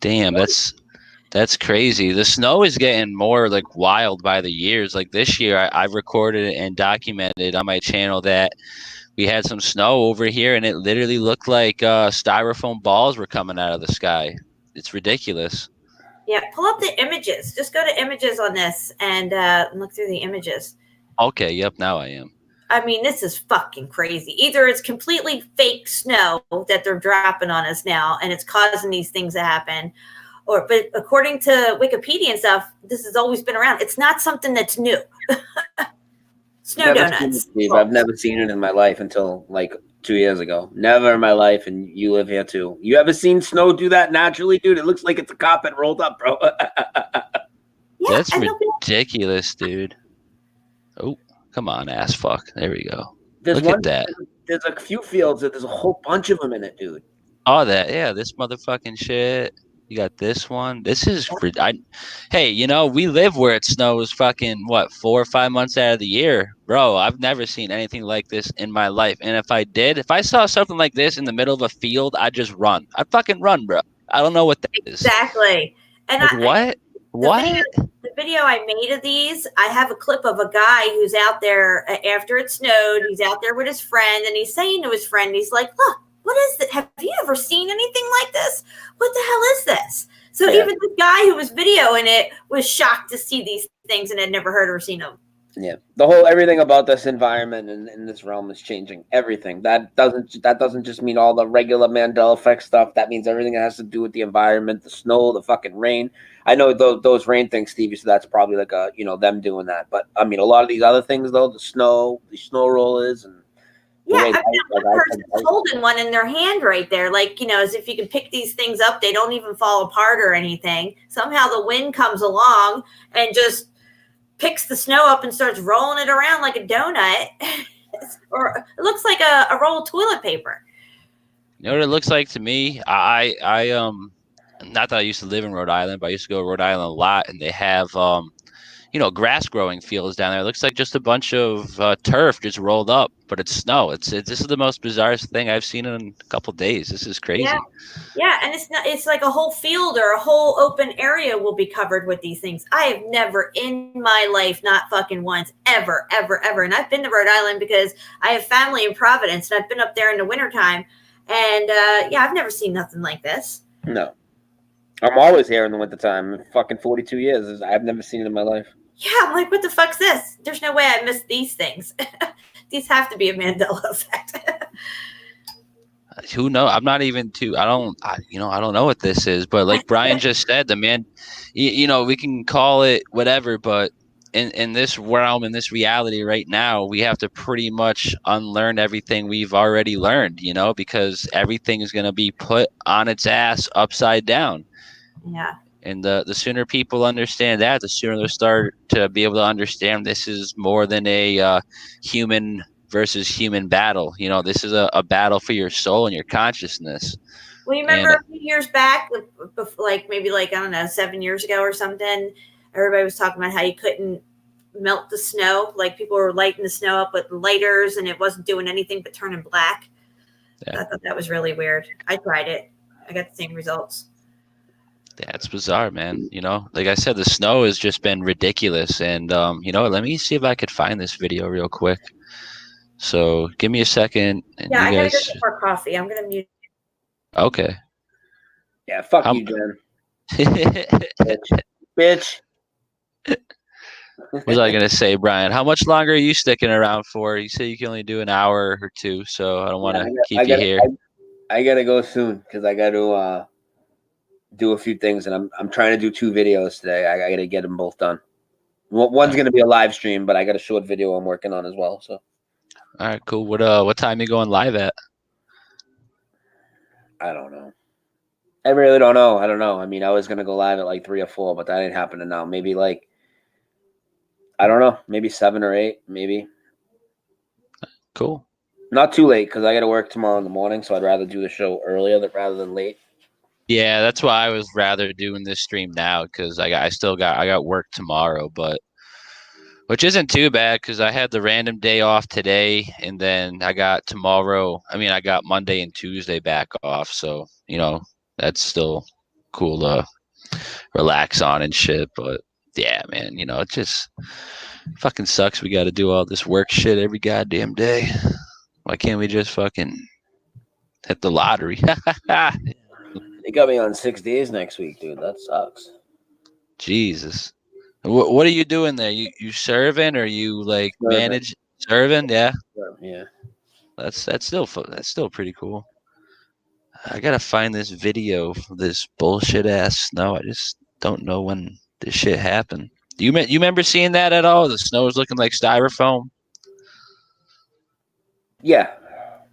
Damn, that's crazy. The snow is getting more like wild by the years. Like this year, I've recorded and documented on my channel that we had some snow over here, and it literally looked like styrofoam balls were coming out of the sky. It's ridiculous. Yeah, pull up the images. Just go to images on this and look through the images. Okay, yep, now I am. I mean, this is fucking crazy. Either it's completely fake snow that they're dropping on us now, and it's causing these things to happen, but according to Wikipedia and stuff, this has always been around. It's not something that's new. Snow donuts. I've never seen it in my life until like 2 years ago. Never in my life, and you live here too. You ever seen snow do that naturally, dude? It looks like it's a carpet rolled up, bro. That's ridiculous, dude. Oh, come on, ass fuck. There we go. Look at that. There's a few fields that there's a whole bunch of them in it, dude. Oh, this motherfucking shit. You got this one. This is hey, we live where it snows fucking 4 or 5 months out of the year, bro. I've never seen anything like this in my life. And if I saw something like this in the middle of a field, I'd just run. I'd fucking run, bro. I don't know what that is. Exactly. And like, what? The video I made of these, I have a clip of a guy who's out there after it snowed. He's out there with his friend, and he's saying to his friend, he's like, look, what is it? Have you ever seen anything like this? What the hell is this? So even the guy who was videoing it was shocked to see these things and had never heard or seen them. Yeah, everything about this environment and in this realm is changing. Everything that doesn't just mean all the regular Mandela Effect stuff. That means everything that has to do with the environment, the snow, the fucking rain. I know those rain things, Stevie. So that's probably like them doing that. But I mean, a lot of these other things though, the snow rollers and. Yeah, I've got one person holding one in their hand right there, like, as if you can pick these things up. They don't even fall apart or anything. Somehow the wind comes along and just picks the snow up and starts rolling it around like a donut. Or it looks like a roll of toilet paper. You know what it looks like to me? I not that I used to live in Rhode Island, but I used to go to Rhode Island a lot, and they have grass growing fields down there. It looks like just a bunch of turf just rolled up, but it's snow. This is the most bizarre thing I've seen in a couple of days. This is crazy. Yeah, and it's like a whole field or a whole open area will be covered with these things. I have never in my life, not fucking once, ever, and I've been to Rhode Island because I have family in Providence, and I've been up there in the wintertime, and I've never seen nothing like this. No. I'm always here in the wintertime. Fucking 42 years. I've never seen it in my life. Yeah, I'm like, what the fuck's this? There's no way I missed these things. These have to be a Mandela Effect. Who knows? I'm not even I don't know what this is, but like Brian just said, the man, we can call it whatever, but in this realm, in this reality right now, we have to pretty much unlearn everything we've already learned, because everything is going to be put on its ass upside down. Yeah. And the sooner people understand that, the sooner they'll start to be able to understand this is more than a human versus human battle. You know, this is a battle for your soul and your consciousness. Well, you remember And a few years back, like maybe like, I don't know, 7 years ago or something, everybody was talking about how you couldn't melt the snow. Like people were lighting the snow up with lighters and it wasn't doing anything but turning black. Yeah. I thought that was really weird. I tried it. I got the same results. yeah, it's bizarre, man. You know, like I said, the snow has just been ridiculous. And you know, let me see if I could find this video real quick. So give me a second. And Yeah, you I gotta guys, go get more coffee. I'm gonna mute. okay. Yeah, fuck How- you, Jen. Bitch. What was I gonna say, Brian? How much longer are you sticking around for? You say you can only do an hour or two, so I don't want to keep you here. I gotta go soon because I gotta do a few things, and I'm trying to do 2 videos today. I gotta get them both done. One's gonna be a live stream, but I got a short video I'm working on as well. So, All right, cool. What time you going live at? I don't know. I really don't know. I don't know. I mean, I was gonna go live at like 3 or 4, but that ain't happening now. Maybe like, I don't know. Maybe 7 or 8. Maybe Cool. not too late because I got to work tomorrow in the morning. So I'd rather do the show earlier rather than late. Yeah, that's why I was rather doing this stream now because I got work tomorrow, but which isn't too bad because I had the random day off today, and then I got tomorrow. I mean, I got Monday and Tuesday back off, so you know that's still cool to relax on and shit. But yeah, man, you know it just fucking sucks. We got to do all this work shit every goddamn day. Why can't we just fucking hit the lottery? They got me on 6 days next week, dude. That sucks. Jesus. What are you doing there? You serving or you like Serving. manage serving? Yeah. Yeah. That's still pretty cool. I gotta find this video for this bullshit ass snow. I just don't know when this shit happened. You remember seeing that at all? The snow was looking like styrofoam. Yeah.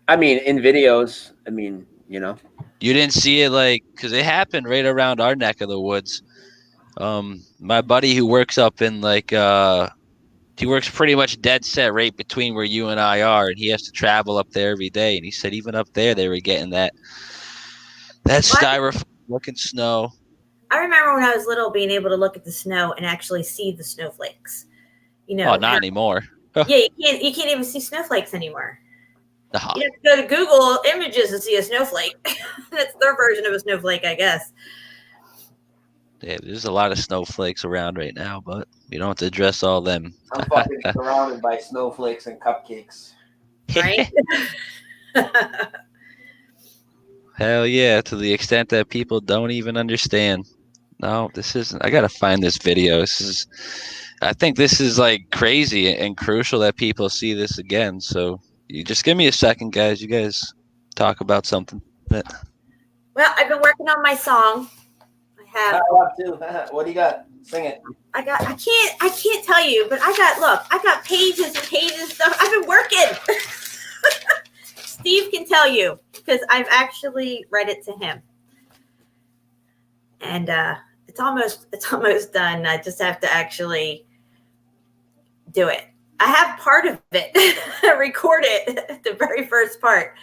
I mean, in videos. I mean, you know. You didn't see it like because it happened right around our neck of the woods. My buddy who works up in like he works pretty much dead set right between where you and I are, and he has to travel up there every day. And he said even up there they were getting that styrofoam looking snow. I remember when I was little being able to look at the snow and actually see the snowflakes. You know, Oh, not anymore. Yeah, you can't even see snowflakes anymore. Uh-huh. You have to go to Google Images to see a snowflake. That's their version of a snowflake, I guess. Yeah, there's a lot of snowflakes around right now, but we don't have to address all them. I'm fucking surrounded by snowflakes and cupcakes. Right? Hell yeah, to the extent that people don't even understand. No, this isn't. I gotta find this video. I think this is like crazy and crucial that people see this again. So you just give me a second, guys. You guys talk about something. Well, I've been working on my song. I have. What do you got? Sing it. I can't tell you, but I got pages and pages of stuff. I've been working. Steve can tell you because I've actually read it to him. And it's almost done. I just have to actually do it. I have part of it, record it, the very first part,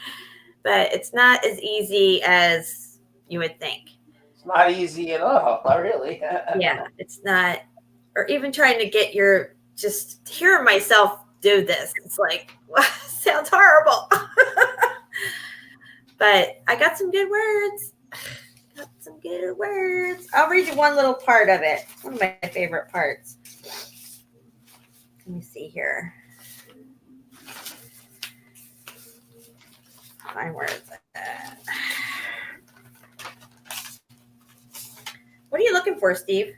but it's not as easy as you would think. It's not easy at all, not really. Yeah, it's not. Or even trying to just hearing myself do this. It's like, wow, sounds horrible. But I got some good words. I'll read you one little part of it. One of my favorite parts. Let me see here. Find where it's at. What are you looking for, Steve?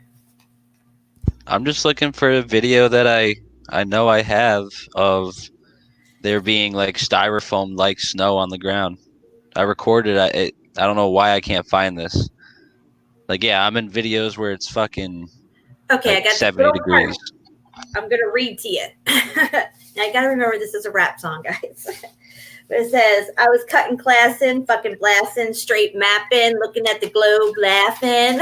I'm just looking for a video that I know I have of there being like styrofoam like snow on the ground. I recorded it. I don't know why I can't find this. Like, yeah, I'm in videos where it's fucking okay, like I got 70 degrees. I'm gonna read to you. Now I gotta remember this is a rap song, guys. But it says, I was cutting class in, fucking blasting, straight mapping, looking at the globe, laughing.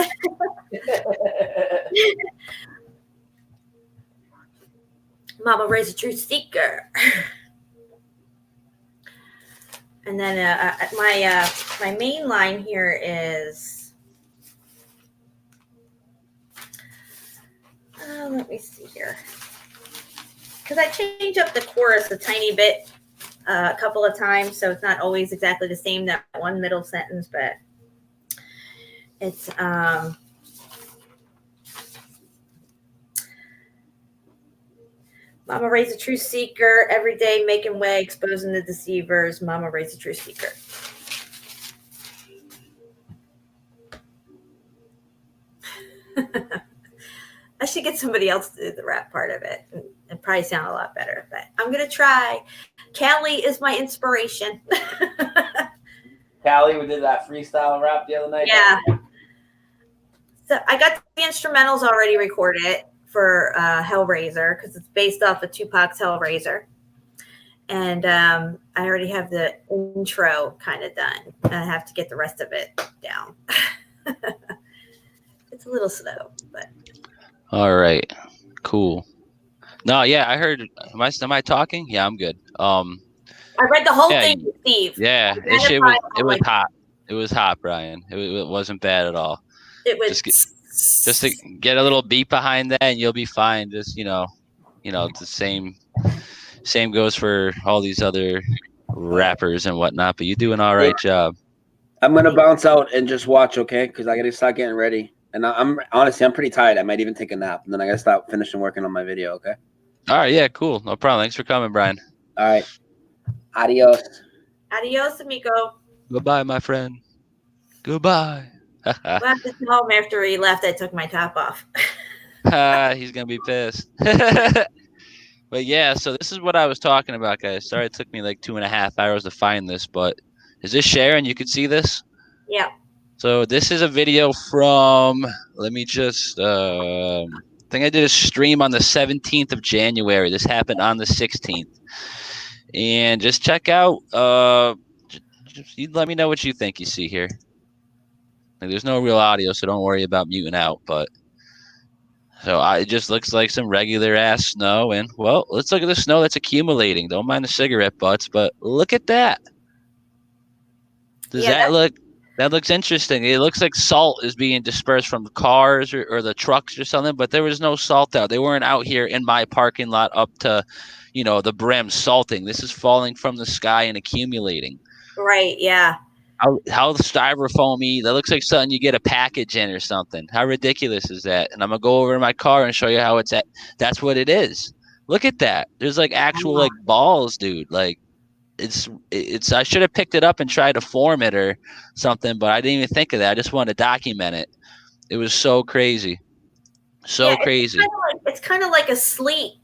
Mama raised a truth seeker. And then my main line here is, let me see here. Because I change up the chorus a tiny bit a couple of times, so it's not always exactly the same, that one middle sentence, but it's Mama raised a truth seeker, every day making way, exposing the deceivers. Mama raised a truth seeker. I should get somebody else to do the rap part of it. It probably sound a lot better, but I'm going to try. Callie is my inspiration. Callie, we did that freestyle rap the other night. Yeah. So I got the instrumentals already recorded for Hellraiser, because it's based off of Tupac's Hellraiser. And I already have the intro kind of done. I have to get the rest of it down. It's a little slow, but. All right, cool. No, yeah, I heard. Am I talking? Yeah, I'm good. I read the whole thing, Steve. Yeah, it was hot. It was hot, Brian. It wasn't bad at all. It was just to get a little beat behind that, and you'll be fine. Just it's the same goes for all these other rappers and whatnot. But you do an all right job. I'm gonna bounce out and just watch, okay? Because I gotta start getting ready. And I'm pretty tired. I might even take a nap, and then I gotta stop finishing working on my video. Okay. All right. Yeah. Cool. No problem. Thanks for coming, Brian. All right. Adios. Adios, amigo. Goodbye, my friend. Goodbye. Left his home after he left. I took my top off. He's gonna be pissed. But yeah, so this is what I was talking about, guys. Sorry, it took me like 2.5 hours to find this, but is this sharing? You can see this? Yeah. So this is a video from, let me just, I think I did a stream on the 17th of January. This happened on the 16th. And just check out, you let me know what you think you see here. Like, there's no real audio, so don't worry about muting out. But so it just looks like some regular ass snow. And, well, let's look at the snow that's accumulating. Don't mind the cigarette butts, but look at that. Does that look... That looks interesting. It looks like salt is being dispersed from the cars or the trucks or something, but there was no salt out. They weren't out here in my parking lot up to, the brim salting. This is falling from the sky and accumulating. Right, yeah. How the styrofoamy, that looks like something you get a package in or something. How ridiculous is that? And I'm going to go over in my car and show you how that's what it is. Look at that. There's like actual like balls, dude. Like, it's I should have picked it up and tried to form it or something, but I didn't even think of that. I just wanted to document it. It was so crazy. Crazy. It's kind of like a sleet.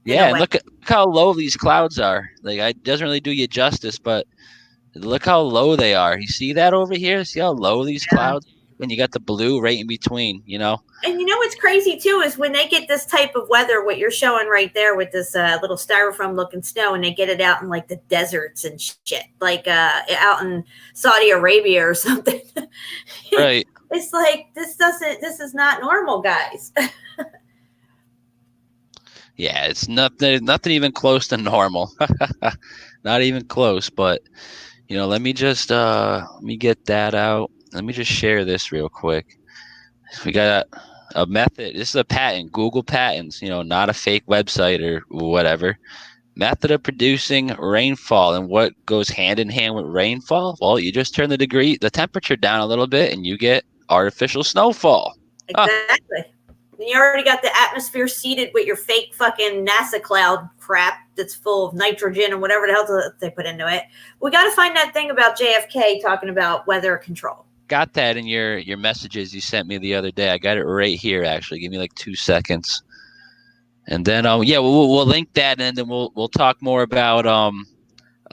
Yeah, and look how low these clouds are. Like, it doesn't really do you justice, but look how low they are. You see that over here? See how low these clouds? And you got the blue right in between, And what's crazy too is when they get this type of weather, what you're showing right there with this little styrofoam looking snow, and they get it out in like the deserts and shit, like out in Saudi Arabia or something. Right. It's like this is not normal, guys. Yeah, it's nothing even close to normal. Not even close, but let me just let me get that out. Let me just share this real quick. We got a method. This is a patent, Google patents, not a fake website or whatever. Method of producing rainfall. And what goes hand in hand with rainfall? Well, you just turn the temperature down a little bit and you get artificial snowfall. Exactly. And you already got the atmosphere seeded with your fake fucking NASA cloud crap that's full of nitrogen and whatever the hell they put into it. We got to find that thing about JFK talking about weather control. Got that in your messages you sent me the other day. I got it right here, actually. Give me like 2 seconds, and then we'll link that, and then we'll talk more about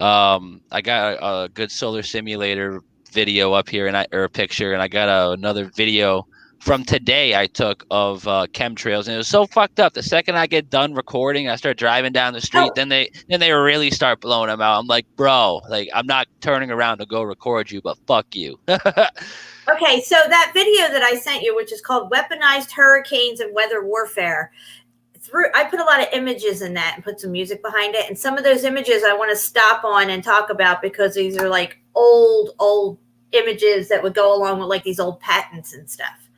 I got a good solar simulator video up here or a picture, and I got another video from today I took of chemtrails, and it was so fucked up. The second I get done recording, I start driving down the street. Then they really start blowing them out. I'm like, bro, like I'm not turning around to go record you, but fuck you. Okay, so that video that I sent you, which is called "Weaponized Hurricanes and Weather Warfare," I put a lot of images in that and put some music behind it. And some of those images I want to stop on and talk about because these are like old images that would go along with like these old patents and stuff.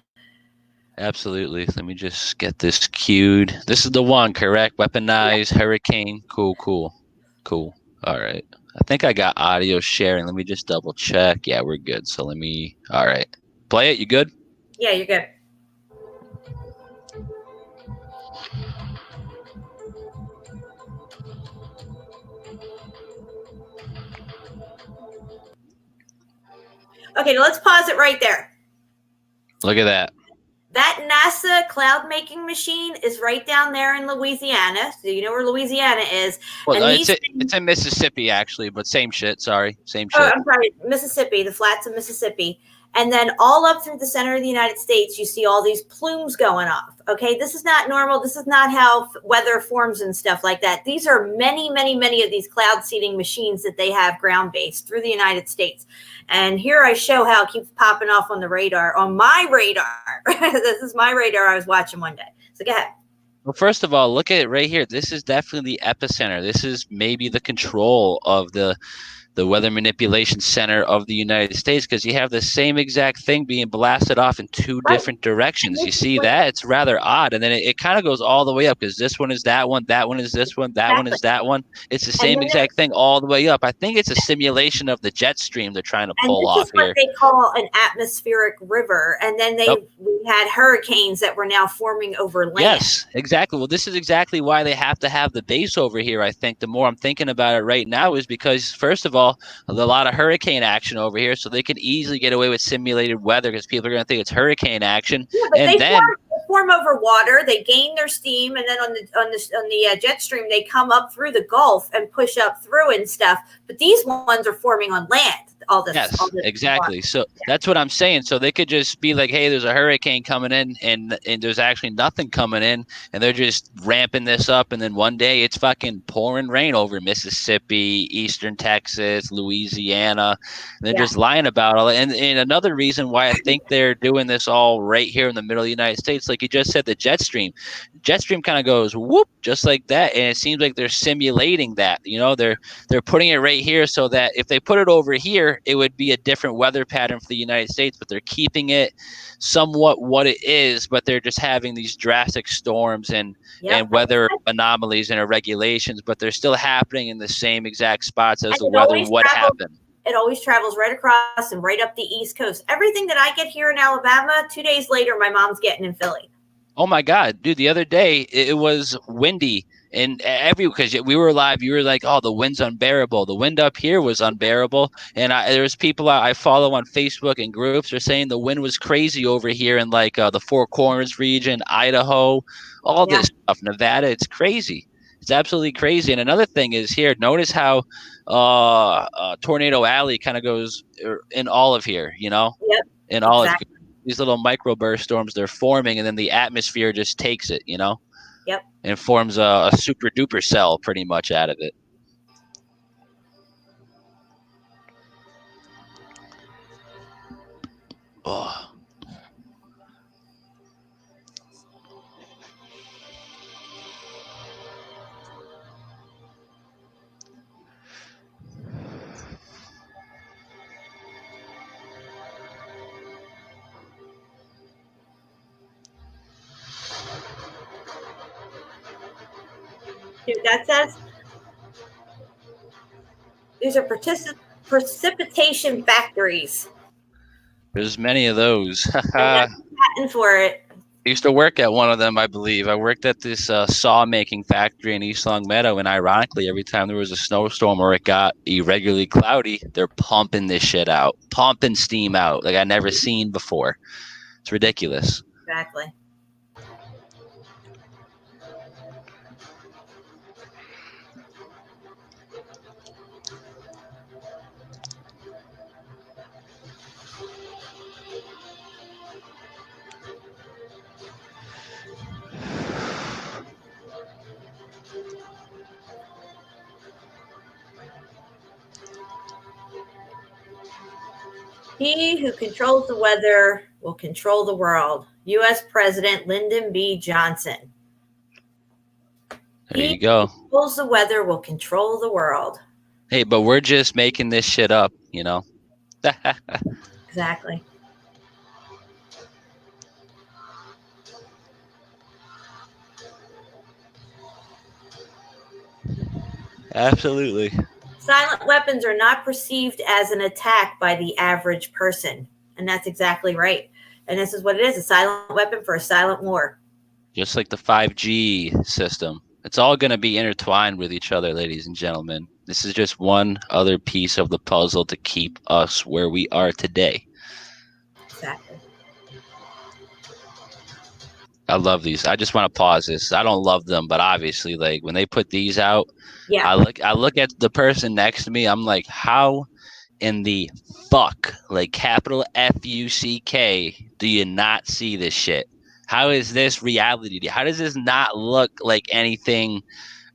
Absolutely. Let me just get this queued. This is the one, correct? Weaponized hurricane. Cool. All right. I think I got audio sharing. Let me just double check. Yeah, we're good. So all right. Play it. You good? Yeah, you're good. Okay, now let's pause it right there. Look at that. That NASA cloud making machine is right down there in Louisiana. So you know where Louisiana is. Well, and it's in Mississippi, actually, but same shit. Sorry. Same shit. Oh, I'm sorry. Mississippi, the flats of Mississippi. And then all up through the center of the United States, you see all these plumes going off. Okay, this is not normal. This is not how weather forms and stuff like that. These are many of these cloud seeding machines that they have ground-based through the United States. And here I show how it keeps popping off on the radar, on my radar. This is my radar I was watching one day. So go ahead. Well, first of all, look at it right here. This is definitely the epicenter. This is maybe the control of the weather manipulation center of the United States, because you have the same exact thing being blasted off in two different directions. You see that? It's rather odd. And then it kind of goes all the way up, because this one is that one is this one, that one is that one. It's the same exact thing all the way up. I think it's a simulation of the jet stream they're trying to pull off here. And this is what they call an atmospheric river. And then we had hurricanes that were now forming over land. Yes, exactly. Well, this is exactly why they have to have the base over here, I think. The more I'm thinking about it right now is because, first of all, a lot of hurricane action over here, so they could easily get away with simulated weather because people are going to think it's hurricane action. Yeah, but they form over water. They gain their steam, and then on the jet stream, they come up through the Gulf and push up through and stuff. But these ones are forming on land. Yes, exactly. Water. So that's what I'm saying. So they could just be like, hey, there's a hurricane coming in, and there's actually nothing coming in, and they're just ramping this up, and then one day it's fucking pouring rain over Mississippi, eastern Texas, Louisiana, and they're just lying about all it. And another reason why I think they're doing this all right here in the middle of the United States, like you just said, the jet stream kind of goes whoop, just like that, and it seems like they're simulating that. You know, they're putting it right here so that if they put it over here, it would be a different weather pattern for the United States, but they're keeping it somewhat what it is, but they're just having these drastic storms and weather anomalies and irregulations, but they're still happening in the same exact spots as the weather would happen. It always travels right across and right up the East Coast. Everything that I get here in Alabama, 2 days later, my mom's getting in Philly. Oh my God, dude, the other day it was windy. And because we were live, you were like, oh, the wind's unbearable. The wind up here was unbearable. And there's people I follow on Facebook and groups are saying the wind was crazy over here in like the Four Corners region, Idaho, all this stuff, Nevada. It's crazy. It's absolutely crazy. And another thing is here, notice how Tornado Alley kind of goes in all of here, you know? Yep. In all of these little microburst storms, they're forming, and then the atmosphere just takes it, you know? Yep. And forms a super duper cell pretty much out of it. Oh. That says these are precipitation factories. There's many of those. Patent for it. I used to work at one of them, I believe. I worked at this saw making factory in East Long Meadow, and ironically, every time there was a snowstorm or it got irregularly cloudy, they're pumping this shit out, pumping steam out like I never seen before. It's ridiculous. Exactly. He who controls the weather will control the world. U.S. President Lyndon B. Johnson. There He you go. who controls the weather will control the world. Hey, but we're just making this shit up, you know? Exactly. Absolutely. Silent weapons are not perceived as an attack by the average person. And that's exactly right. And this is what it is, a silent weapon for a silent war. Just like the 5G system. It's all going to be intertwined with each other, ladies and gentlemen. This is just one other piece of the puzzle to keep us where we are today. Exactly. I love these. I just want to pause this. I don't love them, but obviously, like when they put these out, Yeah. I look at the person next to me. I'm like, how in the fuck, like capital Fuck, do you not see this shit? How is this reality? How does this not look like anything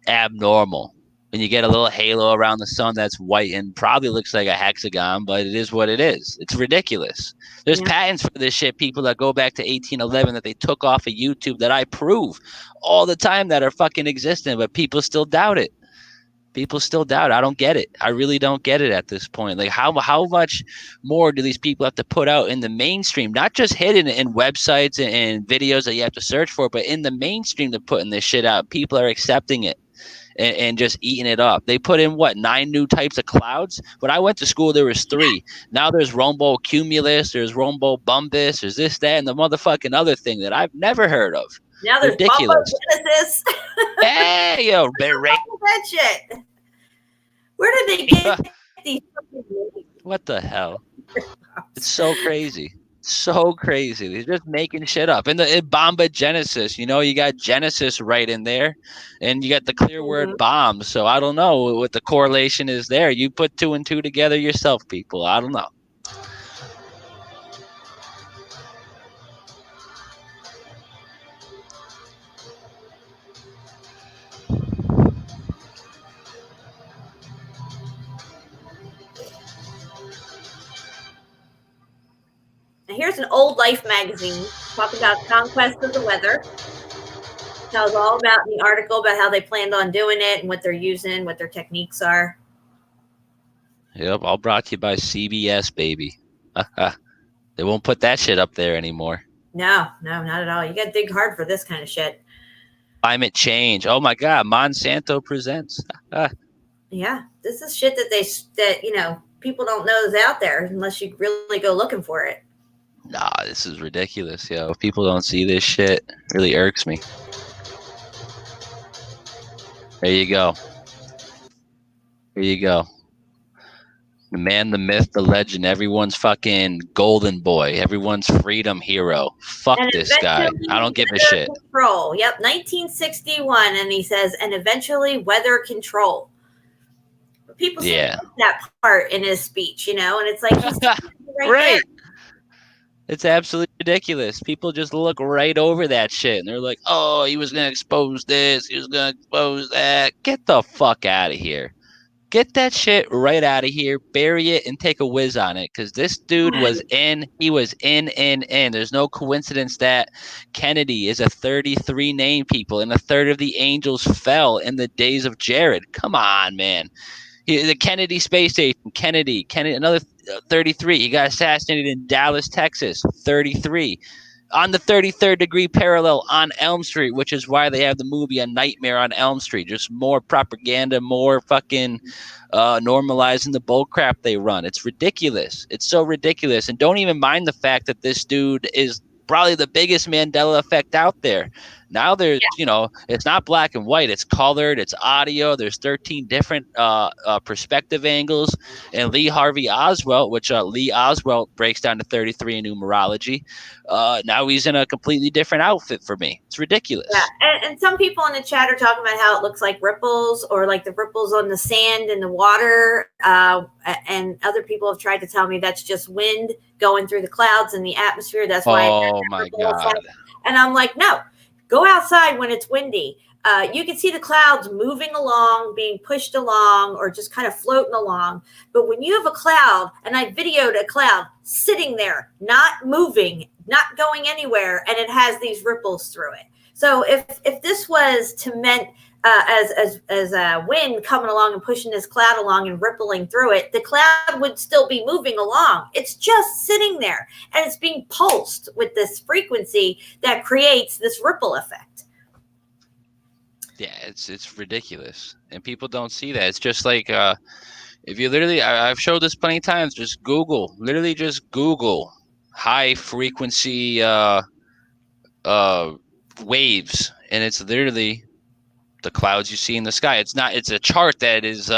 abnormal? When you get a little halo around the sun that's white and probably looks like a hexagon, but it is what it is. It's ridiculous. There's patents for this shit, people that go back to 1811 that they took off of YouTube that I prove all the time that are fucking existent, but people still doubt it. People still doubt it. I don't get it. I really don't get it at this point. Like how much more do these people have to put out in the mainstream? Not just hidden in websites and videos that you have to search for, but in the mainstream to putting this shit out. People are accepting it. And just eating it up. They put in 9 new types of clouds. When I went to school, there was 3. Now there's Rombo Cumulus, there's Rombo Bumbus, there's this, that, and the motherfucking other thing that I've never heard of. Now there's ridiculous. Genesis. Hey, yo, that shit. Where did they get these? What the hell? It's so crazy. So crazy. They're just making shit up. And the Bomba Genesis, you know, you got Genesis right in there, and you got the clear word bomb. So I don't know what the correlation is there. You put 2 and 2 together yourself, people. I don't know. Now here's an old Life magazine talking about conquest of the weather. Tells all about in the article about how they planned on doing it and what they're using, what their techniques are. Yep, all brought to you by CBS, baby. They won't put that shit up there anymore. No, not at all. You got to dig hard for this kind of shit. Climate change. Oh my God, Monsanto presents. Yeah, this is shit that you know people don't know is out there unless you really go looking for it. Nah, this is ridiculous, yo. If people don't see this shit, it really irks me. There you go. There you go. The man, the myth, the legend, everyone's fucking golden boy, everyone's freedom hero. Fuck and this guy. I don't give a shit. Control. Yep, 1961, and he says, and eventually weather control. But people see that part in his speech, you know, and it's like he's right there. It's absolutely ridiculous. People just look right over that shit, and they're like, "Oh, he was gonna expose this. He was gonna expose that." Get the fuck out of here. Get that shit right out of here, bury it, and take a whiz on it. Because this dude was in. He was in. There's no coincidence that Kennedy is a 33 name, people, and a third of the angels fell in the days of Jared. Come on, man. The Kennedy space station, Kennedy, another 33. He got assassinated in Dallas, Texas, 33. On the 33rd degree parallel on Elm Street, which is why they have the movie A Nightmare on Elm Street. Just more propaganda, more fucking normalizing the bullcrap they run. It's ridiculous. It's so ridiculous. And don't even mind the fact that this dude is probably the biggest Mandela effect out there. Now there's, you know, it's not black and white. It's colored. It's audio. There's 13 different perspective angles. And Lee Harvey Oswald, which Lee Oswald breaks down to 33 in numerology. Now he's in a completely different outfit for me. It's ridiculous. Yeah, and some people in the chat are talking about how it looks like ripples or like the ripples on the sand and the water. And other people have tried to tell me that's just wind going through the clouds and the atmosphere. That's why. Oh my God. And I'm like, no. Go outside when it's windy. you can see the clouds moving along, being pushed along, or just kind of floating along. But when you have a cloud, and I videoed a cloud sitting there, not moving, not going anywhere, and it has these ripples through it. So if this was to meant as a wind coming along and pushing this cloud along and rippling through it, the cloud would still be moving along. It's just sitting there, and it's being pulsed with this frequency that creates this ripple effect. Yeah, it's ridiculous, and people don't see that. It's just like if you literally, I've showed this plenty of times. Just literally just Google high frequency waves, and it's literally the clouds you see in the sky. It's a chart that is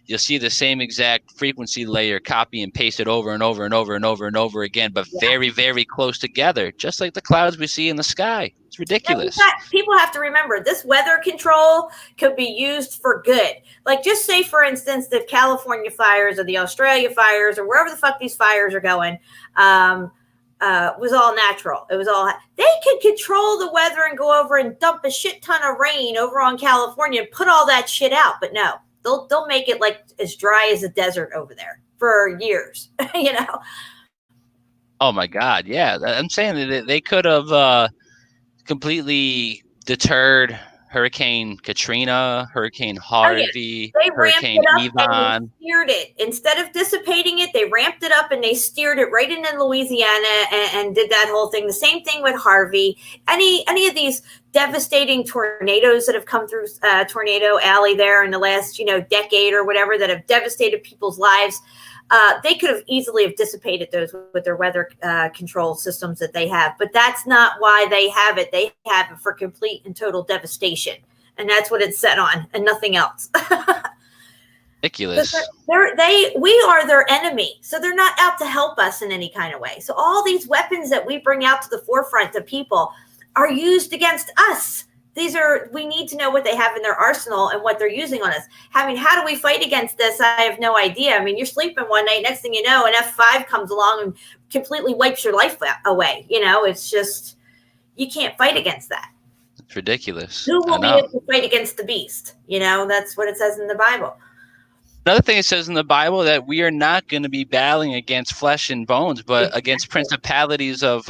you'll see the same exact frequency layer, copy and paste it over and over and over and over and over again, but very, very close together, just like the clouds we see in the sky. It's ridiculous. People have to remember this weather control could be used for good. Like, just say, for instance, the California fires or the Australia fires or wherever the fuck these fires are going, was all natural. It was all, they could control the weather and go over and dump a shit ton of rain over on California and put all that shit out. But no, they'll make it like as dry as a desert over there for years, you know? Oh my God. Yeah. I'm saying that they could have completely deterred Hurricane Katrina, Hurricane Harvey, Hurricane Ivan. They steered it. Instead of dissipating it, they ramped it up and they steered it right into Louisiana and did that whole thing. The same thing with Harvey. Any of these devastating tornadoes that have come through Tornado Alley there in the last, decade or whatever, that have devastated people's lives. They could have easily have dissipated those with their weather control systems that they have, but that's not why they have it. They have it for complete and total devastation, and that's what it's set on, and nothing else. Ridiculous. We are their enemy, so they're not out to help us in any kind of way. So all these weapons that we bring out to the forefront to people are used against us. We need to know what they have in their arsenal and what they're using on us. I mean, how do we fight against this? I have no idea. I mean, you're sleeping one night, next thing you know, an F5 comes along and completely wipes your life away. It's just, you can't fight against that. It's ridiculous. Who will be able to fight against the beast? That's what it says in the Bible. Another thing it says in the Bible, that we are not going to be battling against flesh and bones, but against principalities of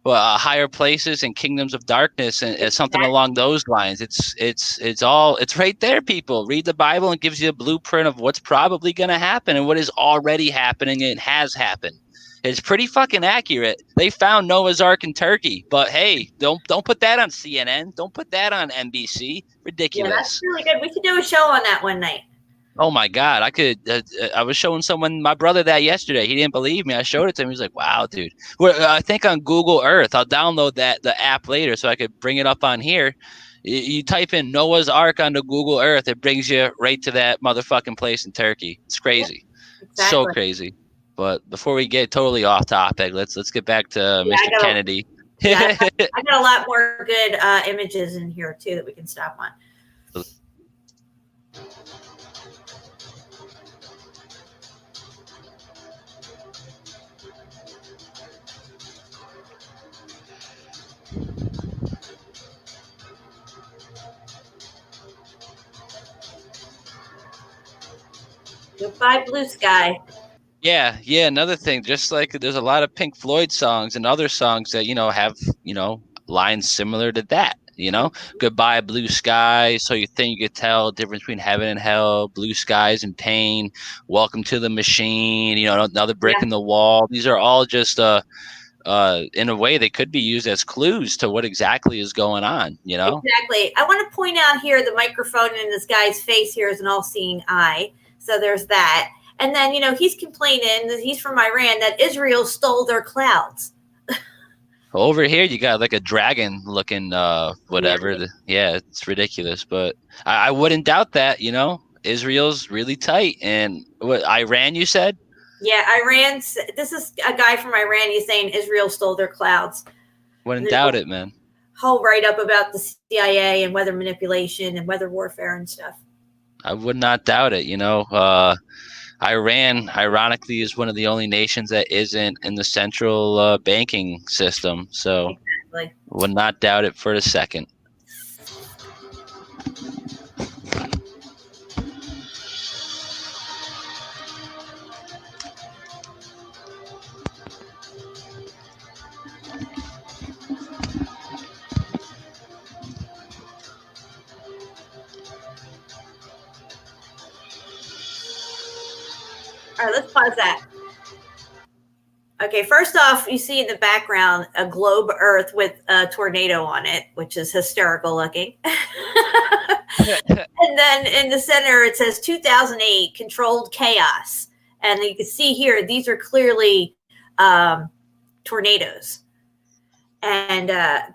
higher places and kingdoms of darkness, and something along those lines. It's right there. People read the Bible and gives you a blueprint of what's probably going to happen and what is already happening and has happened. It's pretty fucking accurate. They found Noah's Ark in Turkey, but hey, don't put that on CNN. Don't put that on NBC. Ridiculous. Yeah, that's really good. We could do a show on that one night. Oh my God, I could. I was showing my brother that yesterday. He didn't believe me. I showed it to him. He was like, "Wow, dude." I think on Google Earth. I'll download the app later so I could bring it up on here. You type in Noah's Ark onto Google Earth, it brings you right to that motherfucking place in Turkey. It's crazy, exactly. So crazy. But before we get totally off topic, let's get back to Mr. Kennedy. I got a lot more good images in here too that we can stop on. Goodbye, blue sky. Yeah. Another thing, just like there's a lot of Pink Floyd songs and other songs that have lines similar to that. Goodbye, blue sky. So you think you could tell the difference between heaven and hell, blue skies and pain. Welcome to the machine. Another brick in the wall. These are all just in a way they could be used as clues to what exactly is going on. Exactly. I want to point out here the microphone in this guy's face here is an all-seeing eye. So there's that. And then, he's complaining that he's from Iran, that Israel stole their clouds. Over here, you got like a dragon looking whatever. Yeah, it's ridiculous. But I wouldn't doubt that, Israel's really tight. And what, Iran, you said? Yeah, Iran. This is a guy from Iran. He's saying Israel stole their clouds. Wouldn't doubt it, man. Whole write-up about the CIA and weather manipulation and weather warfare and stuff. I would not doubt it. Iran, ironically, is one of the only nations that isn't in the central banking system. So would not doubt it for a second. How's that? Okay, first off, you see in the background a globe Earth with a tornado on it, which is hysterical looking. And then in the center, it says 2008 controlled chaos. And you can see here, these are clearly tornadoes. And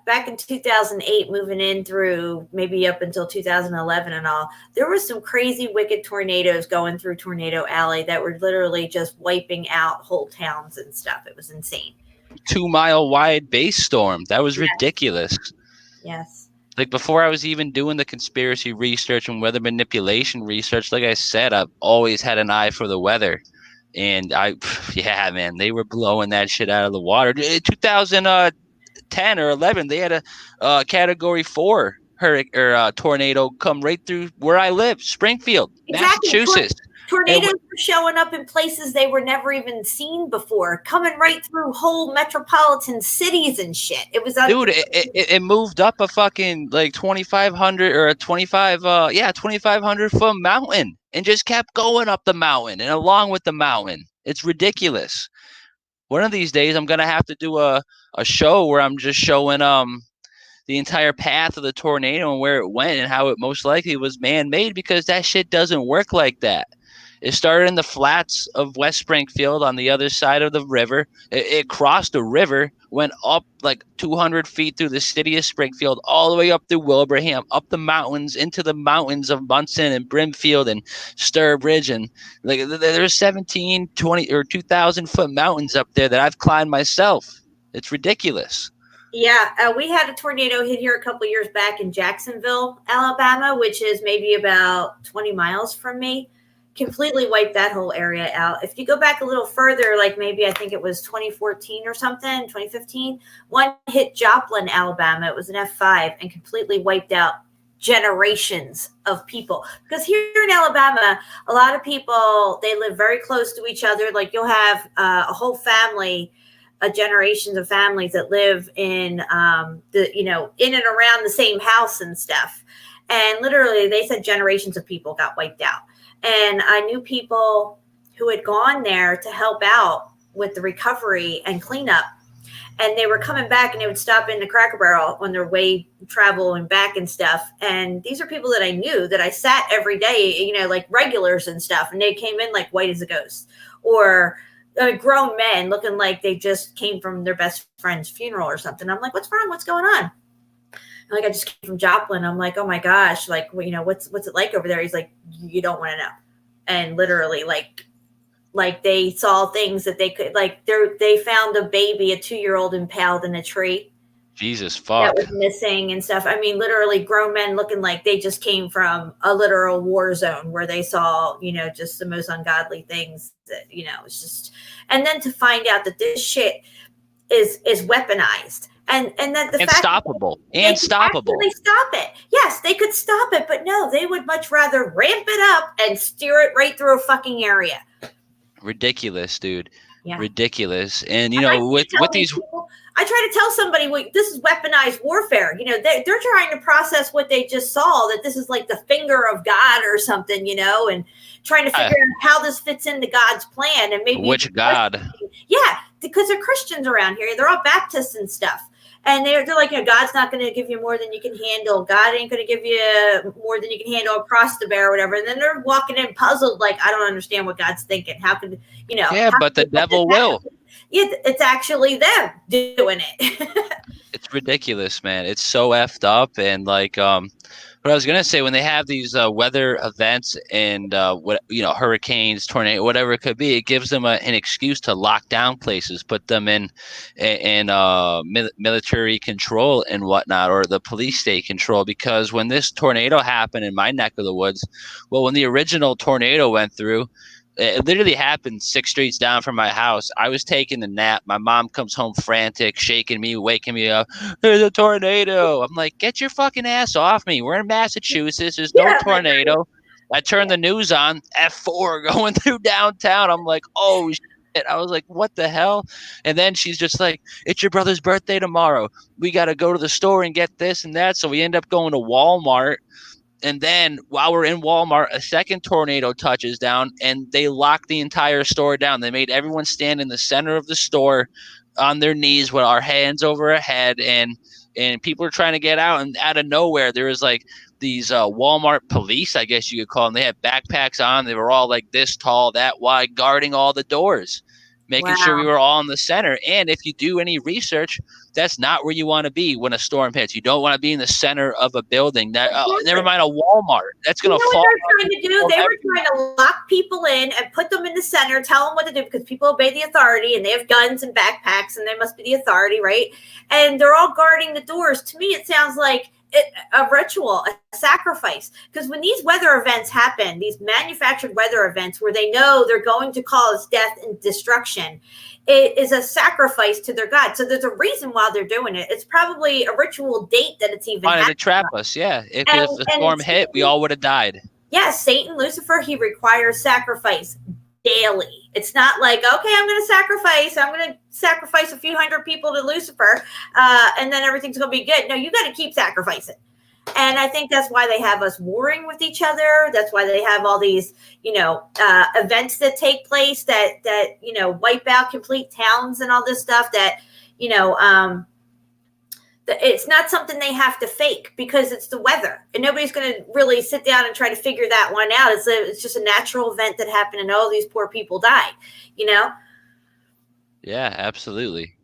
back in 2008, moving in through maybe up until 2011 and all, there were some crazy, wicked tornadoes going through Tornado Alley that were literally just wiping out whole towns and stuff. It was insane. 2 mile wide base storm. That was ridiculous. Yes. Like before I was even doing the conspiracy research and weather manipulation research, like I said, I've always had an eye for the weather. And yeah, man, they were blowing that shit out of the water. 2010 or 11, they had a Category 4 tornado come right through where I live, Springfield, Exactly. Massachusetts. Tornadoes were showing up in places they were never even seen before, coming right through whole metropolitan cities and shit. It was dude. It moved up a fucking like 2,500 or a 2,500 foot mountain and just kept going up the mountain and along with the mountain. It's ridiculous. One of these days, I'm gonna have to do a show where I'm just showing the entire path of the tornado and where it went and how it most likely was man-made, because that shit doesn't work like that. It started in the flats of West Springfield on the other side of the river. It crossed the river, went up like 200 feet through the city of Springfield, all the way up through Wilbraham, up the mountains, into the mountains of Munson and Brimfield and Sturbridge. And like there's 17, 20, or 2,000 foot mountains up there that I've climbed myself. It's ridiculous. Yeah, we had a tornado hit here a couple years back in Jacksonville, Alabama, which is maybe about 20 miles from me. Completely wiped that whole area out. If you go back a little further, like maybe I think it was 2014 or something, 2015, one hit Joplin, Alabama. It was an F5 and completely wiped out generations of people. Because here in Alabama, a lot of people, they live very close to each other. Like you'll have a whole family, generations of families that live in in and around the same house and stuff. And literally, they said generations of people got wiped out. And I knew people who had gone there to help out with the recovery and cleanup. And they were coming back and they would stop in the Cracker Barrel on their way travel and back and stuff. And these are people that I knew, that I sat every day, like regulars and stuff. And they came in like white as a ghost, or grown men looking like they just came from their best friend's funeral or something. I'm like, what's wrong? What's going on? Like, I just came from Joplin. I'm like, oh my gosh, like, what's it like over there? He's like, you don't want to know. And literally, like they saw things that they could, like, they found a baby, a 2-year-old impaled in a tree. Jesus fuck. That was missing and stuff. I mean, literally grown men looking like they just came from a literal war zone where they saw, just the most ungodly things that, it's just, and then to find out that this shit is weaponized. And that the fact stoppable. They stop it. Yes, they could stop it, but no, they would much rather ramp it up and steer it right through a fucking area. Ridiculous, dude. Yeah. Ridiculous. And with these people, I try to tell somebody, this is weaponized warfare. They're trying to process what they just saw, that this is like the finger of God or something, and trying to figure out how this fits into God's plan. And maybe which God? Yeah, because they're Christians around here. They're all Baptists and stuff. And they're like, God's not going to give you more than you can handle. God ain't going to give you more than you can handle across the bear or whatever. And then they're walking in puzzled, like, I don't understand what God's thinking. How could, Yeah, but the devil will. It's actually them doing it. It's ridiculous, man. It's so effed up. And like, what I was gonna say, when they have these weather events and hurricanes, tornado, whatever it could be, it gives them an excuse to lock down places, put them in military control and whatnot, or the police state control. Because when this tornado happened in my neck of the woods, well, when the original tornado went through, it literally happened 6 streets down from my house. I was taking a nap. My mom comes home frantic, shaking me, waking me up. There's a tornado. I'm like, get your fucking ass off me. We're in Massachusetts. There's no tornado. I turned the news on, F4 going through downtown. I'm like, oh, shit. I was like, what the hell? And then she's just like, it's your brother's birthday tomorrow. We got to go to the store and get this and that. So we end up going to Walmart. And then while we're in Walmart, a second tornado touches down and they locked the entire store down. They made everyone stand in the center of the store on their knees with our hands over our head, and people are trying to get out, and out of nowhere there was like these Walmart police, I guess you could call them. They had backpacks on. They were all like this tall, that wide, guarding all the doors, making sure we were all in the center. And if you do any research, that's not where you want to be when a storm hits. You don't want to be in the center of a building. That never mind a Walmart. That's going to fall. What they're trying to do? They were trying to lock people in and put them in the center, tell them what to do, because people obey the authority and they have guns and backpacks and they must be the authority, right? And they're all guarding the doors. To me, it sounds like a ritual, a sacrifice. Because when these weather events happen, these manufactured weather events where they know they're going to cause death and destruction, it is a sacrifice to their god. So there's a reason why they're doing it. It's probably a ritual date that it's even to trap us. Yeah. If the storm hit, we all would have died. Yes, Satan, Lucifer, he requires sacrifice daily. It's not like, okay, I'm going to sacrifice a few hundred people to Lucifer, and then everything's going to be good. No, you got to keep sacrificing. And I think that's why they have us warring with each other. That's why they have all these, events that take place that wipe out complete towns and all this stuff that, it's not something they have to fake because it's the weather, and nobody's going to really sit down and try to figure that one out. It's just a natural event that happened, and all these poor people died, Yeah, absolutely.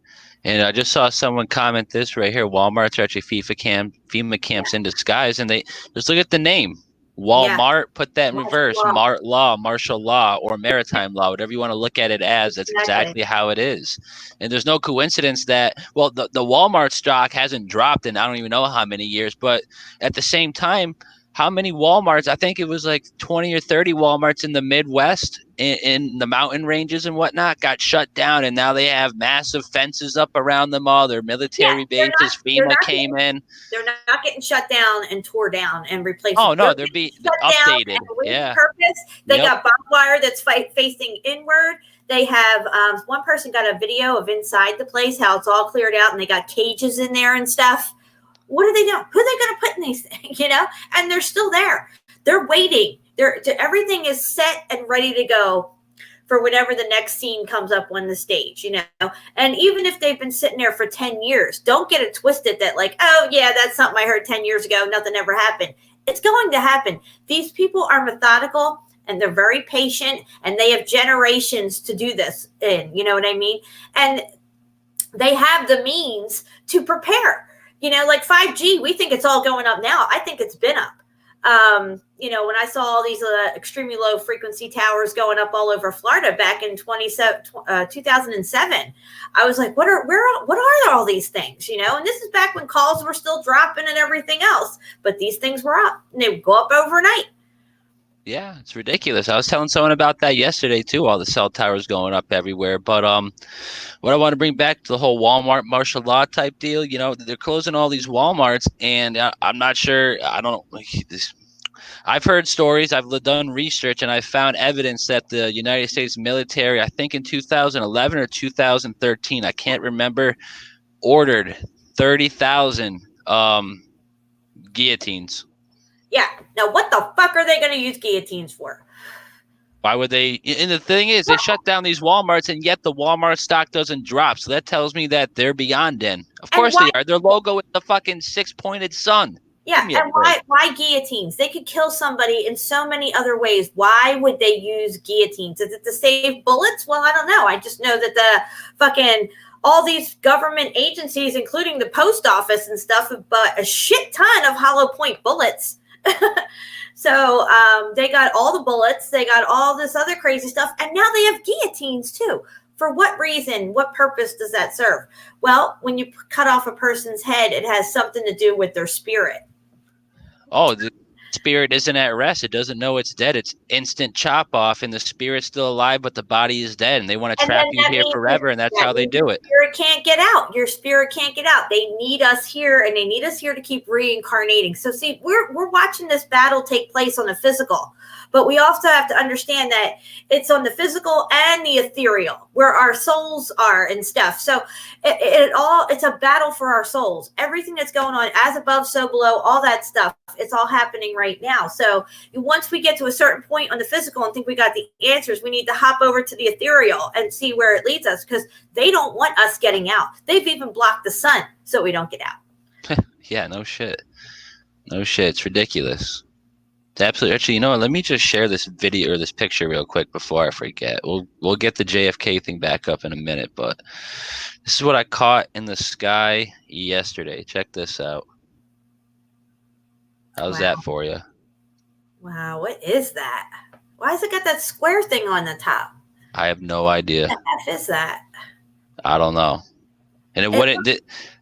And I just saw someone comment this right here. Walmarts are actually FEMA camps in disguise, and they just look at the name. Walmart, put that in reverse. Martial law, or maritime law, whatever you want to look at it as. That's exactly how it is. And there's no coincidence that, the Walmart stock hasn't dropped in I don't even know how many years, but at the same time, how many Walmarts, I think it was like 20 or 30 Walmarts in the Midwest, in the mountain ranges and whatnot, got shut down, and now they have massive fences up around them all. Their military bases, FEMA came in. They're not getting shut down and tore down and replaced. Oh, no, they're being updated. Yeah. Purpose. They got barbed wire that's facing inward. They have one person got a video of inside the place, how it's all cleared out, and they got cages in there and stuff. What are they doing? Who are they going to put in these things? And they're still there. They're waiting. Everything is set and ready to go for whenever the next scene comes up on the stage, And even if they've been sitting there for 10 years, don't get it twisted that like, oh, yeah, that's something I heard 10 years ago. Nothing ever happened. It's going to happen. These people are methodical, and they're very patient, and they have generations to do this in, you know what I mean? And they have the means to prepare. Like 5G, we think it's all going up now. I think it's been up. When I saw all these extremely low frequency towers going up all over Florida back in 2007, I was like, what are all these things? And this is back when calls were still dropping and everything else, but these things were up, and they would go up overnight. Yeah, it's ridiculous. I was telling someone about that yesterday too, all the cell towers going up everywhere. But what I want to bring back to the whole Walmart martial law type deal, they're closing all these Walmarts, and I'm not sure. I've heard stories, I've done research, and I've found evidence that the United States military, I think in 2011 or 2013, I can't remember, ordered 30,000 guillotines. Yeah. Now, what the fuck are they going to use guillotines for? Why would they? And the thing is, they shut down these Walmarts, and yet the Walmart stock doesn't drop. So that tells me that they're beyond in. Of course they are. Their logo is the fucking 6-pointed sun. Yeah, and why guillotines? They could kill somebody in so many other ways. Why would they use guillotines? Is it to save bullets? Well, I don't know. I just know that all these government agencies, including the post office and stuff, have bought a shit ton of hollow point bullets. So they got all the bullets, they got all this other crazy stuff, and now they have guillotines too. For what reason? What purpose does that serve? Well, when you cut off a person's head, it has something to do with their spirit. Oh, the spirit isn't at rest. It doesn't know it's dead. It's instant chop off, and the spirit's still alive, but the body is dead, and they want to trap you here forever, and that's how they do it. Your spirit can't get out. Your spirit can't get out. They need us here, and they need us here to keep reincarnating. So see, we're watching this battle take place on the physical, but we also have to understand that it's on the physical and the ethereal, where our souls are and stuff. So it's a battle for our souls. Everything that's going on, as above, so below, all that stuff, it's all happening right right now. So once we get to a certain point on the physical and think we got the answers, we need to hop over to the ethereal and see where it leads us, because they don't want us getting out. They've even blocked the sun so we don't get out. Yeah, no shit. No shit. It's ridiculous. It's absolutely. Actually, you know what? Let me just share this video or this picture real quick before I forget. We'll get the JFK thing back up in a minute, but this is what I caught in the sky yesterday. Check this out. How's that for you? Wow, what is that? Why has it got that square thing on the top? I have no idea. What the F is that? I don't know. And it wouldn't.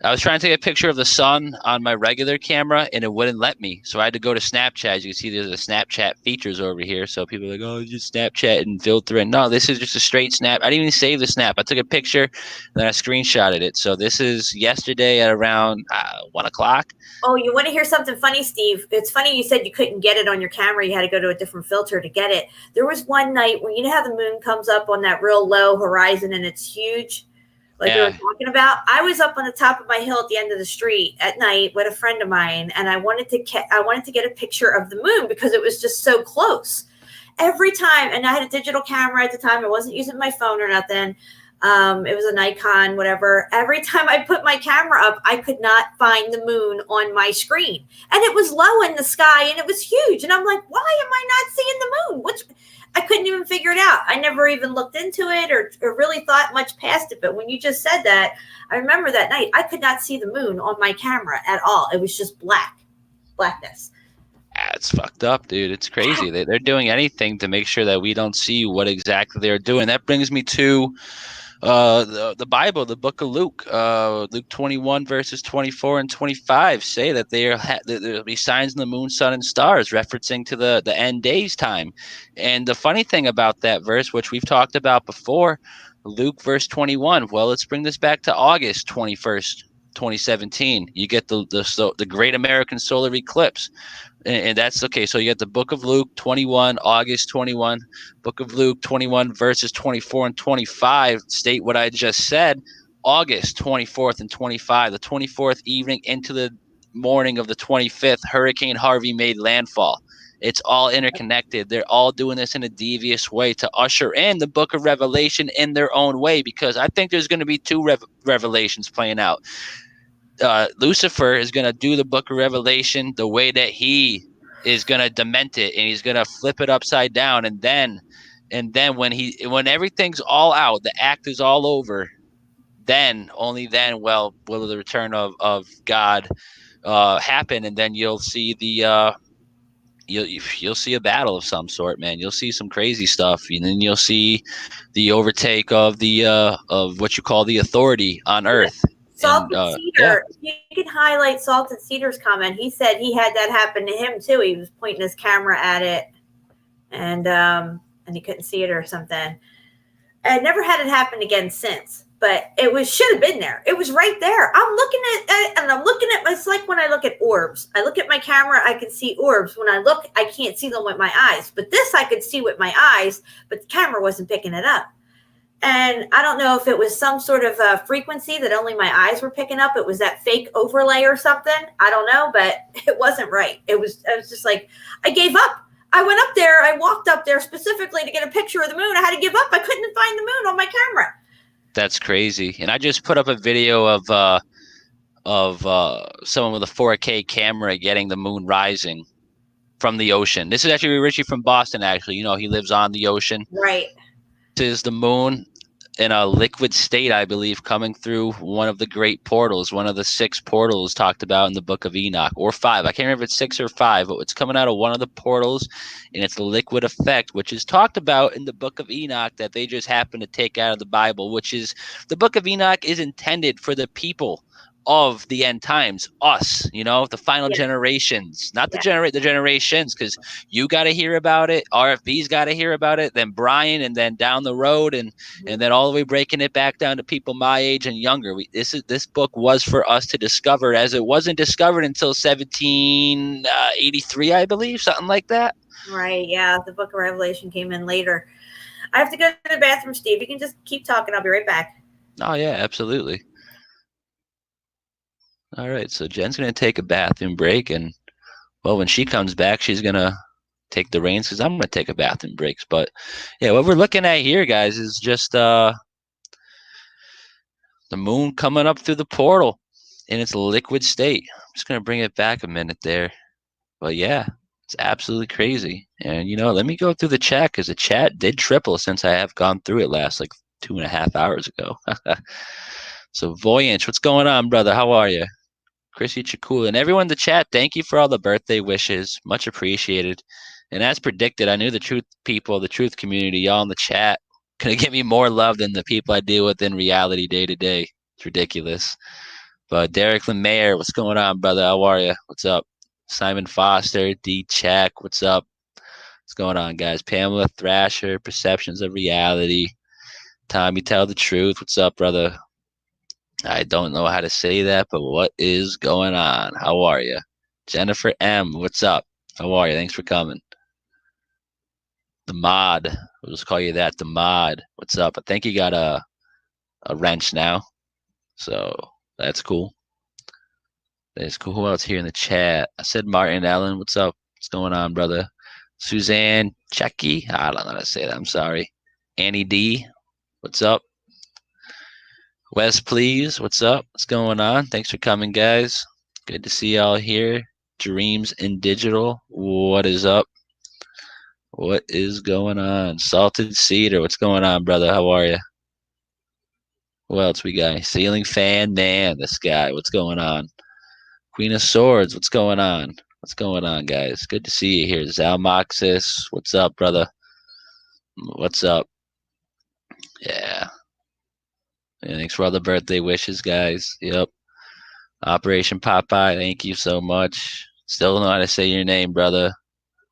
I was trying to take a picture of the sun on my regular camera, and it wouldn't let me. So I had to go to Snapchat. As you can see, there's a Snapchat features over here. So people are like, "Oh, just Snapchat and filter it." No, this is just a straight snap. I didn't even save the snap. I took a picture, then I screenshotted it. So this is yesterday at around 1 o'clock. Oh, you want to hear something funny, Steve? It's funny you said you couldn't get it on your camera. You had to go to a different filter to get it. There was one night when, you know how the moon comes up on that real low horizon and it's huge, like we were talking about? I was up on the top of my hill at the end of the street at night with a friend of mine, and I wanted to get a picture of the moon because it was just so close. Every time, and I had a digital camera at the time. I wasn't using my phone or nothing. It was a Nikon, whatever. Every time I put my camera up, I could not find the moon on my screen. And it was low in the sky and it was huge. And I'm like, why am I not seeing the moon? I couldn't even figure it out. I never even looked into it or really thought much past it. But when you just said that, I remember that night, I could not see the moon on my camera at all. It was just blackness. It's fucked up, dude. It's crazy. They're doing anything to make sure that we don't see what exactly they're doing. That brings me to the Bible, the book of Luke. Luke 21 verses 24 and 25 say that there'll be signs in the moon, sun, and stars, referencing to the end days time. And the funny thing about that verse, which we've talked about before, Luke verse 21. Well, let's bring this back to August 21st, 2017. You get the Great American Solar Eclipse. And that's okay. So you get the book of Luke 21, August 21, book of Luke 21, verses 24 and 25 state what I just said. August 24th and 25, the 24th evening into the morning of the 25th, Hurricane Harvey made landfall. It's all interconnected. They're all doing this in a devious way to usher in the book of Revelation in their own way, because I think there's going to be two revelations playing out. Lucifer is going to do the book of Revelation the way that he is going to dement it, and he's going to flip it upside down. And then when everything's all out, the act is all over, only then will the return of God happen. And then you'll see you'll see a battle of some sort, man. You'll see some crazy stuff, and then you'll see the overtake of of what you call the authority on earth. Salt and Cedar. Yeah. You can highlight Salt and Cedar's comment. He said he had that happen to him too. He was pointing his camera at it, and he couldn't see it or something. I never had it happen again since, but it should have been there. It was right there. I'm looking at it, and I'm looking at. It's like when I look at orbs. I look at my camera, I can see orbs. When I look, I can't see them with my eyes. But this I could see with my eyes, but the camera wasn't picking it up. And I don't know if it was some sort of a frequency that only my eyes were picking up. It was that fake overlay or something. I don't know, but it wasn't right. I was just like, I gave up. I went up there. I walked up there specifically to get a picture of the moon. I had to give up. I couldn't find the moon on my camera. That's crazy. And I just put up a video of someone with a 4K camera getting the moon rising from the ocean. This is actually Richie from Boston, actually. You know, he lives on the ocean. Right. This is the moon in a liquid state, I believe, coming through one of the great portals, one of the 6 portals talked about in the book of Enoch, or 5. I can't remember if it's 6 or 5, but it's coming out of one of the portals, and it's the liquid effect, which is talked about in the book of Enoch that they just happen to take out of the Bible, which is the book of Enoch is intended for the people of the end times, us, the final generations, not the generations, because you got to hear about it, RFB's got to hear about it, then Brian, and then down the road, and then all the way breaking it back down to people my age and younger. This book was for us to discover, as it wasn't discovered until 1783, I believe, something like that. Right, yeah, the book of Revelation came in later. I have to go to the bathroom, Steve. You can just keep talking. I'll be right back. Oh, yeah, absolutely. All right, so Jen's going to take a bathroom break, and Well, when she comes back, she's gonna take the reins because I'm gonna take a bathroom breaks. But yeah, what we're looking at here, guys, is just the moon coming up through the portal in its liquid state. I'm just gonna bring it back a minute there. But yeah, it's absolutely crazy. And let me go through the chat because the chat did triple since I have gone through it last like 2.5 hours ago. So Voyage, what's going on, brother? How are you? Chrissy Chakula and everyone in the chat, thank you for all the birthday wishes. Much appreciated. And as predicted, I knew the truth people, the truth community, y'all in the chat, gonna give me more love than the people I deal with in reality day to day. It's ridiculous. But Derek Lemaire, what's going on, brother? How are you? What's up? Simon Foster, D Check, what's up? What's going on, guys? Pamela Thrasher, Perceptions of Reality. Tommy, Tell the Truth. What's up, brother? I don't know how to say that, but what is going on? How are you? Jennifer M, what's up? How are you? Thanks for coming. The Mod, we'll just call you that. The Mod, what's up? I think you got a wrench now, so that's cool. That's cool. Who else here in the chat? I said Martin Allen, what's up? What's going on, brother? Suzanne Checky, I don't know how to say that. I'm sorry. Annie D, what's up? Wes, please. What's up? What's going on? Thanks for coming, guys. Good to see y'all here. Dreams in Digital. What is up? What is going on? Salted Cedar. What's going on, brother? How are you? Who else we got? Ceiling Fan Man. This guy. What's going on? Queen of Swords. What's going on? What's going on, guys? Good to see you here. Zalmoxis. What's up, brother? What's up? Yeah. Thanks for all the birthday wishes, guys. Yep. Operation Popeye, thank you so much. Still don't know how to say your name, brother.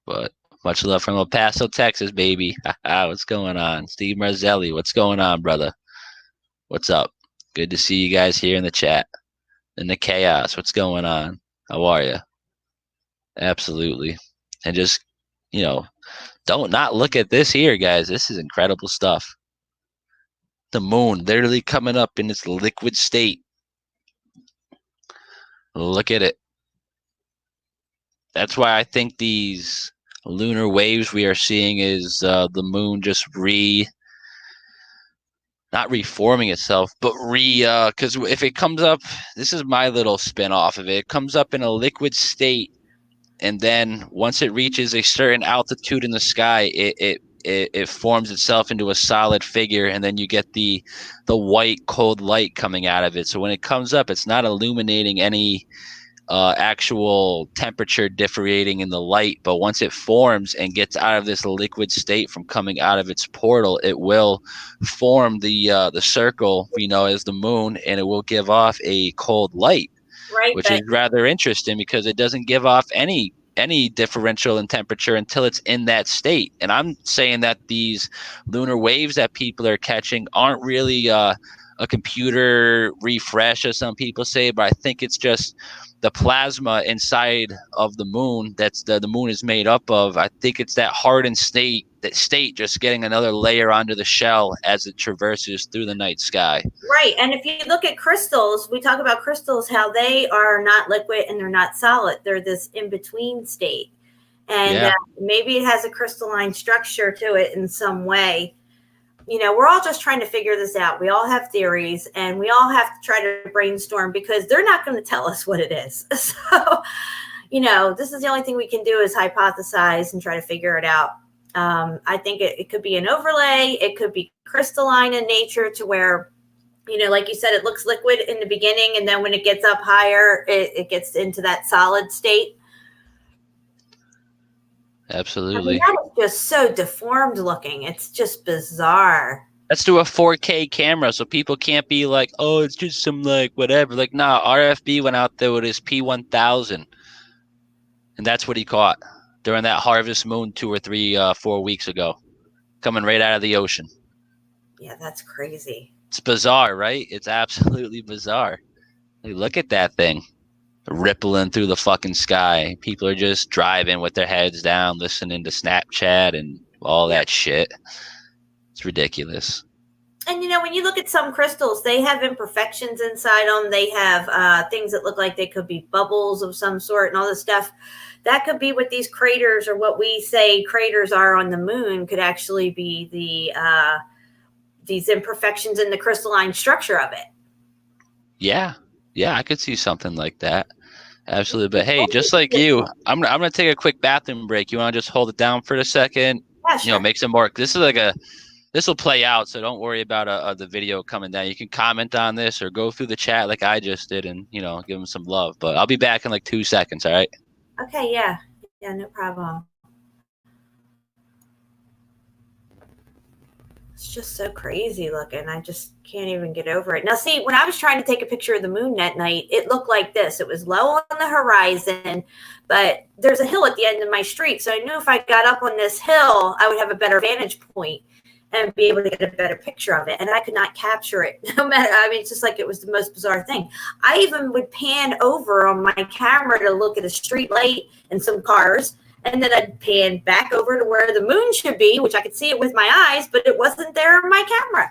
But much love from El Paso, Texas, baby. What's going on? Steve Marzelli, what's going on, brother? What's up? Good to see you guys here in the chat. In the chaos, what's going on? How are you? Absolutely. And just, don't not look at this here, guys. This is incredible stuff. The moon literally coming up in its liquid state. Look at it. That's why I think these lunar waves we are seeing is the moon just not reforming itself, but because if it comes up, this is my little spin off of it. It comes up in a liquid state, and then once it reaches a certain altitude in the sky, it forms itself into a solid figure, and then you get the white cold light coming out of it. So when it comes up, it's not illuminating any actual temperature differentiating in the light, but once it forms and gets out of this liquid state from coming out of its portal, it will form the circle, as the moon, and it will give off a cold light, Right. which is rather interesting because it doesn't give off any differential in temperature until it's in that state. And I'm saying that these lunar waves that people are catching aren't really a computer refresh, as some people say, but I think it's just the plasma inside of the moon that's the moon is made up of. I think it's that hardened state just getting another layer onto the shell as it traverses through the night sky. Right. And if you look at crystals, we talk about crystals, how they are not liquid and they're not solid. They're this in-between state. And maybe it has a crystalline structure to it in some way. We're all just trying to figure this out. We all have theories and we all have to try to brainstorm because they're not going to tell us what it is. So, this is the only thing we can do is hypothesize and try to figure it out. I think it could be an overlay. It could be crystalline in nature to where, like you said, it looks liquid in the beginning. And then when it gets up higher, it gets into that solid state. Absolutely. That is just so deformed looking. It's just bizarre. Let's do a 4K camera so people can't be like, oh, it's just some whatever. Nah, RFB went out there with his P1000. And that's what he caught during that harvest moon 2 or 3, 4 weeks ago, coming right out of the ocean. Yeah, that's crazy. It's bizarre, right? It's absolutely bizarre. Look at that thing rippling through the fucking sky. People are just driving with their heads down, listening to Snapchat and all that shit. It's ridiculous. And when you look at some crystals, they have imperfections inside them. They have things that look like they could be bubbles of some sort and all this stuff. that could be what these craters, or what we say craters are on the moon, could actually be these imperfections in the crystalline structure of it. Yeah, I could see something like that. Absolutely. But hey, just like you, I'm gonna take a quick bathroom break. You want to just hold it down for a second? Yeah, sure. Make some more. This will play out, so don't worry about the video coming down. You can comment on this or go through the chat like I just did, and give them some love. But I'll be back in like 2 seconds. All right. Okay. Yeah. Yeah. No problem. It's just so crazy looking. I just can't even get over it. Now, see, when I was trying to take a picture of the moon that night, it looked like this. It was low on the horizon, but there's a hill at the end of my street. So I knew if I got up on this hill, I would have a better vantage point and be able to get a better picture of it. And I could not capture it. No matter, I mean, it's just like it was the most bizarre thing. I even would pan over on my camera to look at a street light and some cars. And then I'd pan back over to where the moon should be, which I could see it with my eyes, but it wasn't there on my camera.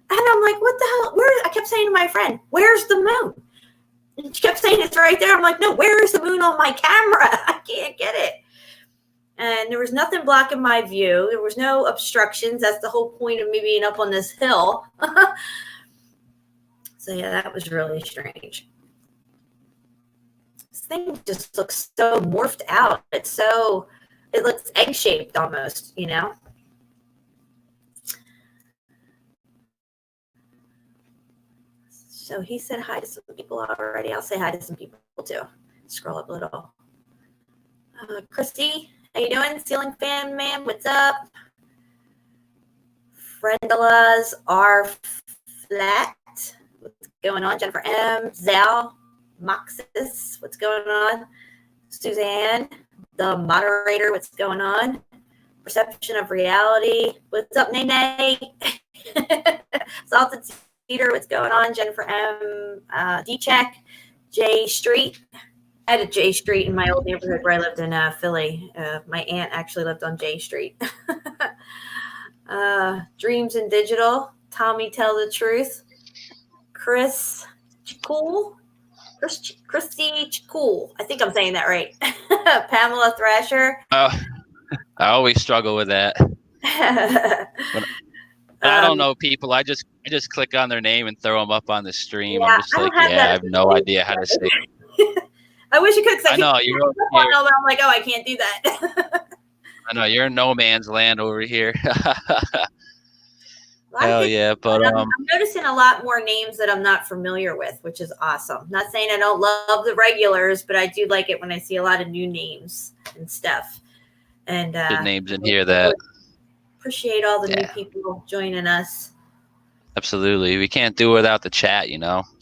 And I'm like, what the hell? I kept saying to my friend, where's the moon? And she kept saying it's right there. I'm like, no, where's the moon on my camera? I can't get it. And there was nothing blocking my view. There was no obstructions. That's the whole point of me being up on this hill. So yeah, that was really strange. Thing just looks so morphed out. It looks egg-shaped almost, So he said hi to some people already. I'll say hi to some people too. Scroll up a little. Christy, how you doing? Ceiling fan man, what's up? Friendala's are flat. What's going on? Jennifer M. Zal. Moxis, what's going on? Suzanne, the moderator, what's going on? Perception of reality, what's up, Nene? Salted Cedar, what's going on? Jennifer M. D-Check, J Street. I had a J Street in my old neighborhood where I lived in Philly. My aunt actually lived on J Street. Dreams and Digital, Tommy Tell the Truth, Chris Cool. Christy Cool. I think I'm saying that right. Pamela Thrasher. Oh, I always struggle with that. I don't know people. I just click on their name and throw them up on the stream. Yeah, I'm just like, I have no idea how to say it. I wish you could. I know you're I'm like, oh, I can't do that. I know you're in no man's land over here. Hell yeah, but I'm noticing a lot more names that I'm not familiar with, which is awesome. Not saying I don't love the regulars, but I do like it when I see a lot of new names and stuff. And good names in here that appreciate all the new people joining us. Absolutely, we can't do it without the chat.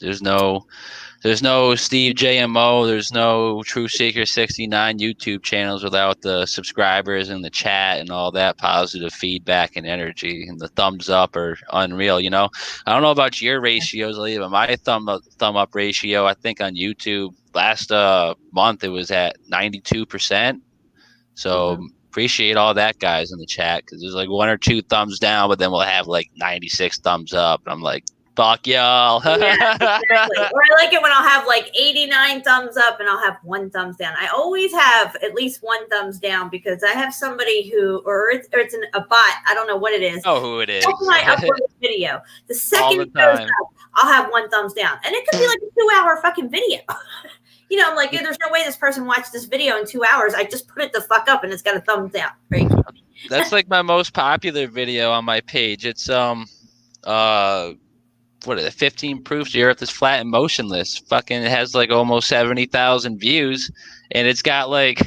There's no Steve JMO. There's no TruthSeeker69 YouTube channels without the subscribers and the chat and all that positive feedback and energy, and the thumbs up are unreal. I don't know about your ratios, Leah, but my thumb up ratio, I think on YouTube last month it was at 92%. So appreciate all that, guys, in the chat, because there's like 1 or 2 thumbs down, but then we'll have like 96 thumbs up. And I'm like, fuck y'all. Yeah, exactly. Or I like it when I'll have like 89 thumbs up and I'll have 1 thumbs down. I always have at least 1 thumbs down because I have somebody who, or it's a bot. I don't know what it is. Oh, who it is. When I upload this video, the second it goes up, I'll have 1 thumbs down. And it could be like a 2-hour fucking video. I'm like, there's no way this person watched this video in 2 hours. I just put it the fuck up and it's got a thumbs down. Right? That's like my most popular video on my page. It's what are the 15 proofs the earth is flat and motionless. Fucking it has like almost 70,000 views, and it's got like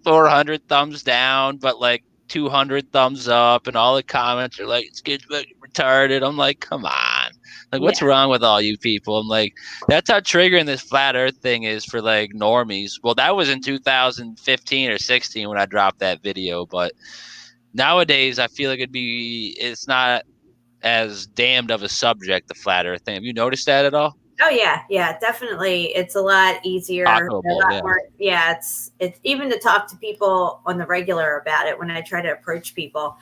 400 thumbs down, but like 200 thumbs up, and all the comments are like, it's good retarded. I'm like, come on. Like, what's wrong with all you people? I'm like, that's how triggering this flat earth thing is for like normies. Well, that was in 2015 or 16 when I dropped that video, but nowadays I feel like it's not as damned of a subject, the flat earth thing. Have you noticed that at all? Oh yeah, definitely. It's a lot easier. More, it's even to talk to people on the regular about it. When I try to approach people,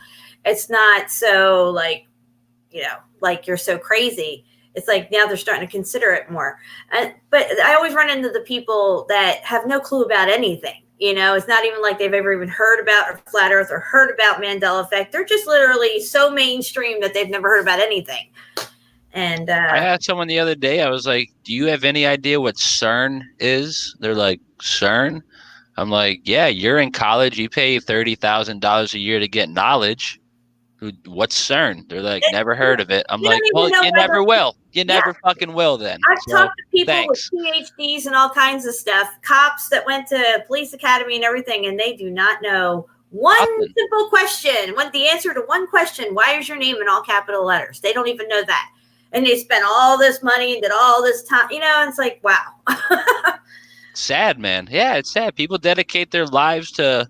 it's not so like you're so crazy. It's like now they're starting to consider it more. But I always run into the people that have no clue about anything. You know, it's not even like they've ever even heard about or flat earth or heard about Mandela Effect. They're just literally so mainstream that they've never heard about anything. And I asked someone the other day, I was like, do you have any idea what CERN is? They're like, CERN? I'm like, yeah, you're in college. You pay $30,000 a year to get knowledge. What's CERN? They're like, never heard of it. I'm you like, don't well, even know you whether never will. You never fucking will then. I've So, talked to people thanks. with PhDs and all kinds of stuff, cops that went to police academy and everything, and they do not know one Nothing. simple question. The answer to one question: why is your name in all capital letters? They don't even know that, and they spent all this money and did all this time. You know, and it's like, wow. Sad, man. Yeah, it's sad. People dedicate their lives to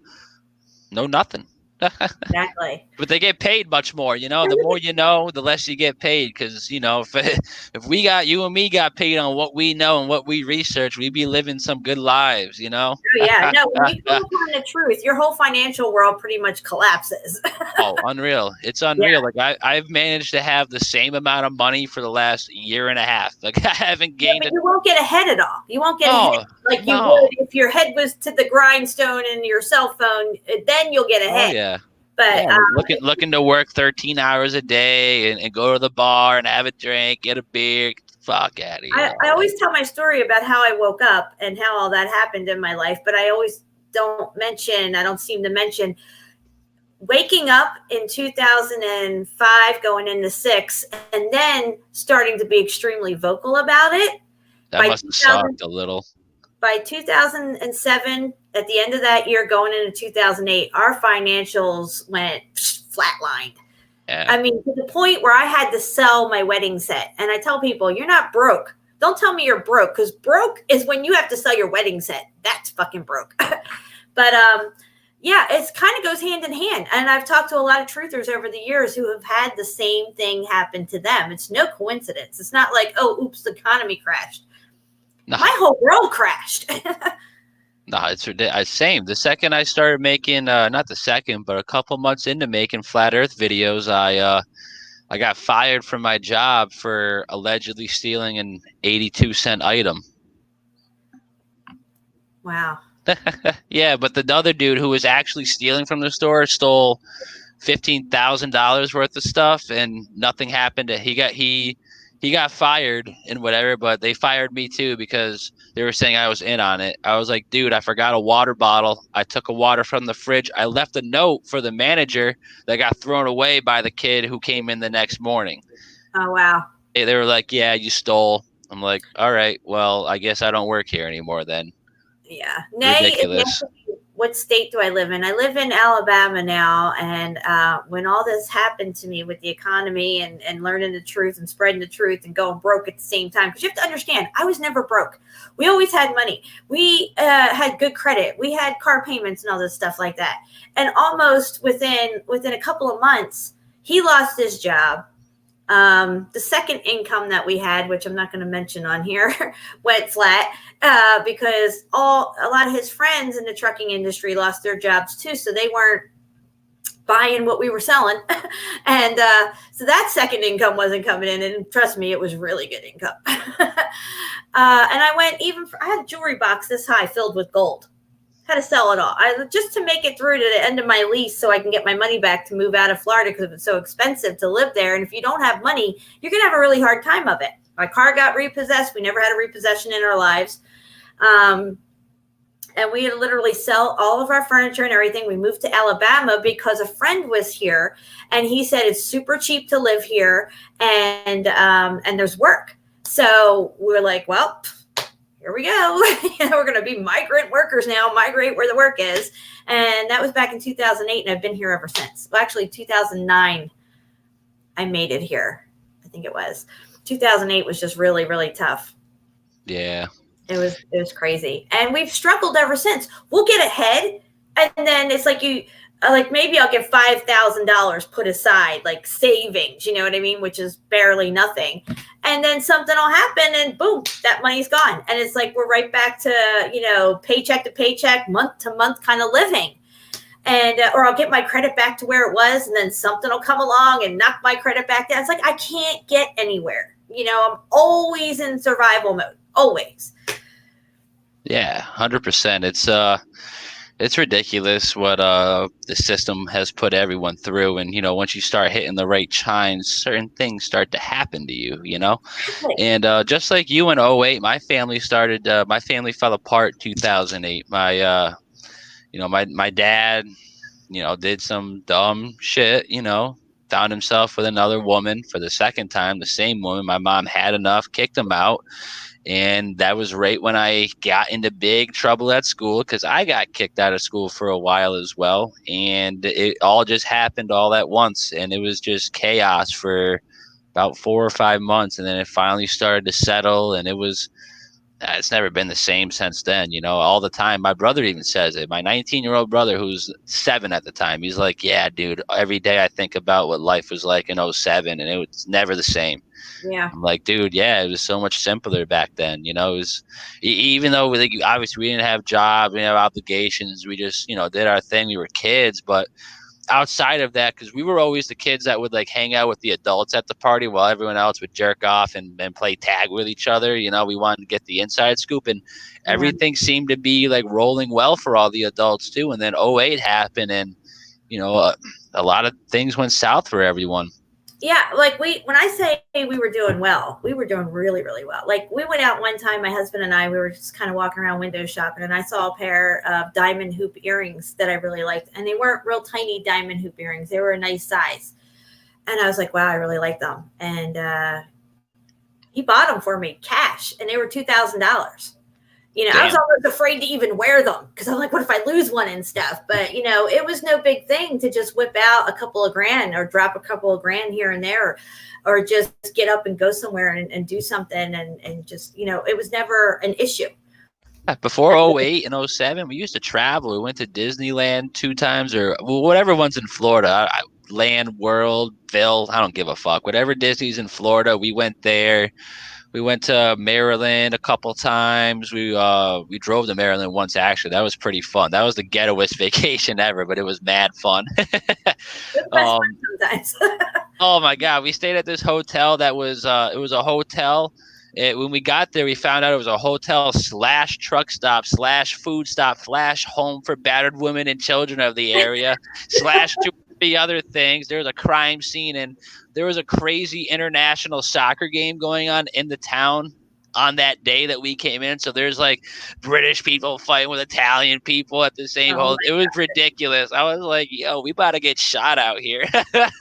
know nothing. Exactly. But they get paid much more, you know. The more you know, the less you get paid. Because you know, if you and me got paid on what we know and what we research, we'd be living some good lives, you know. Oh, yeah, no. When you come upon the truth, your whole financial world pretty much collapses. Oh, unreal! It's unreal. Like I've managed to have the same amount of money for the last year and a half. Like I haven't gained. But you won't get ahead at all. You won't get ahead like you would if your head was to the grindstone and your cell phone. Then you'll get ahead. Oh yeah. But yeah, looking to work 13 hours a day and go to the bar and have a drink, get a beer, get the fuck out of here. I always tell my story about how I woke up and how all that happened in my life, but I always don't seem to mention waking up in 2005, going into 6, and then starting to be extremely vocal about it. That must have sucked a little. By 2007, at the end of that year, going into 2008, our financials went flatlined. Yeah. I mean, to the point where I had to sell my wedding set. And I tell people, you're not broke. Don't tell me you're broke, because broke is when you have to sell your wedding set. That's fucking broke. But yeah, it kind of goes hand in hand. And I've talked to a lot of truthers over the years who have had the same thing happen to them. It's no coincidence. It's not like, oh, oops, the economy crashed. No. My whole world crashed. No, it's ridiculous. Same. The second I started making, not the second, but a couple months into making flat Earth videos, I got fired from my job for allegedly stealing an 82-cent item. Wow. Yeah, but the other dude who was actually stealing from the store stole $15,000 worth of stuff, and nothing happened. He got fired and whatever, but they fired me too because they were saying I was in on it. I was like, dude, I forgot a water bottle. I took a water from the fridge. I left a note for the manager that got thrown away by the kid who came in the next morning. Oh, wow. They were like, yeah, you stole. I'm like, all right, well, I guess I don't work here anymore then. Yeah. Ridiculous. What state do I live in? I live in Alabama now. And when all this happened to me with the economy and learning the truth and spreading the truth and going broke at the same time, because you have to understand, I was never broke. We always had money. We had good credit. We had car payments and all this stuff like that. And almost within a couple of months, he lost his job. The second income that we had, which I'm not going to mention on here, went flat because a lot of his friends in the trucking industry lost their jobs too, so they weren't buying what we were selling, and so that second income wasn't coming in. And trust me, it was really good income. And I went I had a jewelry box this high filled with gold. Had to sell it all. Just to make it through to the end of my lease so I can get my money back to move out of Florida because it's so expensive to live there. And if you don't have money, you're going to have a really hard time of it. My car got repossessed. We never had a repossession in our lives. And we had to literally sell all of our furniture and everything. We moved to Alabama because a friend was here and he said it's super cheap to live here and there's work. So we were like, well, here we go. We're going to be migrant workers now, migrate where the work is. And that was back in 2008, and I've been here ever since. Well, actually, 2009, I made it here. I think it was. 2008 was just really, really tough. Yeah. It was crazy. And we've struggled ever since. We'll get ahead, and then it's like maybe I'll get $5,000 put aside, like savings, you know what I mean? Which is barely nothing. And then something will happen and boom, that money's gone. And it's like, we're right back to, paycheck to paycheck, month to month kind of living. And, or I'll get my credit back to where it was. And then something will come along and knock my credit back down. It's like, I can't get anywhere. I'm always in survival mode, always. Yeah, 100%. It's ridiculous what the system has put everyone through, and once you start hitting the right chines, certain things start to happen to you, And just like you in '08, my family fell apart 2008. My dad, did some dumb shit, found himself with another woman for the second time, the same woman. My mom had enough, kicked him out. And that was right when I got into big trouble at school, because I got kicked out of school for a while as well. And it all just happened all at once. And it was just chaos for about 4 or 5 months. And then it finally started to settle. And it's never been the same since then, all the time. My brother even says it. My 19-year-old brother, who's 7 at the time, he's like, yeah, dude, every day I think about what life was like in '07, and it was never the same. Yeah. I'm like, dude, yeah, it was so much simpler back then. It was, even though obviously we didn't have jobs, we didn't have obligations, we just, did our thing. We were kids, but outside of that, because we were always the kids that would like hang out with the adults at the party while everyone else would jerk off and play tag with each other. We wanted to get the inside scoop, and everything seemed to be like rolling well for all the adults too. And then '08 happened, and a lot of things went south for everyone. Yeah, like when I say we were doing well, we were doing really, really well. Like we went out one time, my husband and I, we were just kind of walking around window shopping, and I saw a pair of diamond hoop earrings that I really liked. And they weren't real tiny diamond hoop earrings. They were a nice size. And I was like, wow, I really like them. And he bought them for me cash, and they were $2,000. I was almost afraid to even wear them because I'm like, what if I lose one and stuff? But, it was no big thing to just whip out a couple of grand or drop a couple of grand here and there, or just get up and go somewhere and do something. And just, it was never an issue. Before '08 and '07, we used to travel. We went to Disneyland 2 times, or whatever one's in Florida. Land, World, Ville, I don't give a fuck. Whatever Disney's in Florida, we went there. We went to Maryland a couple times. We drove to Maryland once, actually. That was pretty fun. That was the getawayest vacation ever, but it was mad fun. Sometimes. Oh my God. We stayed at this hotel that was it was a hotel. When we got there, we found out it was a hotel / truck stop / food stop / home for battered women and children of the area / 2 other things. There was a crime scene, and there was a crazy international soccer game going on in the town on that day that we came in. So there's like British people fighting with Italian people at the same hole. It was ridiculous. I was like, yo, we about to get shot out here. Wow.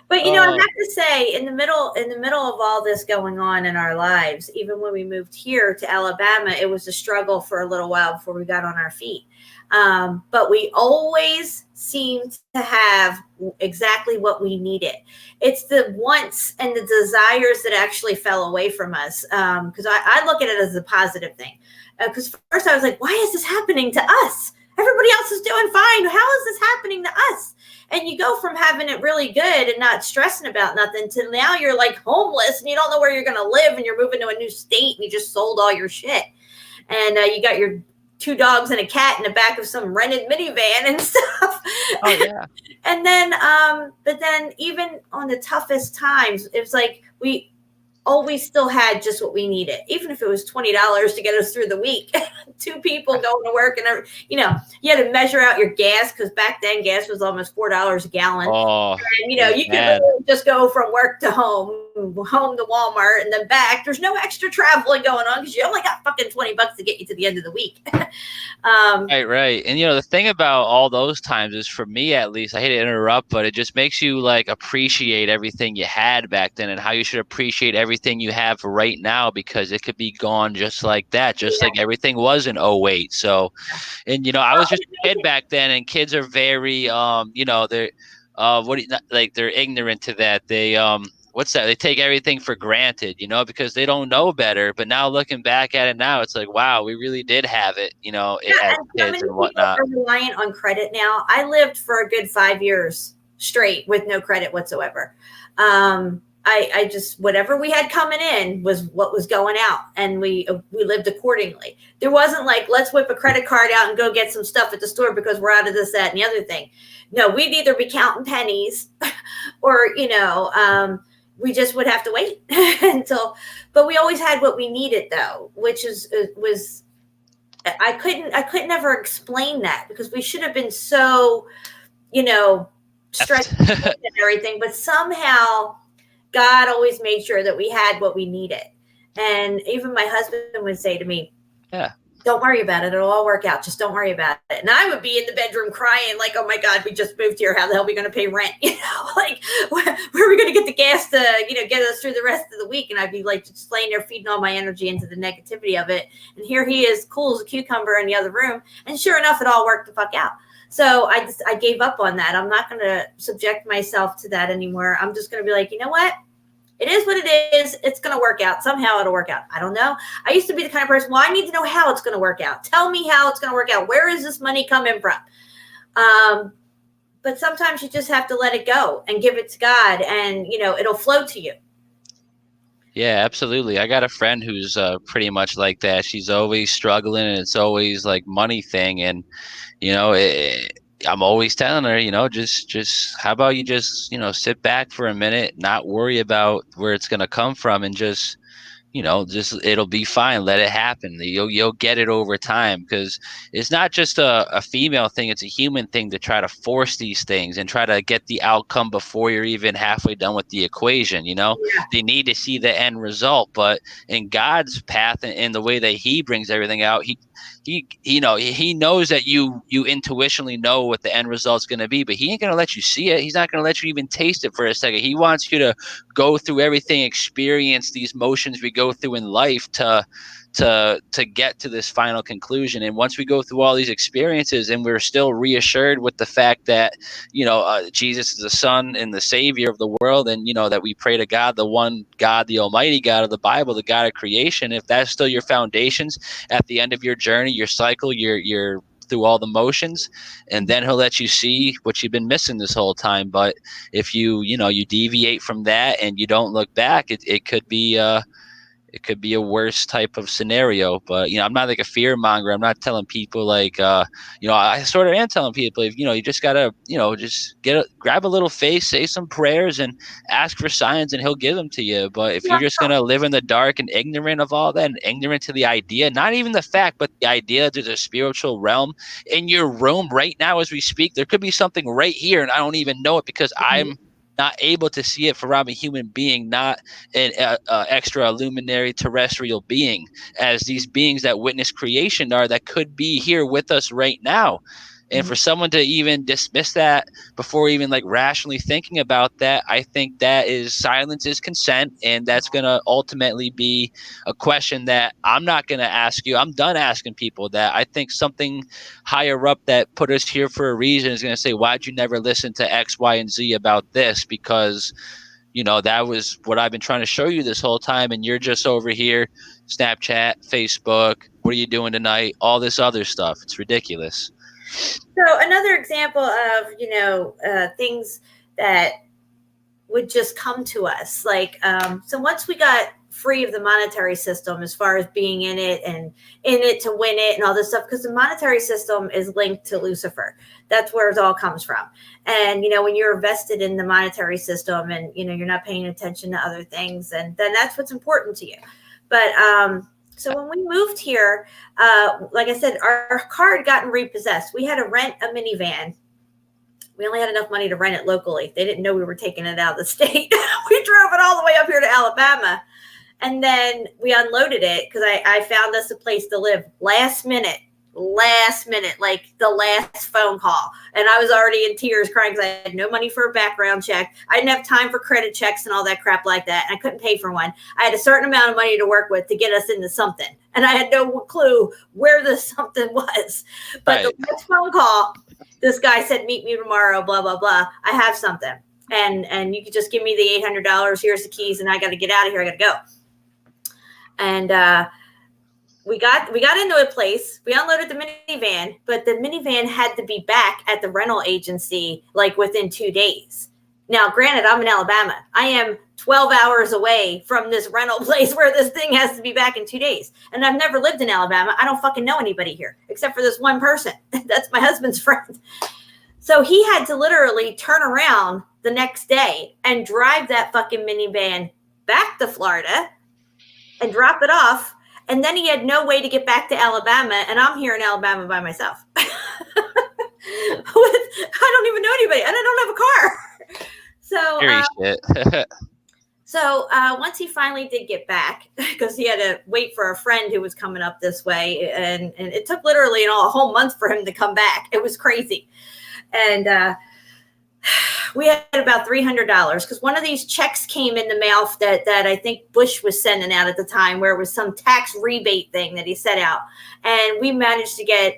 But I have to say, in the middle of all this going on in our lives, even when we moved here to Alabama, it was a struggle for a little while before we got on our feet. But we always seemed to have exactly what we needed. It's the wants and the desires that actually fell away from us. Because I look at it as a positive thing. Because first I was like, why is this happening to us? Everybody else is doing fine. How is this happening to us? And you go from having it really good and not stressing about nothing to now you're like homeless and you don't know where you're going to live, and you're moving to a new state and you just sold all your shit. And you got your 2 dogs and a cat in the back of some rented minivan and stuff. Oh, yeah. And then, but then even on the toughest times, it was like we always still had just what we needed, even if it was $20 to get us through the week. 2 people going to work, and you had to measure out your gas, because back then gas was almost $4 a gallon. Oh, and you could just go from work to home to Walmart and then back. There's no extra traveling going on because you only got fucking $20 to get you to the end of the week. Right. And the thing about all those times is, for me at least, I hate to interrupt, but it just makes you like appreciate everything you had back then, and how you should appreciate everything you have right now, because it could be gone just like that, just like everything was in '08. So, and I was just a kid back then, and kids are very they're they're ignorant to that. They what's that? They take everything for granted, because they don't know better. But now looking back at it now, it's like, wow, we really did have it, as kids and whatnot. Are reliant on credit now. I lived for a good 5 years straight with no credit whatsoever. I just, whatever we had coming in was what was going out, and we lived accordingly. There wasn't like, let's whip a credit card out and go get some stuff at the store because we're out of this, that, and the other thing. No, we'd either be counting pennies or, we just would have to wait until, but we always had what we needed though, which was I couldn't ever explain that, because we should have been so, you know, stretched and everything, but somehow God always made sure that we had what we needed. And even my husband would say to me, Yeah. don't worry about it. It'll all work out. Just don't worry about it. And I would be in the bedroom crying like, oh my God, we just moved here. How the hell are we going to pay rent? You know, like where are we going to get the gas to, you know, get us through the rest of the week? And I'd be like just laying there feeding all my energy into the negativity of it. And here he is, cool as a cucumber in the other room. And sure enough, it all worked the fuck out. So I gave up on that. I'm not going to subject myself to that anymore. I'm just going to be like, you know what? It is what it is. It's going to work out. Somehow it'll work out. I don't know. I used to be the kind of person, well, I need to know how it's going to work out. Tell me how it's going to work out. Where is this money coming from? But sometimes you just have to let it go and give it to God, and, you know, it'll flow to you. Yeah, absolutely. I got a friend who's pretty much like that. She's always struggling, and it's always like money thing. And, you know, I'm always telling her, you know, just how about you just, you know, sit back for a minute, not worry about where it's going to come from, and just, you know, just it'll be fine. Let it happen. You'll get it over time, because it's not just a female thing. It's a human thing to try to force these things and try to get the outcome before you're even halfway done with the equation. You know, Yeah. they need to see the end result, but in God's path and in the way that he brings everything out, he knows that you intuitionally know what the end result's going to be, but he ain't going to let you see it. He's not going to let you even taste it for a second. He wants you to go through everything, experience these motions we go through in life to get to this final conclusion. And once we go through all these experiences and we're still reassured with the fact that, you know, Jesus is the Son and the Savior of the world, and, you know, that we pray to God, the one God, the Almighty God of the Bible, the God of creation, if that's still your foundations at the end of your journey, your cycle, you're through all the motions, and then he'll let you see what you've been missing this whole time. But if you deviate from that and you don't look back, it could be a worse type of scenario. But, you know, I'm not like a fear monger. I'm not telling people like, you know, I sort of am telling people, if, you know, you just gotta, you know, just grab a little faith, say some prayers, and ask for signs, and he'll give them to you. But if you're just gonna live in the dark and ignorant of all that, and ignorant to the idea, not even the fact, but the idea that there's a spiritual realm in your room right now as we speak, there could be something right here, and I don't even know it because I'm not able to see it, for I'm a human being, not an extra luminary terrestrial being, as these beings that witness creation are, that could be here with us right now. And for someone to even dismiss that before even like rationally thinking about that, I think that is silence is consent. And that's going to ultimately be a question that I'm not going to ask you. I'm done asking people that. I think something higher up that put us here for a reason is going to say, why'd you never listen to X, Y, and Z about this? Because, you know, that was what I've been trying to show you this whole time. And you're just over here, Snapchat, Facebook, what are you doing tonight? All this other stuff. It's ridiculous. So another example of, you know, things that would just come to us. Like, so once we got free of the monetary system, as far as being in it and in it to win it and all this stuff, because the monetary system is linked to Lucifer. That's where it all comes from. And, you know, when you're invested in the monetary system and, you know, you're not paying attention to other things, and then that's what's important to you. But, so when we moved here, like I said, our car had gotten repossessed. We had to rent a minivan. We only had enough money to rent it locally. They didn't know we were taking it out of the state. We drove it all the way up here to Alabama. And then we unloaded it because I found us a place to live last minute, like the last phone call. And I was already in tears crying because I had no money for a background check. I didn't have time for credit checks and all that crap like that. And I couldn't pay for one. I had a certain amount of money to work with to get us into something. And I had no clue where the something was. But the last phone call, this guy said, meet me tomorrow, blah, blah, blah. I have something. And you could just give me the $800. Here's the keys. And I got to get out of here. I got to go. And we got into a place. We unloaded the minivan, but the minivan had to be back at the rental agency like within 2 days. Now, granted, I'm in Alabama. I am 12 hours away from this rental place where this thing has to be back in 2 days. And I've never lived in Alabama. I don't fucking know anybody here except for this one person. That's my husband's friend. So he had to literally turn around the next day and drive that fucking minivan back to Florida and drop it off And then he had no way to get back to Alabama, and I'm here in Alabama by myself. I don't even know anybody, and I don't have a car. So, Scary shit. so once he finally did get back, because he had to wait for a friend who was coming up this way, and it took literally a whole month for him to come back. It was crazy. And we had about $300 because one of these checks came in the mail that I think Bush was sending out at the time, where it was some tax rebate thing that he set out. And we managed to get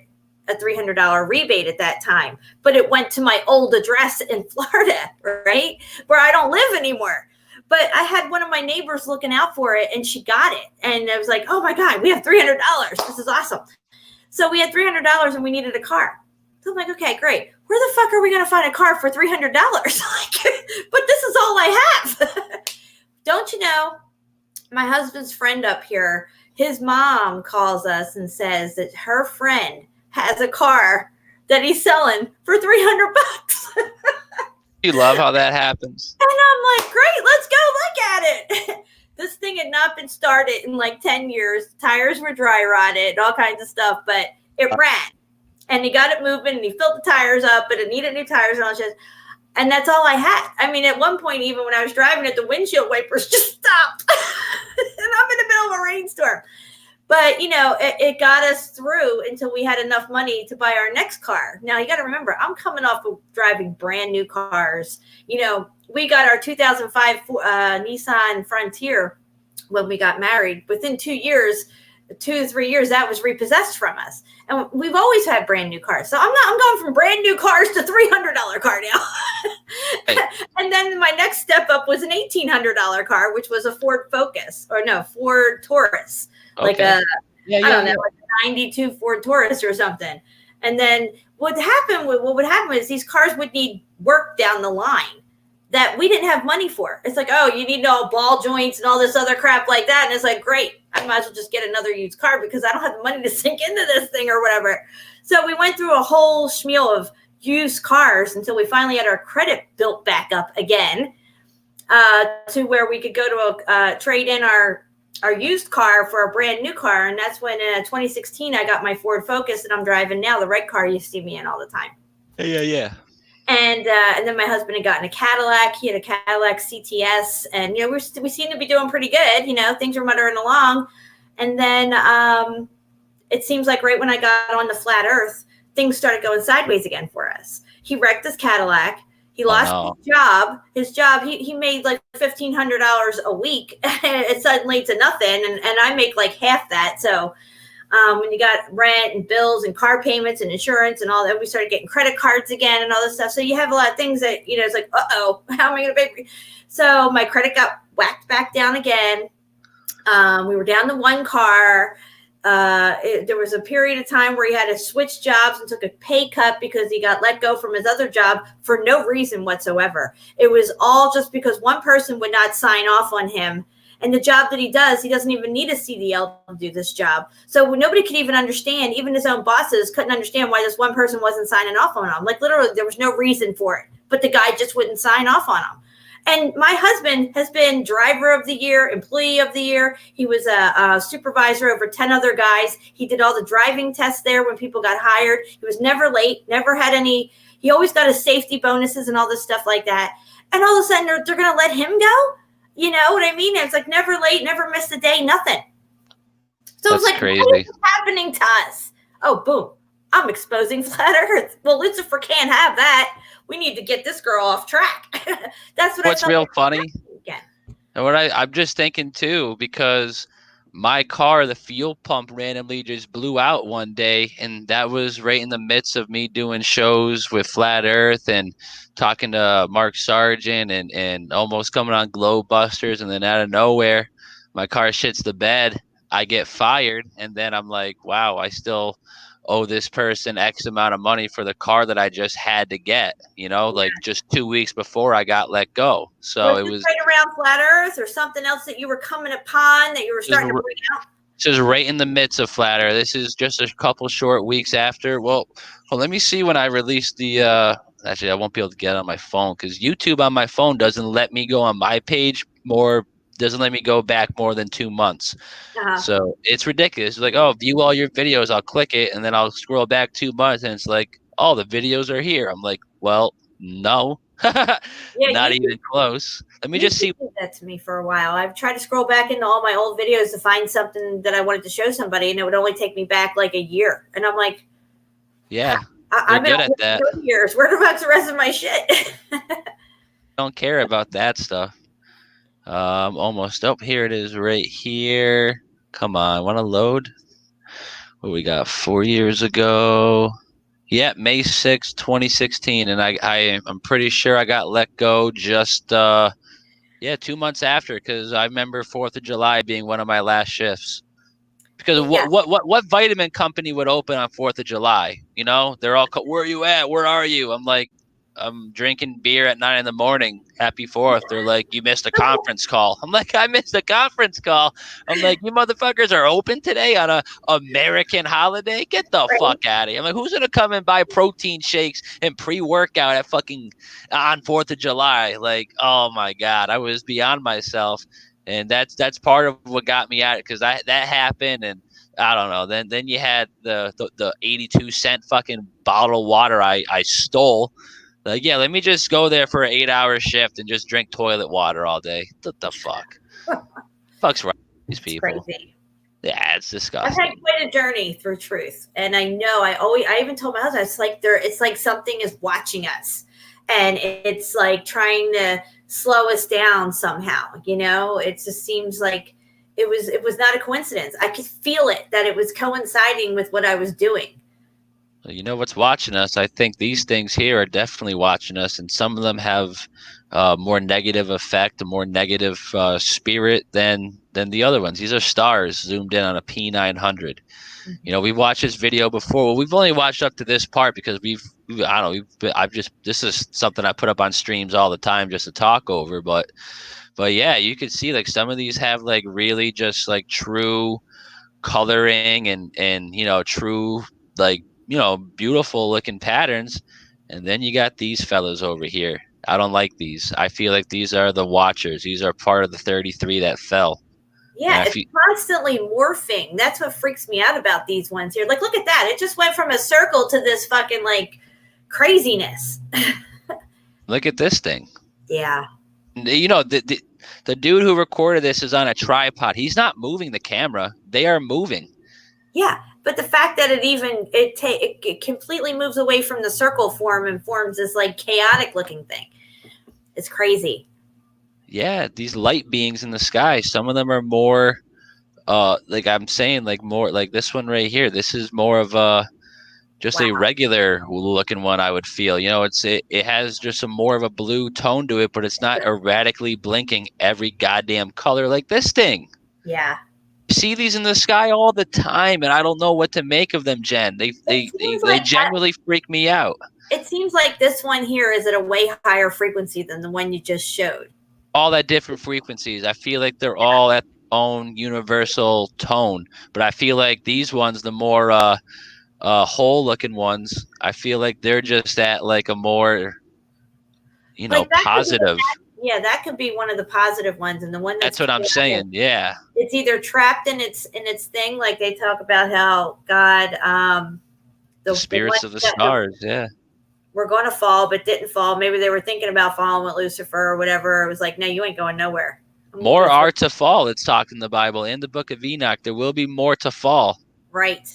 a $300 rebate at that time, but it went to my old address in Florida, right? Where I don't live anymore. But I had one of my neighbors looking out for it, and she got it. And I was like, oh my God, we have $300. This is awesome. So we had $300 and we needed a car. So I'm like, okay, great. Where the fuck are we going to find a car for $300? But this is all I have. Don't you know, my husband's friend up here, his mom calls us and says that her friend has a car that he's selling for $300. You love how that happens. And I'm like, great, let's go look at it. This thing had not been started in like 10 years. Tires were dry rotted, all kinds of stuff, but it ran. And he got it moving, and he filled the tires up, but it needed new tires and all that. And that's all I had. I mean, at one point, even when I was driving it, the windshield wipers just stopped. And I'm in the middle of a rainstorm. But, you know, it got us through until we had enough money to buy our next car. Now, you got to remember, I'm coming off of driving brand new cars. You know, we got our 2005 Nissan Frontier when we got married. Within 2 years, 2 to 3 years, that was repossessed from us. And we've always had brand new cars. So I'm going from brand new cars to $300 car now. Hey. And then my next step up was an $1,800 car, which was a Ford Focus, or no, Ford Taurus. Okay. Like a, I don't know, like a 92 Ford Taurus or something. And then what would happen is these cars would need work down the line that we didn't have money for. It's like, oh, you need all ball joints and all this other crap like that. And it's like, great, I might as well just get another used car because I don't have the money to sink into this thing or whatever. So we went through a whole schmeal of used cars until we finally had our credit built back up again, to where we could go to trade in our used car for a brand new car. And that's when in 2016, I got my Ford Focus that I'm driving now, the red car you see me in all the time. Yeah. And then my husband had gotten a Cadillac. He had a Cadillac CTS. And, you know, we seem to be doing pretty good. You know, things were muttering along. And then it seems like right when I got on the flat earth, things started going sideways again for us. He wrecked his Cadillac. He lost his job. He made like $1,500 a week. It suddenly to nothing. And I make like half that. So when you got rent and bills and car payments and insurance and all that, we started getting credit cards again and all this stuff. So you have a lot of things that, you know, it's like, uh-oh, how am I going to pay? So my credit got whacked back down again. We were down to one car. There was a period of time where he had to switch jobs and took a pay cut because he got let go from his other job for no reason whatsoever. It was all just because one person would not sign off on him. And the job that he does, he doesn't even need a CDL to do this job. So nobody could even understand, even his own bosses couldn't understand why this one person wasn't signing off on him. Like literally there was no reason for it, but the guy just wouldn't sign off on him. And my husband has been driver of the year, employee of the year. He was a supervisor over 10 other guys. He did all the driving tests there when people got hired. He was never late, never had any. He always got his safety bonuses and all this stuff like that. And all of a sudden they're going to let him go? You know what I mean? It's like never late, never missed a day, nothing. So it's like, crazy. What is happening to us? Oh, boom. I'm exposing flat earth. Well, Lucifer can't have that. We need to get this girl off track. That's what What's real funny. And what I'm just thinking too, because my car, the fuel pump randomly just blew out one day. And that was right in the midst of me doing shows with Flat Earth and talking to Mark Sargent and almost coming on Glow Busters. And then out of nowhere, my car shits the bed. I get fired. And then I'm like, wow, I still owe this person X amount of money for the car that I just had to get, you know, like just 2 weeks before I got let go. So it was right around Flat Earth or something else that you were coming upon that you were starting to bring out. This is right in the midst of Flat Earth. This is just a couple short weeks after. Well, let me see when I released the, actually I won't be able to get on my phone because YouTube on my phone doesn't let me go on my page more doesn't let me go back more than 2 months. Uh-huh. So it's ridiculous. It's like, oh, view all your videos. I'll click it, and then I'll scroll back 2 months, and it's like, oh, the videos are here. I'm like, well, no, not even close. Let me just see. Did that to me for a while. I've tried to scroll back into all my old videos to find something that I wanted to show somebody, and it would only take me back like a year. And I'm like, yeah, I'm good at that. 30 years. Where the fuck's the rest of my shit? Don't care about that stuff. Almost. Oh, here it is right here. Come on, want to load? What we got? 4 years ago. Yeah, May 6th, 2016, and I'm pretty sure I got let go just 2 months after, because I remember 4th of July being one of my last shifts. Because what vitamin company would open on 4th of July? You know, they're all, where are you at? Where are you? I'm like, I'm drinking beer at 9 a.m. Happy 4th. They're like, you missed a conference call. I'm like, I missed a conference call. I'm like, you motherfuckers are open today on a American holiday? Get the fuck out of here. I'm like, who's gonna come and buy protein shakes and pre-workout at fucking on 4th of July? Like, oh my God, I was beyond myself. And that's part of what got me at it, because that happened, and I don't know. Then you had the 82-cent fucking bottle of water I stole. Like, yeah, let me just go there for an 8-hour shift and just drink toilet water all day. What the fuck? Fuck's right with these people. Crazy. Yeah, it's disgusting. I've had quite a journey through truth, and I know I even told my husband, it's like something is watching us, and it's like trying to slow us down somehow. You know, it just seems like it was not a coincidence. I could feel it, that it was coinciding with what I was doing. You know what's watching us? I think these things here are definitely watching us, and some of them have more negative effect, a more negative spirit than the other ones. These are stars zoomed in on a P900. Mm-hmm. You know, we've watched this video before. Well, we've only watched up to this part because this is something I put up on streams all the time just to talk over. But yeah, you can see like some of these have like really just like true coloring and you know, true like, you know, beautiful looking patterns. And then you got these fellas over here. I don't like these. I feel like these are the watchers. These are part of the 33 that fell. Yeah, it's constantly morphing. That's what freaks me out about these ones here. Like, look at that. It just went from a circle to this fucking like craziness. Look at this thing. Yeah. You know, the dude who recorded this is on a tripod. He's not moving the camera. They are moving. Yeah. But the fact that it completely moves away from the circle form and forms this like chaotic looking thing. It's crazy. Yeah, these light beings in the sky, some of them are more like I'm saying, like more like this one right here. This is more of a a regular looking one, I would feel. You know, it has just more of a blue tone to it, but it's not erratically blinking every goddamn color like this thing. Yeah. See these in the sky all the time, and I don't know what to make of them, Jen. They genuinely freak me out. It seems like this one here is at a way higher frequency than the one you just showed. All at different frequencies. I feel like they're all at their own universal tone, but I feel like these ones, the more whole looking ones, I feel like they're just at like a more, you know, like positive. Yeah, that could be one of the positive ones, and the one that's what I'm saying. Yeah, it's either trapped in its thing, like they talk about how God, the spirits of the stars. Yeah, we're going to fall, but didn't fall. Maybe they were thinking about falling with Lucifer or whatever. It was like, no, you ain't going nowhere. More are to fall. It's talked in the Bible, in the Book of Enoch. There will be more to fall. Right.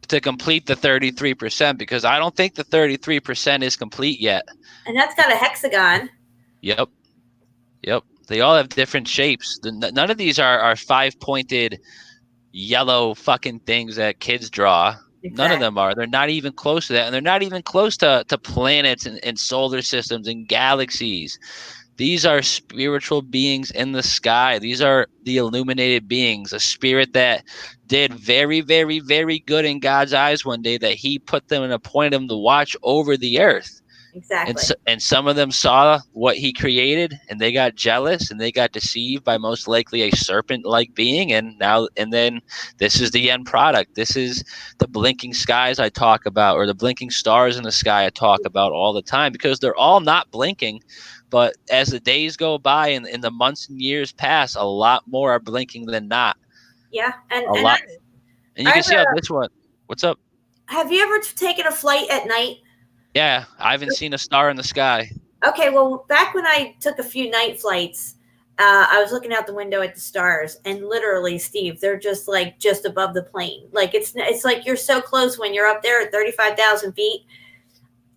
To complete the 33%, because I don't think the 33% is complete yet. And that's got a hexagon. Yep. They all have different shapes. None of these are 5-pointed yellow fucking things that kids draw. Exactly. None of them are. They're not even close to that. And they're not even close to planets and solar systems and galaxies. These are spiritual beings in the sky. These are the illuminated beings, a spirit that did very, very, very good in God's eyes one day, that he put them and appointed them to watch over the earth. Exactly. And some of them saw what he created, and they got jealous, and they got deceived by most likely a serpent-like being. And then this is the end product. This is the blinking skies I talk about, or the blinking stars in the sky I talk about all the time, because they're all not blinking, but as the days go by and in the months and years pass, a lot more are blinking than not. Yeah, and A lot. And you can see how this one. What's up? Have you ever taken a flight at night? Yeah, I haven't seen a star in the sky. Okay, well, back when I took a few night flights, I was looking out the window at the stars, and literally, Steve, they're just like just above the plane. Like it's like you're so close when you're up there at 35,000 feet.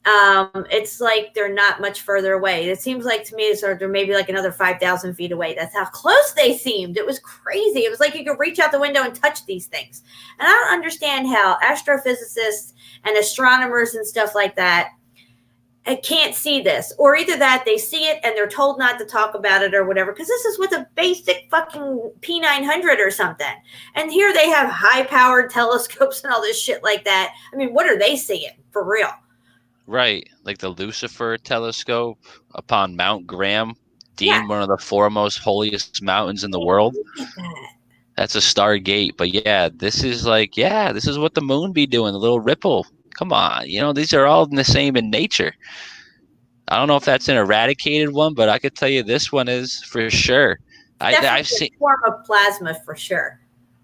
It's like they're not much further away. It seems like to me they're maybe like another 5,000 feet away. That's how close they seemed. It was crazy. It was like you could reach out the window and touch these things. And I don't understand how astrophysicists and astronomers and stuff like that can't see this, or either that they see it and they're told not to talk about it or whatever, because this is with a basic fucking P900 or something. And here they have high-powered telescopes and all this shit like that. I mean, what are they seeing for real? Right, like the Lucifer telescope upon Mount Graham, deemed one of the foremost holiest mountains in the world. That's a stargate. But yeah, this is like, this is what the moon be doing, the little ripple. Come on, these are all the same in nature. I don't know if that's an eradicated one, but I could tell you this one is for sure. I've seen a form of plasma for sure.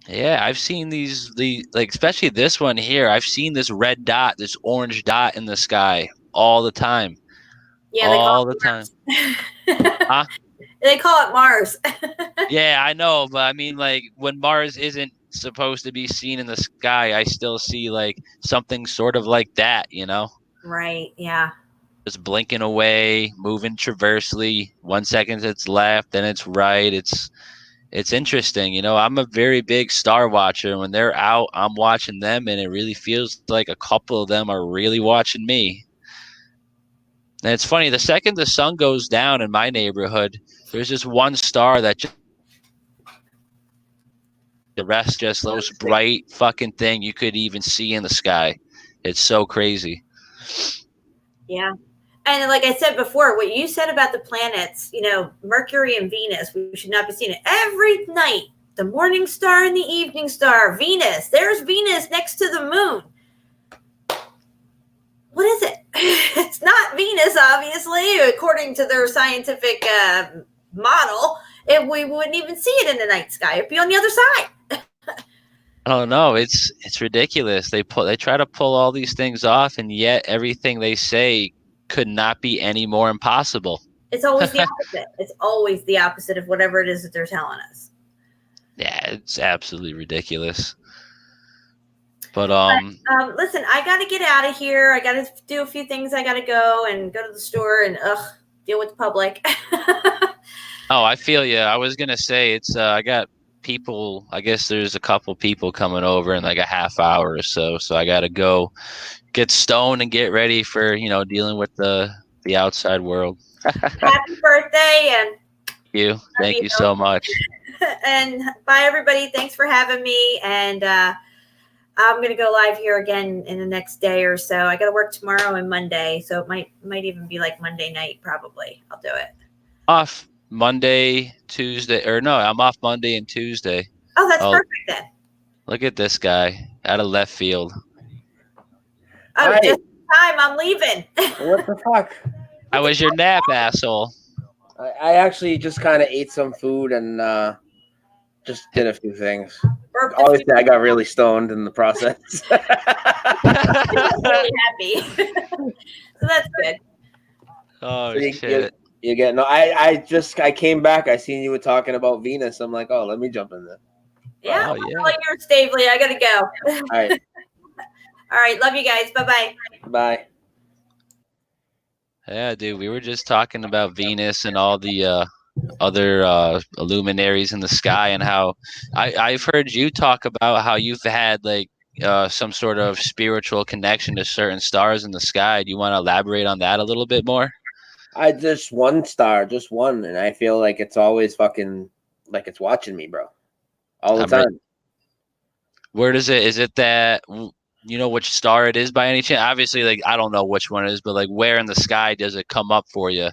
Yeah, I've seen these like especially this one here. I've seen this red dot, this orange dot in the sky all the time. Yeah, all the time. Huh? They call it Mars. Yeah, I know, but I mean, like when Mars isn't supposed to be seen in the sky, I still see like something sort of like that, Right. Yeah. Just blinking away, moving traversely. 1 second it's left, then it's right. It's interesting, I'm a very big star watcher. When they're out, I'm watching them, and it really feels like a couple of them are really watching me. And it's funny, the second the sun goes down in my neighborhood, there's just one star that the rest just the most bright fucking thing you could even see in the sky. It's so crazy. Yeah. And like I said before, what you said about the planets, Mercury and Venus, we should not be seeing it every night. The morning star and the evening star, Venus. There's Venus next to the moon. What is it? It's not Venus, obviously, according to their scientific model. We wouldn't even see it in the night sky. It'd be on the other side. I don't know. It's ridiculous. They try to pull all these things off, and yet everything they say could not be any more impossible. It's always the opposite. It's always the opposite of whatever it is that they're telling us. Yeah, it's absolutely ridiculous. But listen, I got to get out of here. I got to do a few things. I got to go to the store and deal with the public. Oh, I feel you. I was gonna say it's. I got people. I guess there's a couple people coming over in like a half hour or so. So I got to go get stoned and get ready for dealing with the outside world. Happy birthday and thank you so much. And bye everybody. Thanks for having me. And I'm gonna go live here again in the next day or so. I got to work tomorrow and Monday, so it might even be like Monday night. Probably I'll do it. Off Monday, Tuesday, or no, I'm off Monday and Tuesday. Oh, that's perfect then. Look at this guy out of left field. Oh, right. Just in time. I'm leaving. What the fuck? How was your nap, asshole? I actually just kind of ate some food and just did a few things. Obviously, I got really stoned in the process. I'm really happy. So that's good. Oh, shit. You get no. I came back. I seen you were talking about Venus. I'm like, oh, let me jump in there. Yeah, you're Staveley. I gotta go. All right. All right. Love you guys. Bye-bye. Bye. Yeah, dude. We were just talking about Venus and all the other luminaries in the sky, and how I've heard you talk about how you've had like some sort of spiritual connection to certain stars in the sky. Do you want to elaborate on that a little bit more? I just one star, just one, and I feel like it's always fucking like it's watching me, bro, all the time. Where does it? Is it that you know which star it is by any chance? Obviously, like I don't know which one it is, but like where in the sky does it come up for you?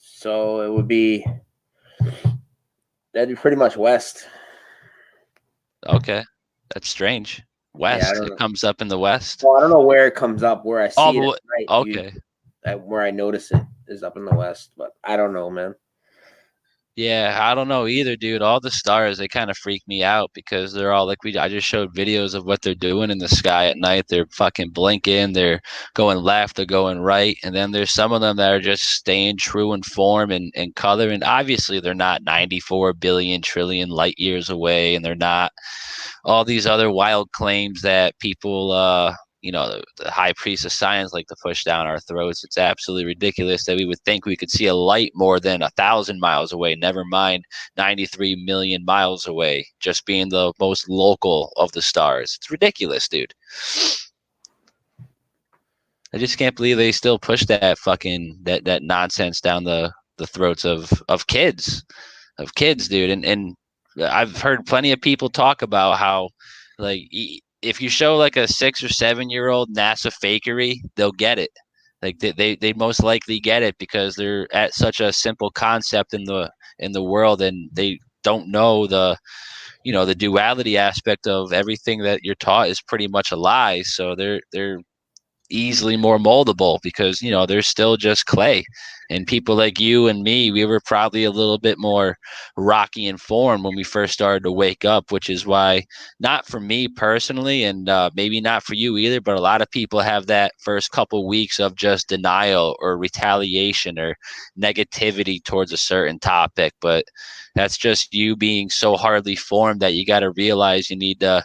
So it would be that'd be pretty much west. Okay, that's strange. West. Yeah, it comes up in the west. Well, I don't know where it comes up. Where I see it. Right, okay. Where I notice it. is up in the west, but I don't know, man. Yeah, I don't know either, dude. All the stars, they kind of freak me out because they're all like I just showed videos of what they're doing in the sky at night. They're fucking blinking, they're going left, they're going right, and then there's some of them that are just staying true in form and color. And obviously, they're not 94 billion trillion light years away, and they're not all these other wild claims that people the high priest of science like to push down our throats. It's absolutely ridiculous that we would think we could see a light more than 1,000 miles away, never mind 93 million miles away, just being the most local of the stars. It's ridiculous, dude. I just can't believe they still push that fucking that nonsense down the throats of kids, dude. And I've heard plenty of people talk about how, like, if you show like a 6 or 7 year old NASA fakery, they'll get it. Like they most likely get it because they're at such a simple concept in the world, and they don't know the duality aspect of everything that you're taught is pretty much a lie. So they're easily more moldable because they're still just clay. And people like you and me, we were probably a little bit more rocky in form when we first started to wake up, which is why, not for me personally, and maybe not for you either, but a lot of people have that first couple weeks of just denial or retaliation or negativity towards a certain topic. But that's just you being so hardly formed that you got to realize you need to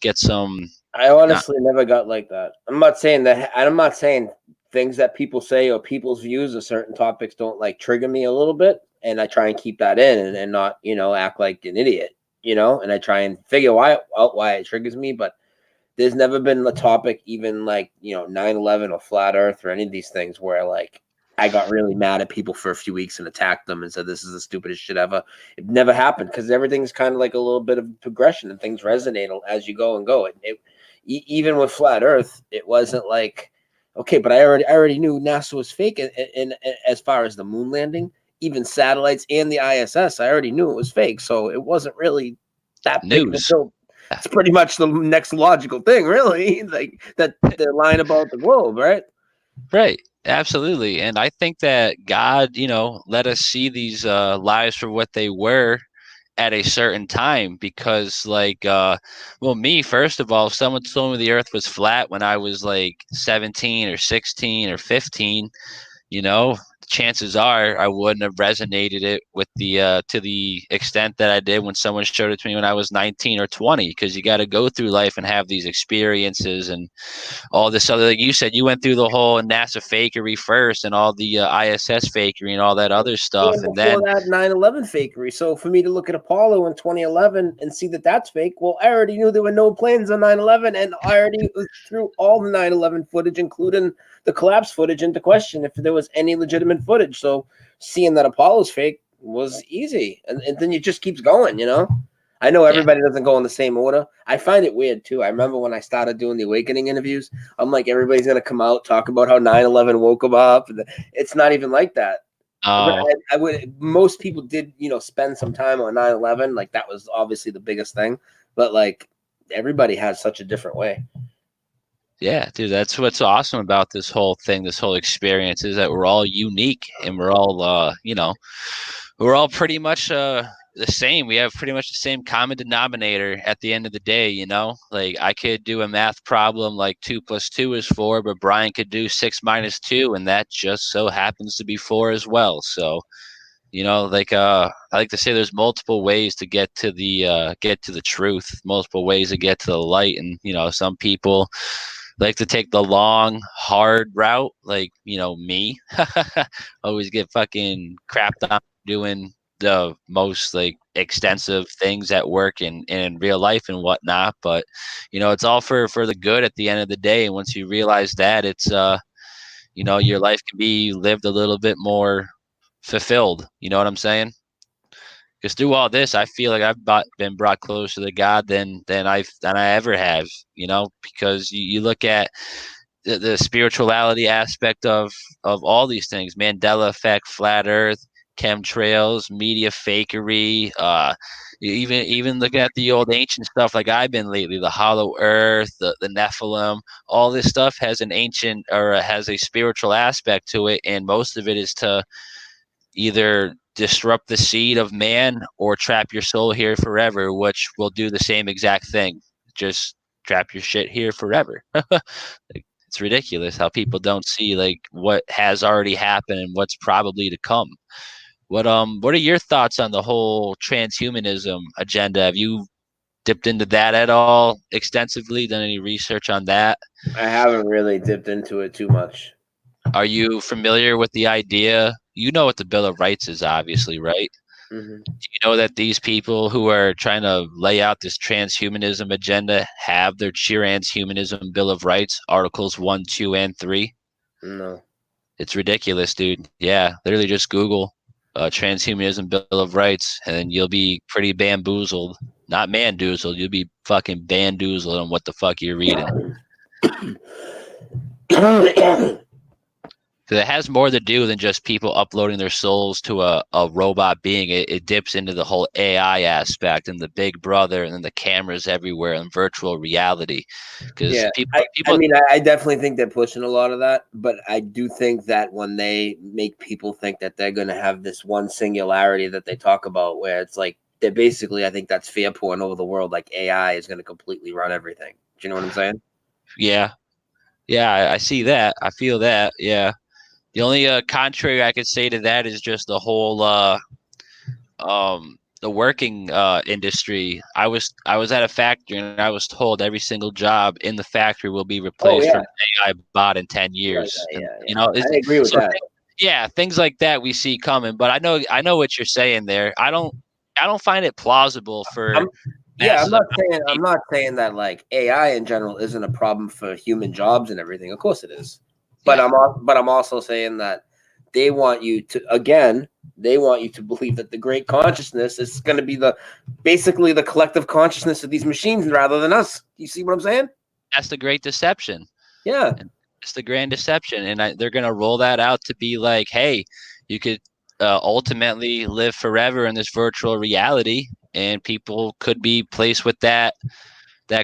get some. I honestly never got like that. I'm not saying that. I'm not saying things that people say or people's views of certain topics don't like trigger me a little bit, and I try and keep that in and not act like an idiot, and I try and figure out why it triggers me. But there's never been a topic, even like 9/11 or flat Earth or any of these things, where like I got really mad at people for a few weeks and attacked them and said this is the stupidest shit ever. It never happened because everything's kind of like a little bit of progression and things resonate as you go and go. Even with flat Earth, it wasn't like, okay, but I already knew NASA was fake. And as far as the moon landing, even satellites and the ISS, I already knew it was fake. So it wasn't really that big of a deal. It's pretty much the next logical thing, really, like that they're lying about the globe, right? Right. Absolutely. And I think that God, let us see these lies for what they were at a certain time because me, first of all, if someone told me the earth was flat when I was like 17 or 16 or 15, chances are I wouldn't have resonated it with to the extent that I did when someone showed it to me when I was 19 or 20, because you got to go through life and have these experiences and all this other, like you said, you went through the whole NASA fakery first and all the ISS fakery and all that other stuff. And then that 9/11 fakery. So for me to look at Apollo in 2011 and see that that's fake, well, I already knew there were no planes on 9/11, and I already threw all the 9/11 footage, including the collapse footage, into question if there was any legitimate footage. So seeing that Apollo's fake was easy, and then it just keeps going, I know everybody doesn't go in the same order. I find it weird too. I remember when I started doing the Awakening interviews, I'm like, everybody's going to come out, talk about how 9/11 woke them up. It's not even like that. Oh. I would. Most people did, spend some time on 9/11. Like that was obviously the biggest thing. But like everybody has such a different way. Yeah, dude, that's what's awesome about this whole thing, this whole experience, is that we're all unique and we're all, we're all pretty much the same. We have pretty much the same common denominator at the end of the day, Like I could do a math problem like 2 + 2 is 4, but Brian could do 6 - 2, and that just so happens to be 4 as well. So, I like to say there's multiple ways to get to the truth, multiple ways to get to the light, and some people like to take the long, hard route, like me. Always get fucking crapped on doing the most like extensive things at work and in real life and whatnot. But it's all for the good at the end of the day. And once you realize that, it's your life can be lived a little bit more fulfilled. You know what I'm saying? Because through all this, I feel like I've been brought closer to God than I ever have. Because you look at the spirituality aspect of all these things, Mandela Effect, flat Earth, chemtrails, media fakery, even looking at the old ancient stuff like I've been lately, the Hollow Earth, the Nephilim, all this stuff has an ancient or has a spiritual aspect to it, and most of it is to either disrupt the seed of man or trap your soul here forever, which will do the same exact thing. Just trap your shit here forever. Like, it's ridiculous how people don't see like what has already happened and what's probably to come. What are your thoughts on the whole transhumanism agenda? Have you dipped into that at all extensively? Done any research on that? I haven't really dipped into it too much. Are you familiar with the idea? You know what the Bill of Rights is, obviously, right? Mm-hmm. Do you know that these people who are trying to lay out this transhumanism agenda have their transhumanism Bill of Rights, Articles 1, 2, and 3? No. It's ridiculous, dude. Yeah, literally just Google transhumanism Bill of Rights, and you'll be pretty bamboozled. Not mandoozled. You'll be fucking bamboozled on what the fuck you're reading. Because it has more to do than just people uploading their souls to a robot being. It dips into the whole AI aspect and the Big Brother and then the cameras everywhere and virtual reality. Because yeah, people, I mean, I definitely think they're pushing a lot of that, but I do think that when they make people think that they're going to have this one singularity that they talk about, where it's like they're basically, I think that's fear porn over the world. Like AI is going to completely run everything. Do you know what I'm saying? yeah, I see that. I feel that. Yeah. The only contrary I could say to that is just the whole the working industry. I was at a factory and I was told every single job in the factory will be replaced from an AI bot in 10 years. Right, yeah. You know, I agree with that. Yeah, things like that we see coming, but I know what you're saying there. I don't find it plausible for I'm not saying that like AI in general isn't a problem for human jobs and everything. Of course it is. But Yeah. I'm also saying that they want you to believe that the great consciousness is going to be basically the collective consciousness of these machines rather than us. You see what I'm saying? That's the great deception. Yeah. It's the grand deception, and they're going to roll that out to be like, hey, you could ultimately live forever in this virtual reality, and people could be placed with that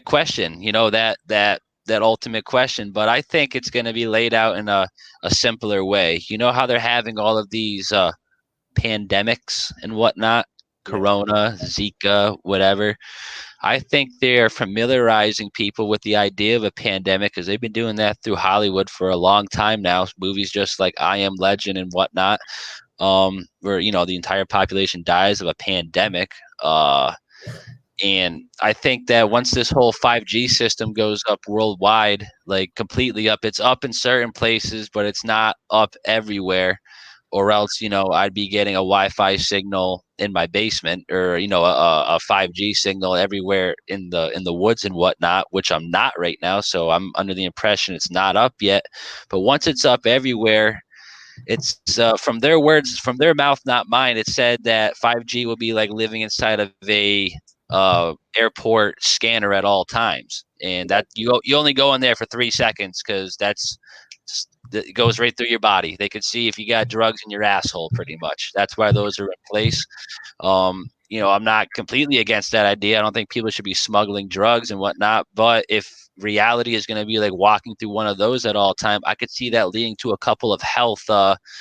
question, you know, that ultimate question. But I think it's going to be laid out in a simpler way. You know how they're having all of these pandemics and whatnot, Corona, Zika, whatever. I think they're familiarizing people with the idea of a pandemic because they've been doing that through Hollywood for a long time now. Movies just like I Am Legend and whatnot, where, you know, the entire population dies of a pandemic. And I think that once this whole 5G system goes up worldwide, like completely up, it's up in certain places, but it's not up everywhere. Or else, you know, I'd be getting a Wi-Fi signal in my basement, or, you know, a 5G signal everywhere in the woods and whatnot, which I'm not right now. So I'm under the impression it's not up yet. But once it's up everywhere, it's from their words, from their mouth, not mine. It said that 5G will be like living inside of a airport scanner at all times, and that you only go in there for 3 seconds because it goes right through your body. They could see if you got drugs in your asshole, pretty much. That's why those are in place. You know, I'm not completely against that idea. I don't think people should be smuggling drugs and whatnot. But if reality is going to be like walking through one of those at all time, I could see that leading to a couple of health.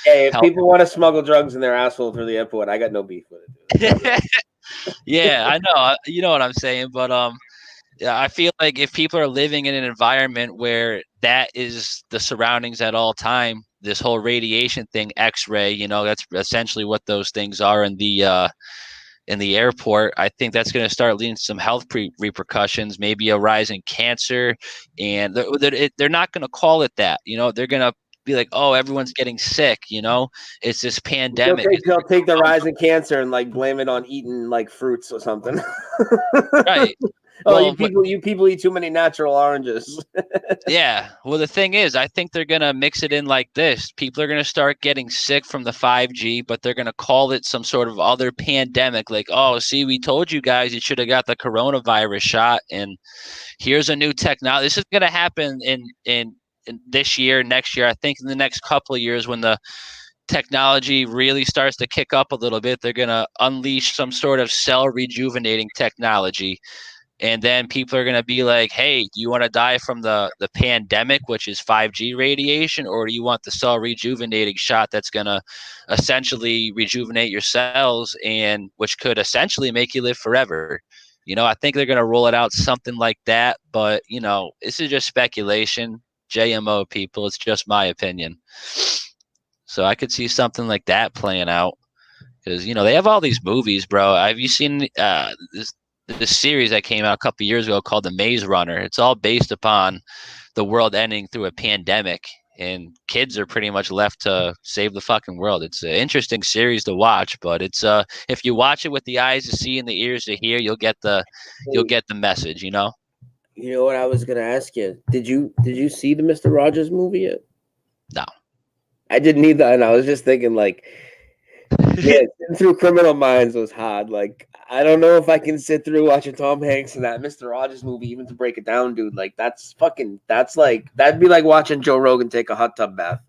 Hey, if people want to smuggle drugs in their asshole through the airport, I got no beef with it. Yeah, I know. You know what I'm saying, but yeah, I feel like if people are living in an environment where that is the surroundings at all time, this whole radiation thing, X-ray, you know, that's essentially what those things are in the airport. I think that's going to start leading to some health repercussions, maybe a rise in cancer, and they're not going to call it that. You know, they're going to be like, oh, everyone's getting sick. You know, it's this pandemic. They'll take the rise in cancer and like blame it on eating like fruits or something. Right. Oh, Well, you people eat too many natural oranges. Yeah. Well, the thing is, I think they're going to mix it in like this. People are going to start getting sick from the 5G, but they're going to call it some sort of other pandemic. Like, oh, see, we told you guys you should have got the coronavirus shot. And here's a new technology. This is going to happen in this year, next year. I think in the next couple of years when the technology really starts to kick up a little bit, they're going to unleash some sort of cell rejuvenating technology. And then people are going to be like, hey, do you want to die from the pandemic, which is 5G radiation, or do you want the cell rejuvenating shot that's going to essentially rejuvenate your cells and which could essentially make you live forever? You know, I think they're going to roll it out something like that. But, you know, this is just speculation. JMO people, it's just my opinion. So I could see something like that playing out because, you know, they have all these movies, bro. Have you seen this series that came out a couple years ago called The Maze Runner? It's all based upon the world ending through a pandemic, and kids are pretty much left to save the fucking world. It's an interesting series to watch, but it's if you watch it with the eyes to see and the ears to hear, you'll get the message, you know? You know what I was gonna ask you? Did you see the Mr. Rogers movie yet? No. I didn't either, and I was just thinking, like, yeah, sitting through Criminal Minds was hard. Like, I don't know if I can sit through watching Tom Hanks and that Mr. Rogers movie, even to break it down, dude. Like, that's like, that'd be like watching Joe Rogan take a hot tub bath.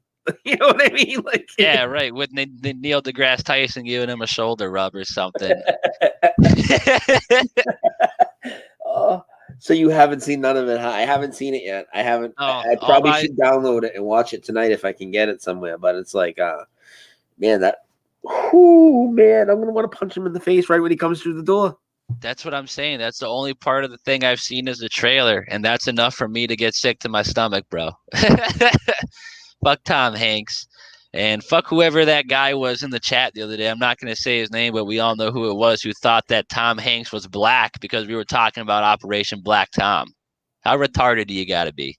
You know what I mean? Like, yeah, right. With Neil deGrasse Tyson giving him a shoulder rub or something. Oh, so you haven't seen none of it? Huh? I haven't seen it yet. I haven't. I probably should download it and watch it tonight if I can get it somewhere. But it's like, man, man, I'm gonna want to punch him in the face right when he comes through the door. That's what I'm saying. That's the only part of the thing I've seen is the trailer, and that's enough for me to get sick to my stomach, bro. Fuck Tom Hanks. And fuck whoever that guy was in the chat the other day. I'm not going to say his name, but we all know who it was who thought that Tom Hanks was black because we were talking about Operation Black Tom. How retarded do you got to be?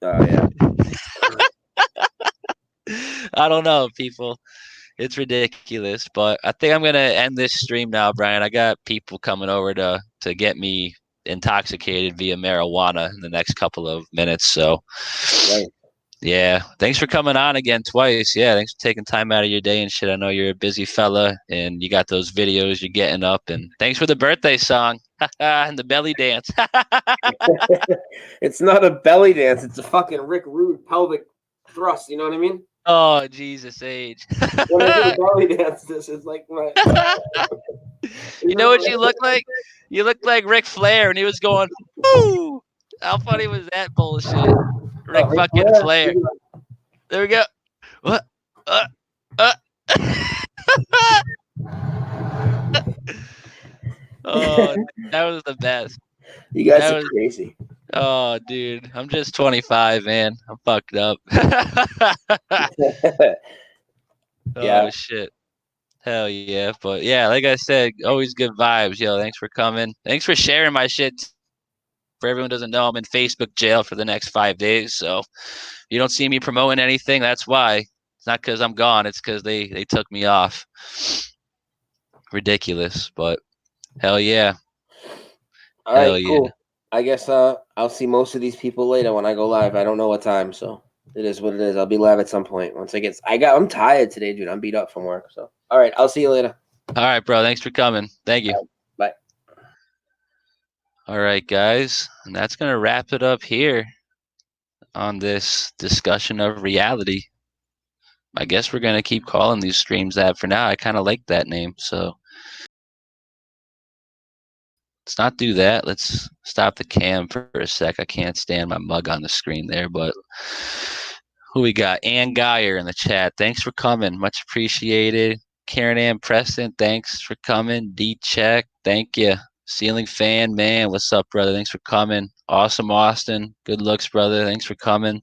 Oh, yeah. I don't know, people. It's ridiculous, but I think I'm going to end this stream now, Brian. I got people coming over to get me intoxicated via marijuana in the next couple of minutes. So, right. Yeah, thanks for coming on again twice. Yeah, thanks for taking time out of your day and shit. I know you're a busy fella, and you got those videos you're getting up. And thanks for the birthday song and the belly dance. It's not a belly dance. It's a fucking Rick Rude pelvic thrust. You know what I mean? Oh, Jesus age. When I do a belly dance, this is like my... You know what you look like? You look like Ric Flair, and he was going, woo! How funny was that bullshit? Rick fucking Flair. There we go. What? Oh, that was the best. You guys are crazy. Oh, dude. I'm just 25, man. I'm fucked up. Yeah. Oh, shit. Hell yeah. But yeah, like I said, always good vibes. Yo, thanks for coming. Thanks for sharing my shit. For everyone who doesn't know, I'm in Facebook jail for the next 5 days. So you don't see me promoting anything. That's why. It's not because I'm gone. It's because they took me off. Ridiculous, but hell yeah. All right, cool. Yeah. I guess I'll see most of these people later when I go live. I don't know what time, so it is what it is. I'll be live at some point once I'm tired today, dude. I'm beat up from work. So all right, I'll see you later. All right, bro. Thanks for coming. Thank you. Bye. All right, guys. And that's going to wrap it up here on this discussion of reality. I guess we're going to keep calling these streams that for now. I kind of like that name. So let's not do that. Let's stop the cam for a sec. I can't stand my mug on the screen there. But who we got? Ann Geyer in the chat. Thanks for coming. Much appreciated. Karen Ann Preston. Thanks for coming. D-Check. Thank you. Ceiling Fan, man, what's up, brother? Thanks for coming. Awesome, Austin. Good looks, brother. Thanks for coming.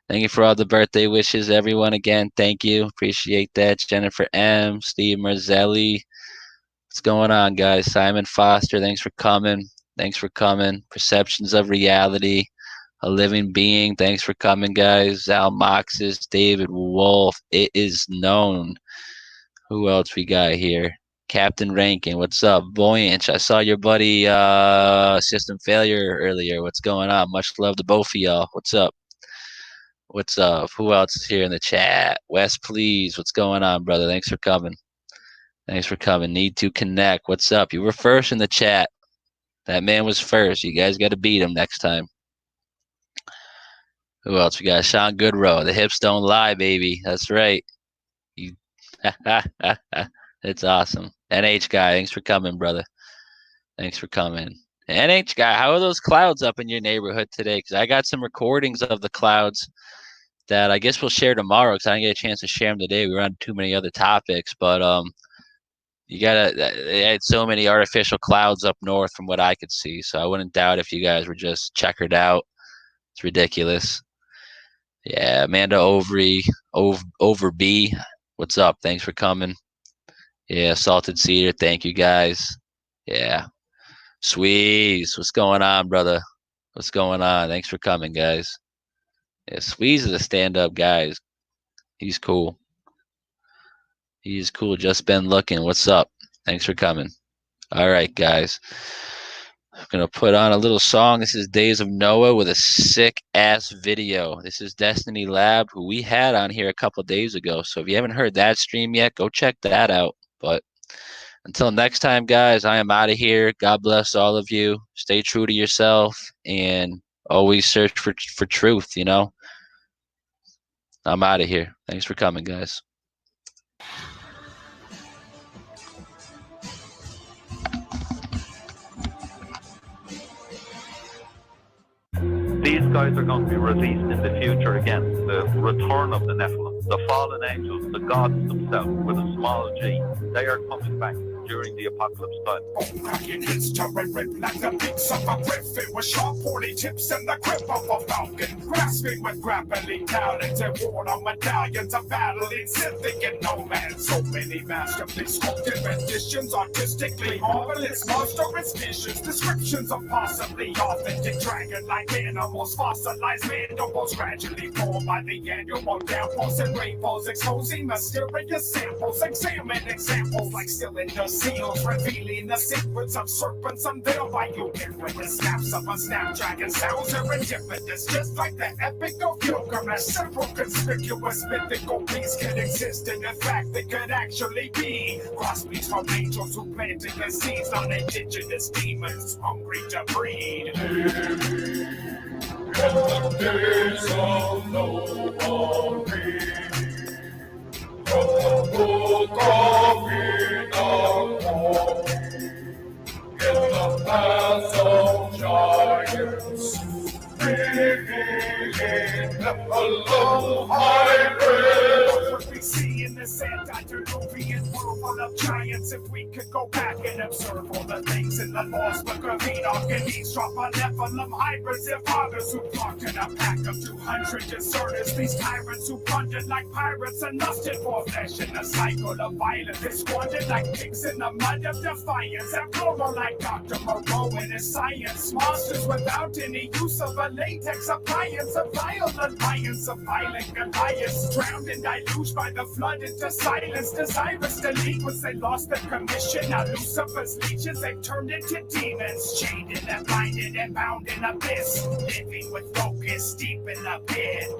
Thank you for all the birthday wishes, everyone. Again, thank you. Appreciate that. Jennifer M., Steve Marzelli. What's going on, guys? Simon Foster, thanks for coming. Thanks for coming. Perceptions of Reality, A Living Being. Thanks for coming, guys. Al Moxes, David Wolf. It is known. Who else we got here? Captain Rankin, what's up? Voyage, I saw your buddy System Failure earlier. What's going on? Much love to both of y'all. What's up? What's up? Who else is here in the chat? Wes, please. What's going on, brother? Thanks for coming. Thanks for coming. Need to connect. What's up? You were first in the chat. That man was first. You guys got to beat him next time. Who else we got? Sean Goodrow. The hips don't lie, baby. That's right. You. It's awesome. NH guy, thanks for coming, brother. Thanks for coming. NH guy, how are those clouds up in your neighborhood today? Because I got some recordings of the clouds that I guess we'll share tomorrow because I didn't get a chance to share them today. We were on too many other topics, but they had so many artificial clouds up north from what I could see. So I wouldn't doubt if you guys were just checkered out. It's ridiculous. Yeah, Amanda Over B. What's up? Thanks for coming. Yeah, Salted Cedar. Thank you guys. Yeah. Squeeze. What's going on, brother? What's going on? Thanks for coming, guys. Yeah, Squeeze is a stand-up guy. He's cool. He's cool. Just been looking. What's up? Thanks for coming. All right, guys. I'm going to put on a little song. This is Days of Noah with a sick-ass video. This is Destiny Lab, who we had on here a couple days ago. So if you haven't heard that stream yet, go check that out. But until next time, guys, I am out of here. God bless all of you. Stay true to yourself and always search for truth, you know? I'm out of here. Thanks for coming, guys. These guys are going to be released in the future again. The return of the Nephilim, the fallen angels, the gods themselves with a small g. They are coming back during the apocalypse time. Cracking hits to rip like the beaks of a griffin with sharp pointy tips and the grip of a falcon. Grasping with grappling talents and worn on medallions of battle in synthetic and no man. So many masterfully sculpted renditions, artistically marvelous, monstrous visions, descriptions of possibly authentic dragon-like animals, fossilized mandibles gradually formed by the annual downpours and rainbows, exposing mysterious samples. Examine examples like cylinder seals, revealing the secrets of serpents unveiled by you. With the snaps of a snapdragon sounds serendipitous, just like the epic of Gilgamesh. Several conspicuous mythical beasts can exist, and in fact they could actually be crossbreeds from angels who planted the seeds on indigenous demons hungry to breed. In the days of Noah, from the book of Enoch, in the paths of giants, revealing a low hybrid. What we see in this antediluvian world full of giants, if we could go back and observe all the things in the lost book of Enoch and eavesdrop on Nephilim hybrids and fathers who flocked in a pack of 200 deserters. These tyrants who plundered like pirates and lusted for flesh in a cycle of violence. They squandered like pigs in the mud of defiance. And plural like Dr. Moreau and his science. Monsters without any use of a latex appliance. A violent alliance of violent Goliaths. Drowned and deluged by the flood into silence. Desirous to leave once they lost their commission. Now Lucifer's legions, they turned into demons. Chained and blinded and bound in abyss. Living with focus deep in the pit.